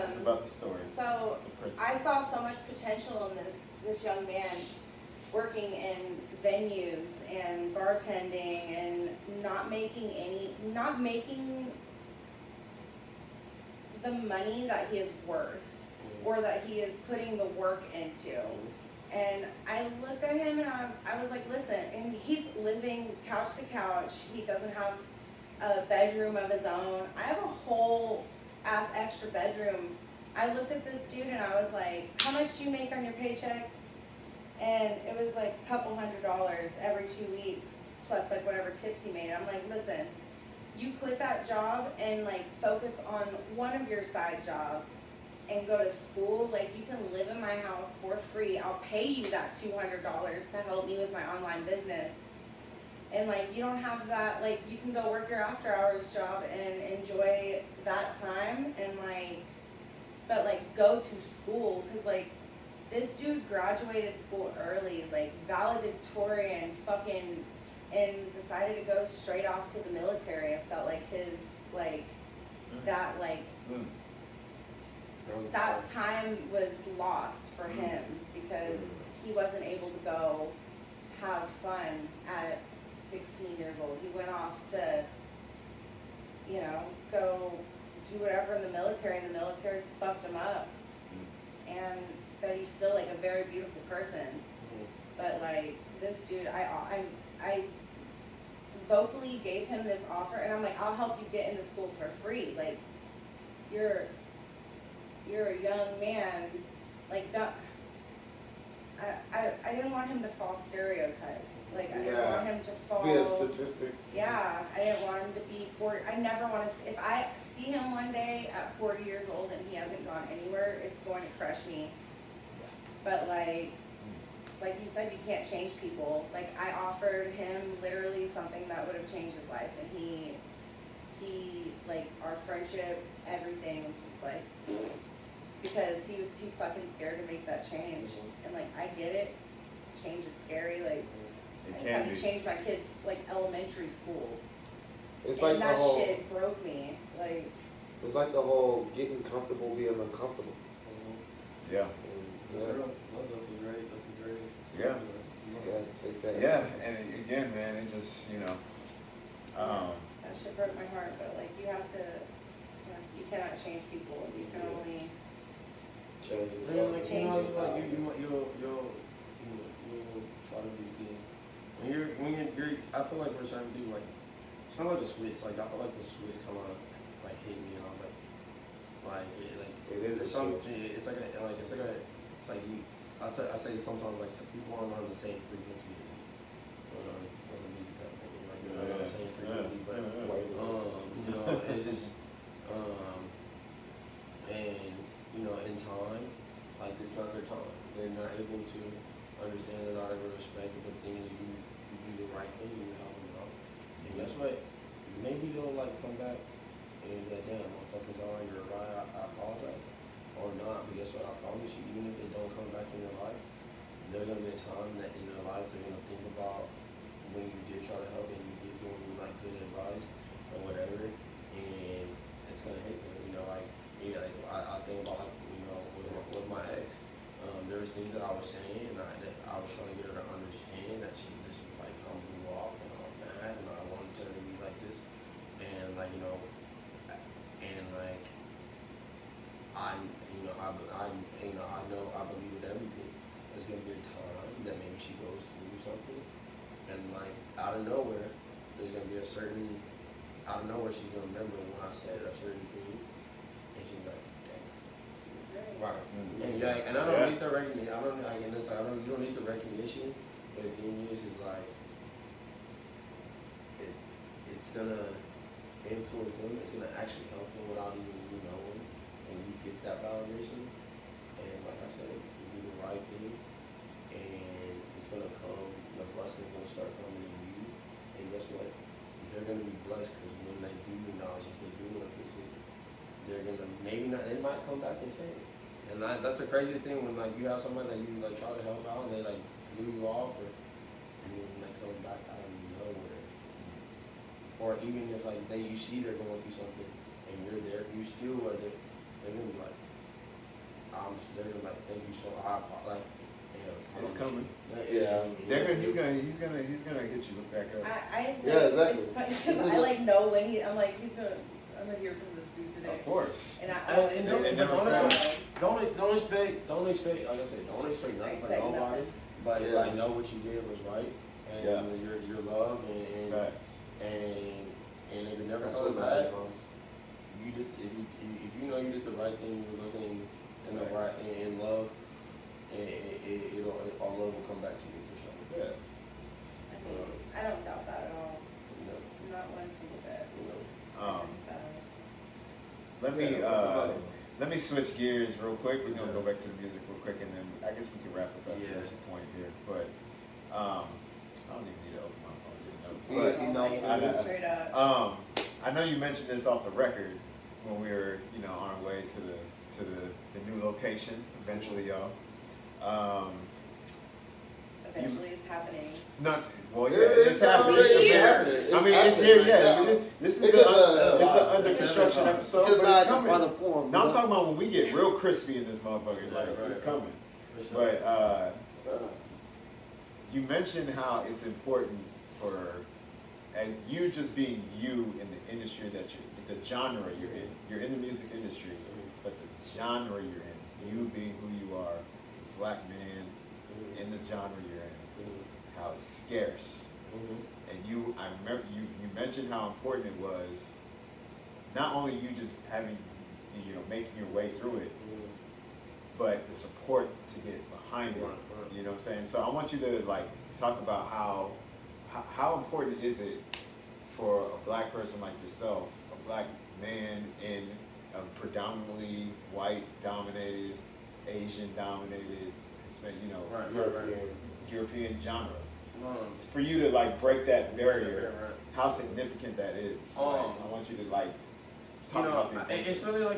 It's about the story. So I saw so much potential in this young man working in venues and bartending and not making the money that he is worth or that he is putting the work into. And I looked at him and I was like, listen, and he's living couch to couch. He doesn't have a bedroom of his own. I have a whole ass extra bedroom. I looked at this dude and I was like, how much do you make on your paychecks? And it was like a couple $100 every 2 weeks, plus like whatever tips he made. I'm like, listen, you quit that job and like focus on one of your side jobs and go to school. Like you can live in my house for free. I'll pay you that $200 to help me with my online business. And like you don't have that, like you can go work your after hours job and enjoy that time and like, but like go to school, because like this dude graduated school early, like valedictorian fucking, and decided to go straight off to the military. It felt like his like that like that time was lost for him because he wasn't able to go have fun at 16 years old. He went off to, you know, go do whatever in the military, and the military fucked him up. And but he's still like a very beautiful person. But like this dude, I vocally gave him this offer, and I'm like, I'll help you get into school for free. Like you're a young man. Like don't. I didn't want him to fall stereotype. Like I didn't want him to fall. Be a statistic. Yeah, I didn't want him to be 40. I never want to. If I see him one day at 40 years old and he hasn't gone anywhere, it's going to crush me. But like you said, you can't change people. Like I offered him literally something that would have changed his life, and he like our friendship, everything was just like because he was too fucking scared to make that change. And like I get it, change is scary. Like I just had to change my kids' like elementary school. It's and like that the whole, shit broke me. Like it's like the whole getting comfortable being uncomfortable. Yeah. That's real. That's a great. Yeah. Yeah, take that. Yeah, and again, man, it just, you know. that shit broke my heart. But like you have to, you cannot change people. You can only Change I mean, yourself. like, you know, it's like you'll try to do things. When you're, I feel like for certain people, like, it's kind of like a switch. Like, I feel like the switch kind of, like, hit me, and I was like, It is a switch. it's like you, I say sometimes, like, some people aren't on the same frequency. As a music company, like, you're not on the same frequency, but, you know, it's just, and, you know, in time, like, it's not their time. They're not able to understand, they're not able to respect it, but then you do the right thing, you help them out. And guess what? Maybe they'll, like, come back and be like, damn, I'm fucking sorry, you're right, I apologize. Or not, but guess what? I promise you, even if they don't come back in your life, there's gonna be a time that in their life they're gonna think about when you did try to help and you did give them, like, good advice or whatever, and it's gonna hit them, you know, like, yeah, like, I think about, like, you know, with my ex, there was things that I was saying, and that I was trying to get her to understand that she just was, like, kind of blew off, and I was mad, and I wanted her to be like this, and, like, you know, and, like, I believe with everything, there's gonna be a time that maybe she goes through something, and, like out of nowhere, there's gonna be a certain out of nowhere she's gonna remember when I said a certain thing, and she's like, dang, right. And like, and I don't need the recognition. I don't like, and it's like you don't need the recognition. But the thing is like, it's gonna influence them. It's gonna actually help them without even you knowing, and you get that validation. And like I said, you do the right thing, and it's gonna come. The blessing's gonna start coming to you, and guess what? They're gonna be blessed because when they do acknowledge if they do want to fix it, they're gonna maybe not. They might come back and say it, and that's the craziest thing when like you have somebody that you like try to help out and they like blew you off, or and then they come back out of nowhere, or even if like you see they're going through something and you're there, you still are there. They're gonna be like, they're gonna be like, thank you so much. Like, it's coming. Yeah. He's gonna hit you back up. Exactly. It's funny because I like know when I'm like, I'm gonna hear from this dude today. Of course. And honestly, don't expect, like I said, don't expect nothing from nobody. But like, know what you did was right, and your love, and facts. And if it never comes back, you did. If you know you did the right thing, you were looking in the right in love. All love will come back to you for sure. Yeah. I don't doubt that at all. No. Not one single bit. No. Let me switch gears real quick. We're gonna go back to the music real quick, and then I guess we can wrap it up at this point here. But I don't even need to open my phone. Just Straight up. I know you mentioned this off the record when we were, on our way to the new location. Eventually, y'all. Eventually, it's happening. It's happening. It's here. Yeah, this is the under construction episode. Just but it's not coming. on the form. No, I'm talking about when we get real crispy in this motherfucker. Like it's coming. Sure. But you mentioned how it's important for, as you just being you in the industry that the genre you're in. You're in the music industry, but the genre you're in, you being who you are, black man in the genre you're in, how it's scarce. And I remember you mentioned how important it was, not only you just having, making your way through it, but the support to get behind it. You know what I'm saying? So I want you to talk about how important is it for a black person like yourself, a black man in a predominantly white dominated, Asian dominated, European genre. For you to break that barrier, how significant that is. I want you to talk about the it's really when I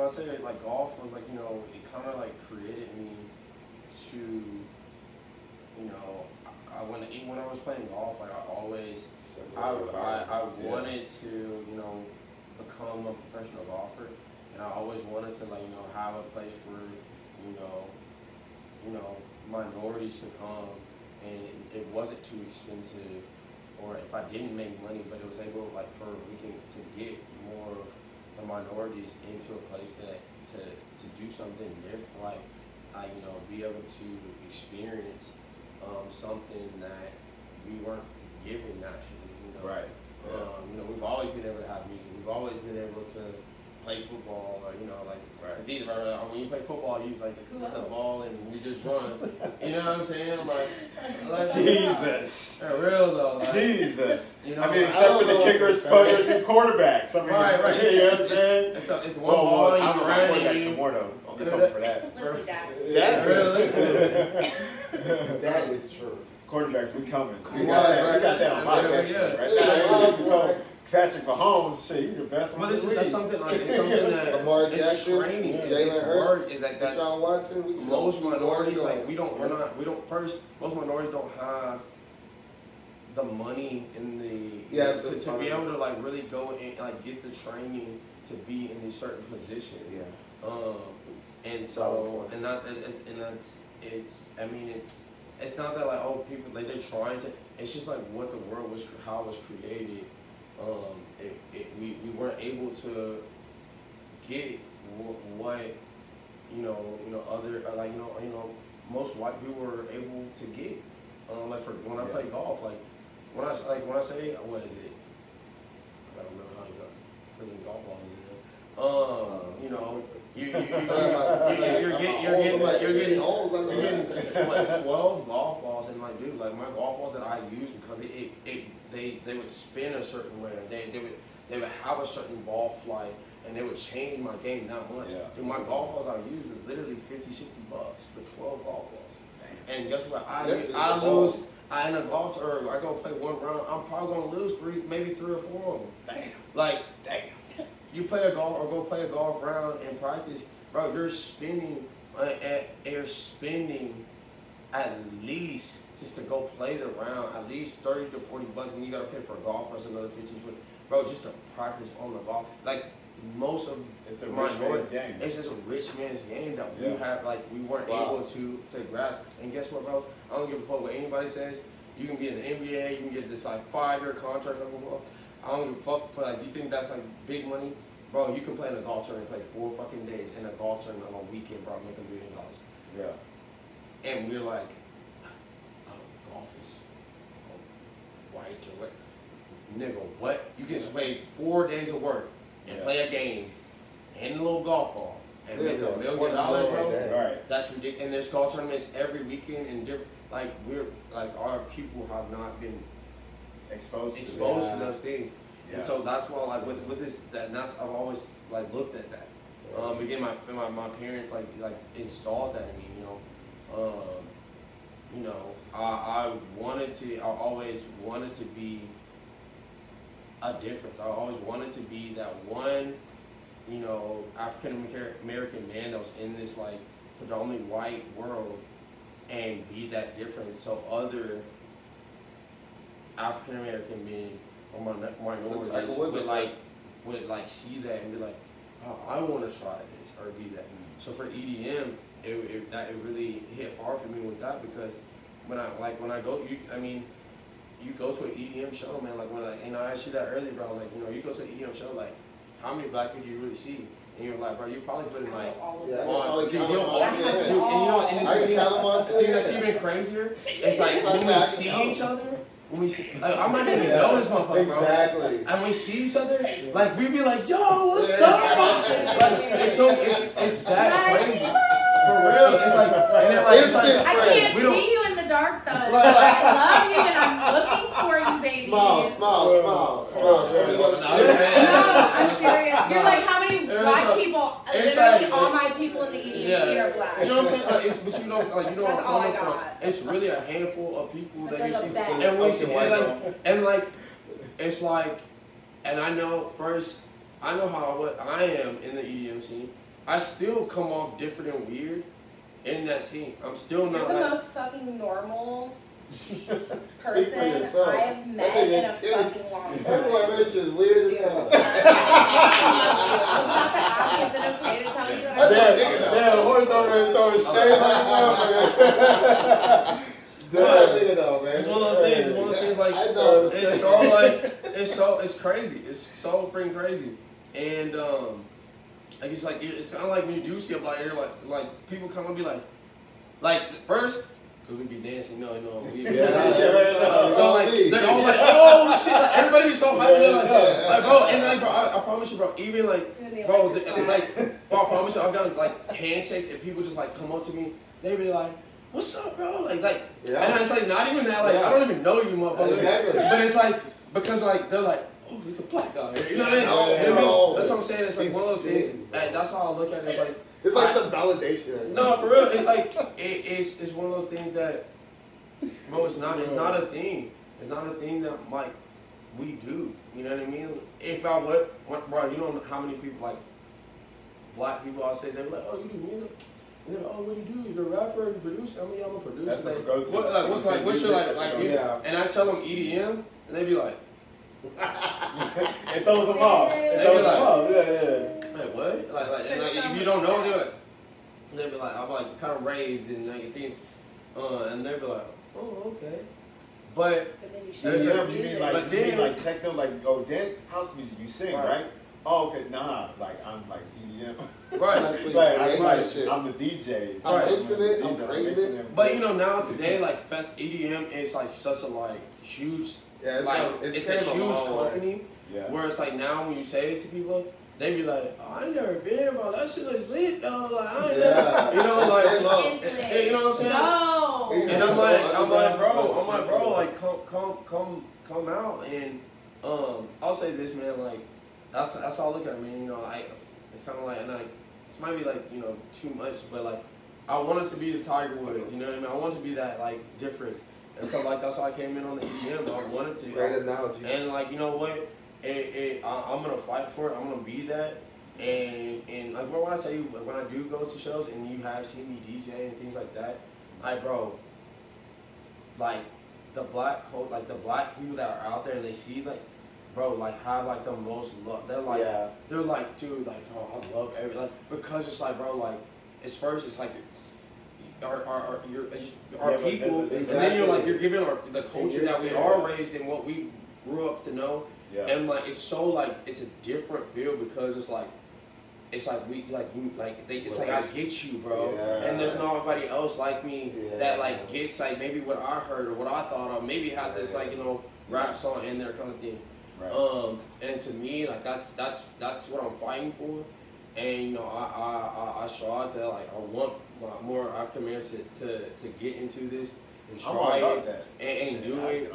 say golf was it kind of created me to when I was playing golf, I wanted to become a professional golfer, and I always wanted to have a place where minorities could come and it wasn't too expensive, or if I didn't make money, but it was able to get more of the minorities into a place to do something different, be able to experience something that we weren't given naturally, Right. We've always been able to have music. We've always been able to play football, or it's either when you play football, you it's the ball and we just run. You know what I'm saying? Jesus. Real though. Jesus. Except for the kickers, punters, and quarterbacks. Right. You know what I'm saying? It's one ball and I you don't know run. quarterbacks no more though. I'm coming for that. Listen, Dad. That is true. Quarterbacks, we coming. We got that on my actually. Right now, Patrick Mahomes, shit, you the best one. But that's something it's something that Lamar it's Jackson, training. Jalen Hurts, That's Deshaun Watson. Most minorities most minorities don't have the money in the to be able to really go and get the training to be in these certain positions. Yeah. And so it's not that people they're trying to. It's just what the world was, how it was created. We weren't able to get what other most white people were able to get. Like for when I play golf, like when I say what is it? I gotta remember how to go. Freaking golf balls in there. You know, you're getting what 12 golf balls, and like dude, like my golf balls that I use because they would spin a certain way. They would have a certain ball flight, and they would change my game that much. Yeah. Dude, my golf balls I use was literally $50-$60 for 12 golf balls. Damn. And guess what? I lose. In a golf or I go play one round, I'm probably gonna lose maybe three or four of them. Damn. Like, damn. You play a golf or go play a golf round in practice, bro. You're spending at least just to go play the round, at least $30 to $40, and you gotta pay for a golf course another 15, 20. Bro, just to practice on the golf. Like most of it's a rich man's game. It's just a rich man's game that we have, like we weren't able to grasp. And guess what, bro? I don't give a fuck what anybody says. You can be in the NBA, you can get this like 5-year contract, I don't give a fuck for like you think that's like big money, bro. You can play in a golf tournament, play 4 fucking days in a golf tournament on a weekend, bro, make $1 million. Yeah. And we're like, oh, golf is white or what? Nigga, what? You can play 4 days of work and play a game and a little golf ball and make $1 million, bro. Right. That's ridiculous. And there's golf tournaments every weekend and different. Like our people have not been exposed to those things. Yeah. And so that's why like with this that's I've always like looked at that. Again, my parents like installed that in me. I always wanted to be a difference. I always wanted to be that one, African American man that was in this like predominantly white world and be that difference so other African American men or minorities would see that and be like, oh, I want to try this or be that. So for EDM, it really hit hard for me with that because when I go, you go to an EDM show, man. Like when I asked you that earlier, bro. I was like, you go to an EDM show, like how many black people do you really see? And you're like, bro, you probably put in like the thing that's even crazier, it's like when we see each other. When we see, like, I might not even know this motherfucker, bro. Exactly. And we see each other, like we be like, "Yo, what's up?" Like it's that crazy, for real. It's like, and then like, I can't see you in the dark though. I love you and I'm looking for you, baby. Smile. No, I'm serious. You're like, how many black people? Literally, all my people in the EDM are black. You know what I'm saying? But you know, that's all I got. It's really a handful of people that you see, and we see, it's like, and I know how I am in the EDM scene. I still come off different and weird in that scene. I'm still not. You're the most fucking normal person I have met in a fucking long time. That boy Rich is weird as hell. I was about to ask, is it okay to tell you that? Damn, Horton throwing shade like that. It's one of those things. It's one of those things like it's so like it's crazy. It's so freaking crazy, and it's kind of like when you do see a black air, like people come and be like first. Cause we be dancing, so like they're all like, oh shit, like, everybody be so hyped, like bro, and like bro, I promise you, bro, even like bro, I promise you, I've got like handshakes and people just like come up to me, they be like, what's up, bro, and it's like not even that, like I don't even know you, motherfucker, but it's like because like they're like, oh, he's a black guy, you know what I mean? That's what I'm saying. It's like one of those things. And that's how I look at it. It's like some validation. No, for real. It's like it's one of those things that, bro. It's not a thing. It's not a thing that like we do. You know what I mean? If I would, bro, you know how many people like black people I say they're like, oh, you do music. And they're like, oh, what do you do? You're a rapper, you produce. I mean, I'm a producer. That's like, what's your music? And I tell them EDM, and they be like. It throws them off. Yeah. Like what? Like if you don't know, they'll be like, I'm like kind of raves and like things, and they'll be like, oh okay, but you mean like techno, like dance house music? You sing, right? Oh, okay, nah, like I'm like EDM. Right. Actually like, create I'm, that shit. I'm the DJ. I'm Right. mixing it, I'm creating it. But you know, now today, like Fest EDM is like such a like huge, Yeah, it's like kind of- it's came a huge long way. company. Yeah. Where it's like now when you say it to people, they be like, oh, I ain't never been, bro. That shit is lit, though. Like I ain't Yeah. never, you know, like, It's lit. you know what I'm saying? No. It's And so I'm like, underground. bro, like, come out, and I'll say this, man, like, that's how I look at it, man. You know, it's kind of like, and like, this might be like, you know, too much, but like, I wanted to be the Tiger Woods, you know what I mean? I wanted to be that like difference, and so like that's how I came in on the EDM. I wanted to, Great analogy. and like, you know what? I'm gonna fight for it. I'm gonna be that. And like, bro, when I tell you, when I do go to shows and you have seen me DJ and things like that, like, bro, like the black people that are out there and they see, like, bro, like have like the most love. They're like, they're like, dude, like, bro, I love like, because it's like, bro, like, it's first, it's like, our people, and then you're like, you're giving the culture that we are raised in, what we grew up to know. Yeah. And like it's so like it's a different feel because it's like we like you like they it's like I get you, bro. Yeah. And there's nobody else like me that like gets like maybe what I heard or what I thought of, maybe have this like, you know, rap song in there kind of thing. Right. And to me, like that's what I'm fighting for. And you know, I strive to like, I want more African Americans to get into this and try it and do it,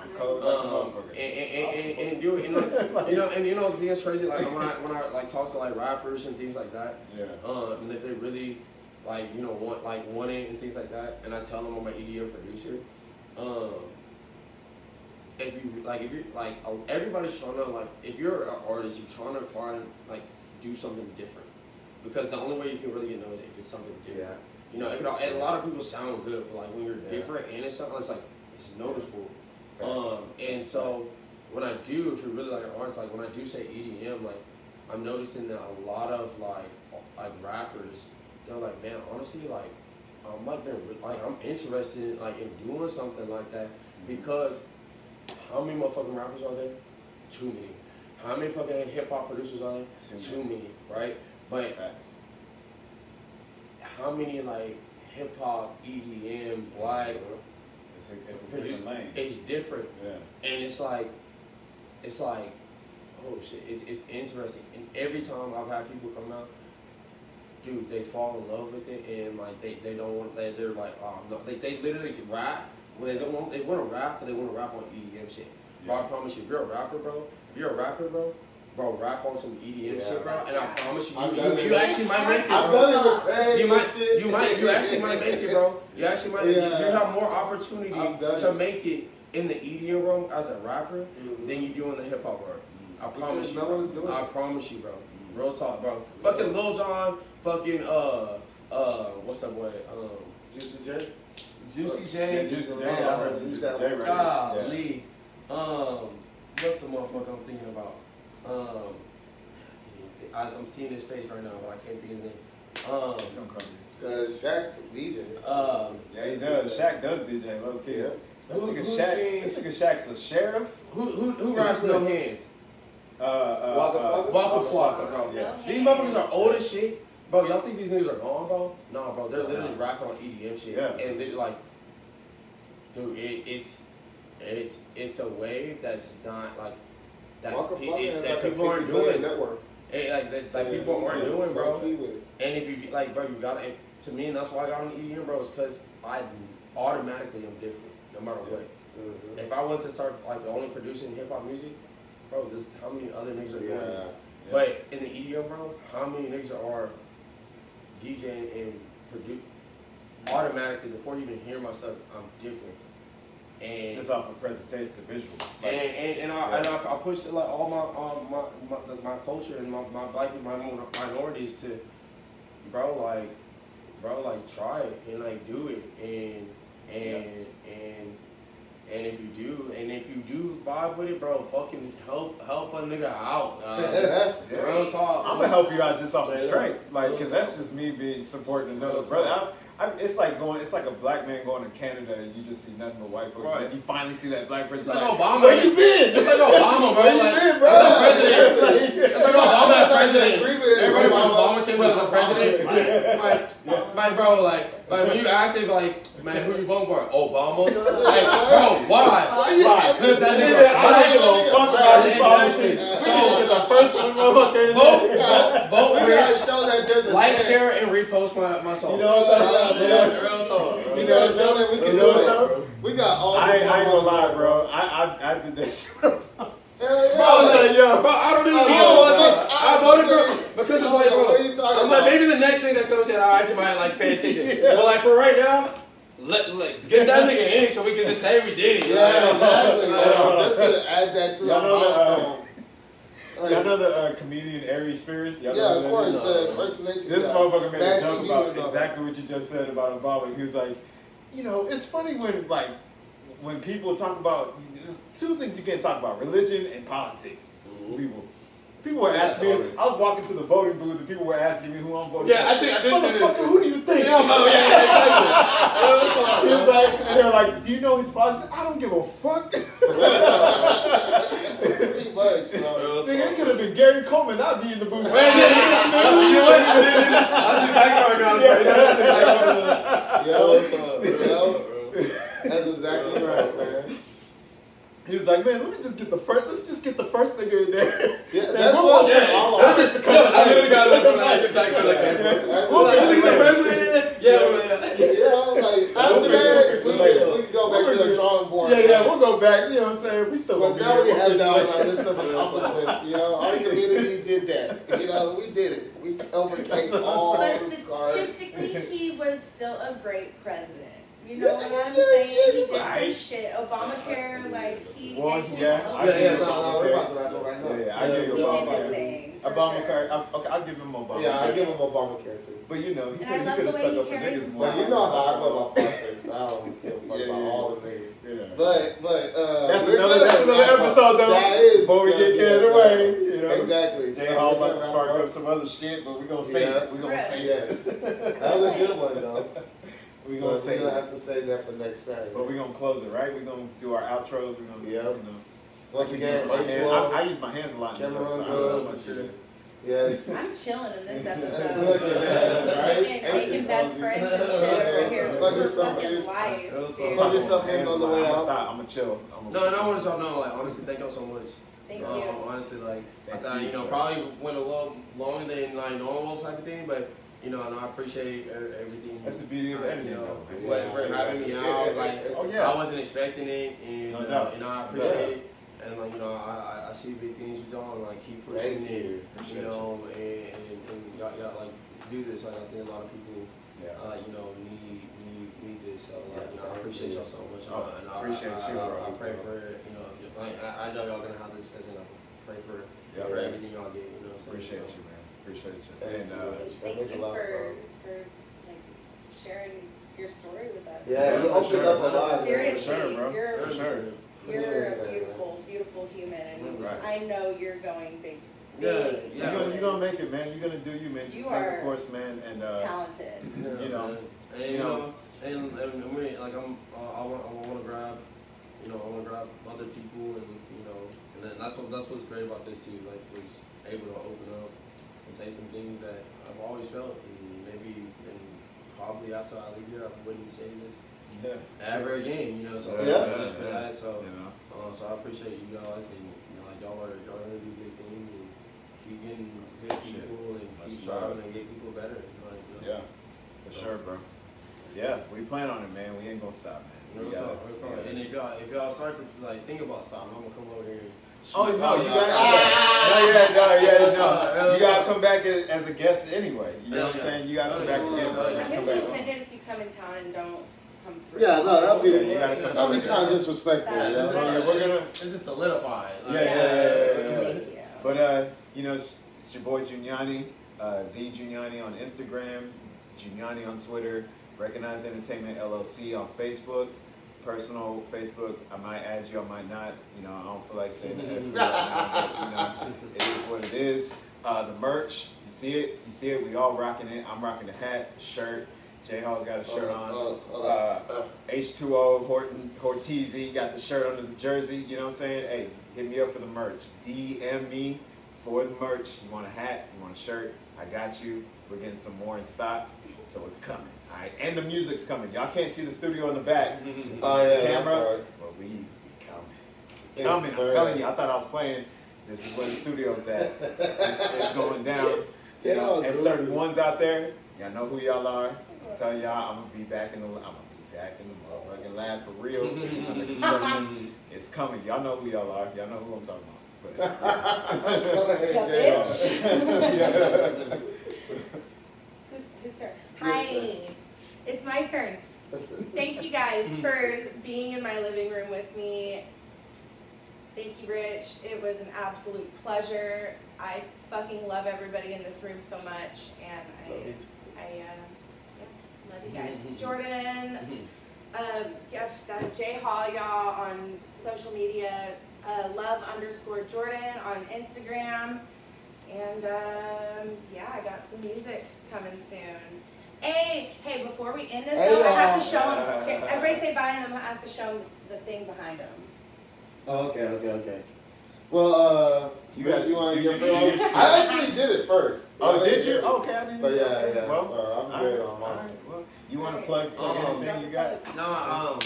and do it, and like, you know the thing is crazy, like when I like talk to like rappers and things like that, and if they really like, you know, want it and things like that, and I tell them I'm an EDM producer, if you're like everybody's trying to like, if you're an artist, you're trying to find like do something different, because the only way you can really get known is if it's something different. Yeah. You know, a lot of people sound good, but like when you're different and it's something, it's like it's noticeable. And so when I do, if you're really like an artist, like when I do say EDM, like I'm noticing that a lot of like rappers, they're like, man, honestly, like I'm interested in like in doing something like that, because how many motherfucking rappers are there? Too many. How many fucking hip hop producers are there? Too many, right? But how many like hip hop, EDM, black? It's a different lane. It's different. Yeah. And it's like, oh shit, it's interesting. And every time I've had people come out, dude, they fall in love with it, and like they don't want, they're like, oh no, they literally rap. Well, they want to rap, but they want to rap on EDM shit. Bro, I promise you, if you're a rapper, bro, rap on some EDM shit, bro, and I promise you actually might make it, bro. I've done it with Craig. You actually might make it, bro. You actually might. You have more opportunity to make it in the EDM realm as a rapper than you do in the hip hop world. I promise you. I promise you, bro. Real talk, bro. Fucking Lil Jon, fucking what's that boy? Juicy J. Juicy J. Golly. What's the motherfucker I'm thinking about? I'm seeing his face right now, but I can't think his name. Cause Shaq DJ. Yeah, he does. Shaq does DJ low key. This nigga Shaq's a sheriff. Who raps No Hands? Waka Flocka, bro. Yeah. These motherfuckers are old as shit. Bro, y'all think these niggas are gone, bro? Nah, bro, they're literally rapping on EDM shit. Yeah. And they're like, dude, it's a wave that's not like that people aren't doing. Like people aren't doing, bro. And if you like, bro, you gotta. To me, and that's why I got on EDM, bro. Is because I automatically am different, no matter what. If I went to start like only producing hip hop music, bro, this is how many other niggas are doing this. But in the EDM, bro, how many niggas are DJing and produce? Automatically, before you even hear my stuff, I'm different. And just off of presentation, the visual. And I push like all my culture and my black and my minorities to, bro, try it and like do it and if you do vibe with it, bro, fucking help a nigga out. Real talk. I'm gonna help you out just off the strength, like, cause that's just me being supporting another brother. it's like a black man going to Canada and you just see nothing but white folks. Right. And you finally see that black person. It's like like, Obama. Where you been? It's like Obama, bro. Where you been, bro? It's like Obama as president. Everybody when Obama came as a president, like, bro, like when you ask him, like, man, who you voting for? Obama? Like, bro, why? Because that nigga, I don't give a fuck about his policies. So, the first one, vote, We gotta show that there's a like, chance. share, and repost my song. You know what I'm saying? Real song, bro. We gotta show that we can do it. We got all. I ain't gonna lie, bro. I did that shit. Hell yeah. I was like, yo. Bro, I don't even know. I voted for because it's like, bro. I'm like, maybe the next thing that comes in, I actually might like pay attention. But like for right now, get that nigga in so we can just say we did it. Yeah, exactly. Just to add that to our milestone. Y'all know the comedian Aries Spears? Yeah, of course. The impersonation. This motherfucker made a Bad joke TV about with exactly what you just said about Obama. He was like, you know, it's funny when people talk about, there's two things you can't talk about, religion and politics. People were asking me, I was walking to the voting booth and people were asking me who I'm voting for. Yeah, I think Motherfucker, who do you think? Yeah, exactly. He was like, and they were like, do you know his policies? I don't give a fuck. Pretty much, bro. Nigga, it could have been Gary Coleman. I'd be in the booth. You know what? That's exactly what I got. Yo, that's exactly right, man. He was like, man, let's just get the first nigga in there. Yeah, that's what I literally got to look at that exactly like that, bro. Let's get the first one in there. Yeah, like after that, we can go back to the drawing board. Yeah, we'll go back. You know what I'm saying? We still. But now we have down our list of accomplishments. You know, our community did that. You know, we did it. We overcame all But the scars. statistically, he was still a great president. You know what I'm saying? He did some shit. Obamacare, like, he... No, we're about to wrap it right now. Yeah, I give you He did his Obamacare. thing. for Obamacare. sure. Okay, I'll give him Obamacare. Yeah, I give him Obamacare too. But you know, he And I could love have the way stuck he up for carries niggas more. Well, you know how I feel about politics. I don't give a fuck about all the niggas. Yeah. But That's another episode though. That is. Before we get carried away, you know. Exactly. Jay Hall about to spark up some other shit, but we're gonna say it. We're gonna say it. Yes. That was a good one though. We're gonna say We're gonna it. have to say that for next Saturday. But we're gonna close it, right? We're gonna do our outros. We're gonna, Yeah. you know. Once again, I use my hands a lot in this Camera episode. I on don't know good. much to do. yes. I'm chilling in this episode. Look at that, right? Making best friends and shit right here. Plug For yourself fucking in. life, Plug dude. yourself in on the way I'm gonna out. stop. I'm gonna chill. No, and I want y'all to know, like, honestly, thank y'all so much. Thank you. Honestly, like, I Thank thought, you, you know, sir. probably went a little longer than like normal type of thing, but you know, I appreciate everything. That's the beauty of editing, you know, though, man. for having me out. Like, Oh, yeah. I wasn't expecting it, and No doubt. you know, I appreciate it. And like, you know, I see big things with y'all, and like keep pushing Thank it. you. You know, and y'all like do this. Like, I think a lot of people, you know, need this. So like, you know, I appreciate y'all so much. Oh, And appreciate you, bro. I pray for it. You know, like, I know y'all gonna have this as an pray for everything y'all get. You know, what I'm saying? Appreciate you, man. Appreciate you. Thank And Thank means a you lot, bro. for like sharing your story with us. Yeah, you for opened sure, up a bro. lot. man. Seriously, sure, bro. you're For sure. you're a beautiful, beautiful human, and Right. I know you're going big, Yeah, big, yeah. you're gonna make it, man. You're gonna do you, man. Just You stay the are course, man. And talented. you know, and you know, and we like I want to grab, you know, I want to grab other people, and you know, and then that's what's great about this too. Like, was able to open up and say some things that I've always felt, and maybe and probably after I leave here, I wouldn't say this ever again. You know, so just for that. So you know. so I appreciate you guys, and you know, like y'all are gonna do big things and keep getting good people and keep striving and get people better. Like, you know. Yeah, for sure, bro. Yeah, we plan on it, man. We ain't gonna stop, man. Real talk. And if y'all start to like think about stopping, I'm gonna come over here. And Oh shoot no, all you y'all. got you gotta come back as a guest anyway. You know what I'm saying? You gotta come back again, bro. I'm Come gonna be back. offended if you come in town and don't come through. Yeah, no, that'd be You gotta come that'd be back. kind of disrespectful. That Yeah. is- We're gonna. This is solidified. Like, Yeah. Thank you. But you know, it's your boy Junyanii, the Junyanii on Instagram, Junyanii on Twitter, Recognize Entertainment LLC on Facebook, personal Facebook. I might add you, I might not. You know, I don't feel like saying the F word right now, but you know, it is what it is. The merch, you see it, we all rocking it. I'm rocking the hat, the shirt, J Hall's got a shirt on. H2O Horteezy got the shirt under the jersey. You know what I'm saying? Hey, hit me up for the merch. DM me for the merch. You want a hat? You want a shirt? I got you. We're getting some more in stock, so it's coming. All right, and the music's coming. Y'all can't see the studio in the back. Camera, but we coming. Coming. I'm telling you. I thought I was playing. This is where the studio's at. It's going down. You know, and certain ones out there, y'all know who y'all are. I'm telling y'all, I'm gonna be back in the motherfucking lab for real. It's under construction. It's coming. Y'all know who y'all are. Y'all know who I'm talking about. But, bitch. Whose turn? Hi. It's my turn. Thank you guys for being in my living room with me. Thank you, Rich. It was an absolute pleasure. I fucking love everybody in this room so much, and I love you guys. Jordan, J Hall, y'all on social media, love_Jordan on Instagram, and yeah, I got some music coming soon. Hey, before we end this, though, I have to show them. Everybody say bye, and then I have to show them the thing behind them. Oh, okay. Well, you want to get first? I actually did it first. Oh, did you? Okay, I didn't. But yeah. Well, so I'm good on mine. All right, well, you want to plug anything you got? No,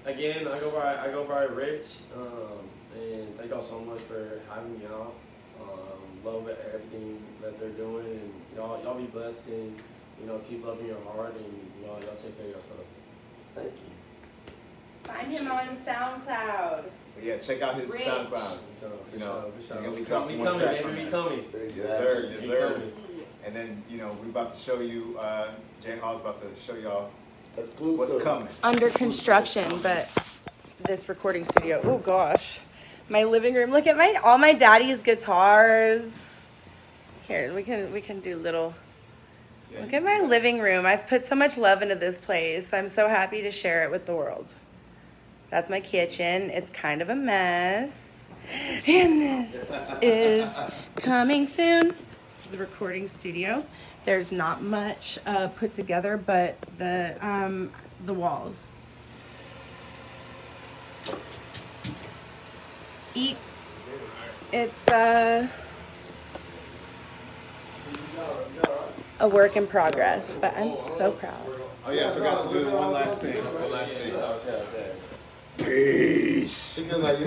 again, I go by Rich, and thank y'all so much for having me out. Love everything that they're doing, and y'all be blessed, and keep loving your heart, and y'all take care of yourself. Thank you. Find him on SoundCloud. Yeah, check out his Rich. SoundCloud. He's gonna be dropping coming, more tracks baby, on we there. coming. Yes, sir. Yes, sir. And then we about to show you. J Hall's about to show y'all what's coming. Under construction, but this recording studio. Oh gosh, my living room. Look at all my daddy's guitars. Here, we can do little. Yeah, Look at my living room. I've put so much love into this place. I'm so happy to share it with the world. That's my kitchen. It's kind of a mess. And this is coming soon. This is the recording studio. There's not much put together, but the walls. It's a work in progress, but I'm so proud. Oh yeah, I forgot to do one last thing. Peace. Because you're like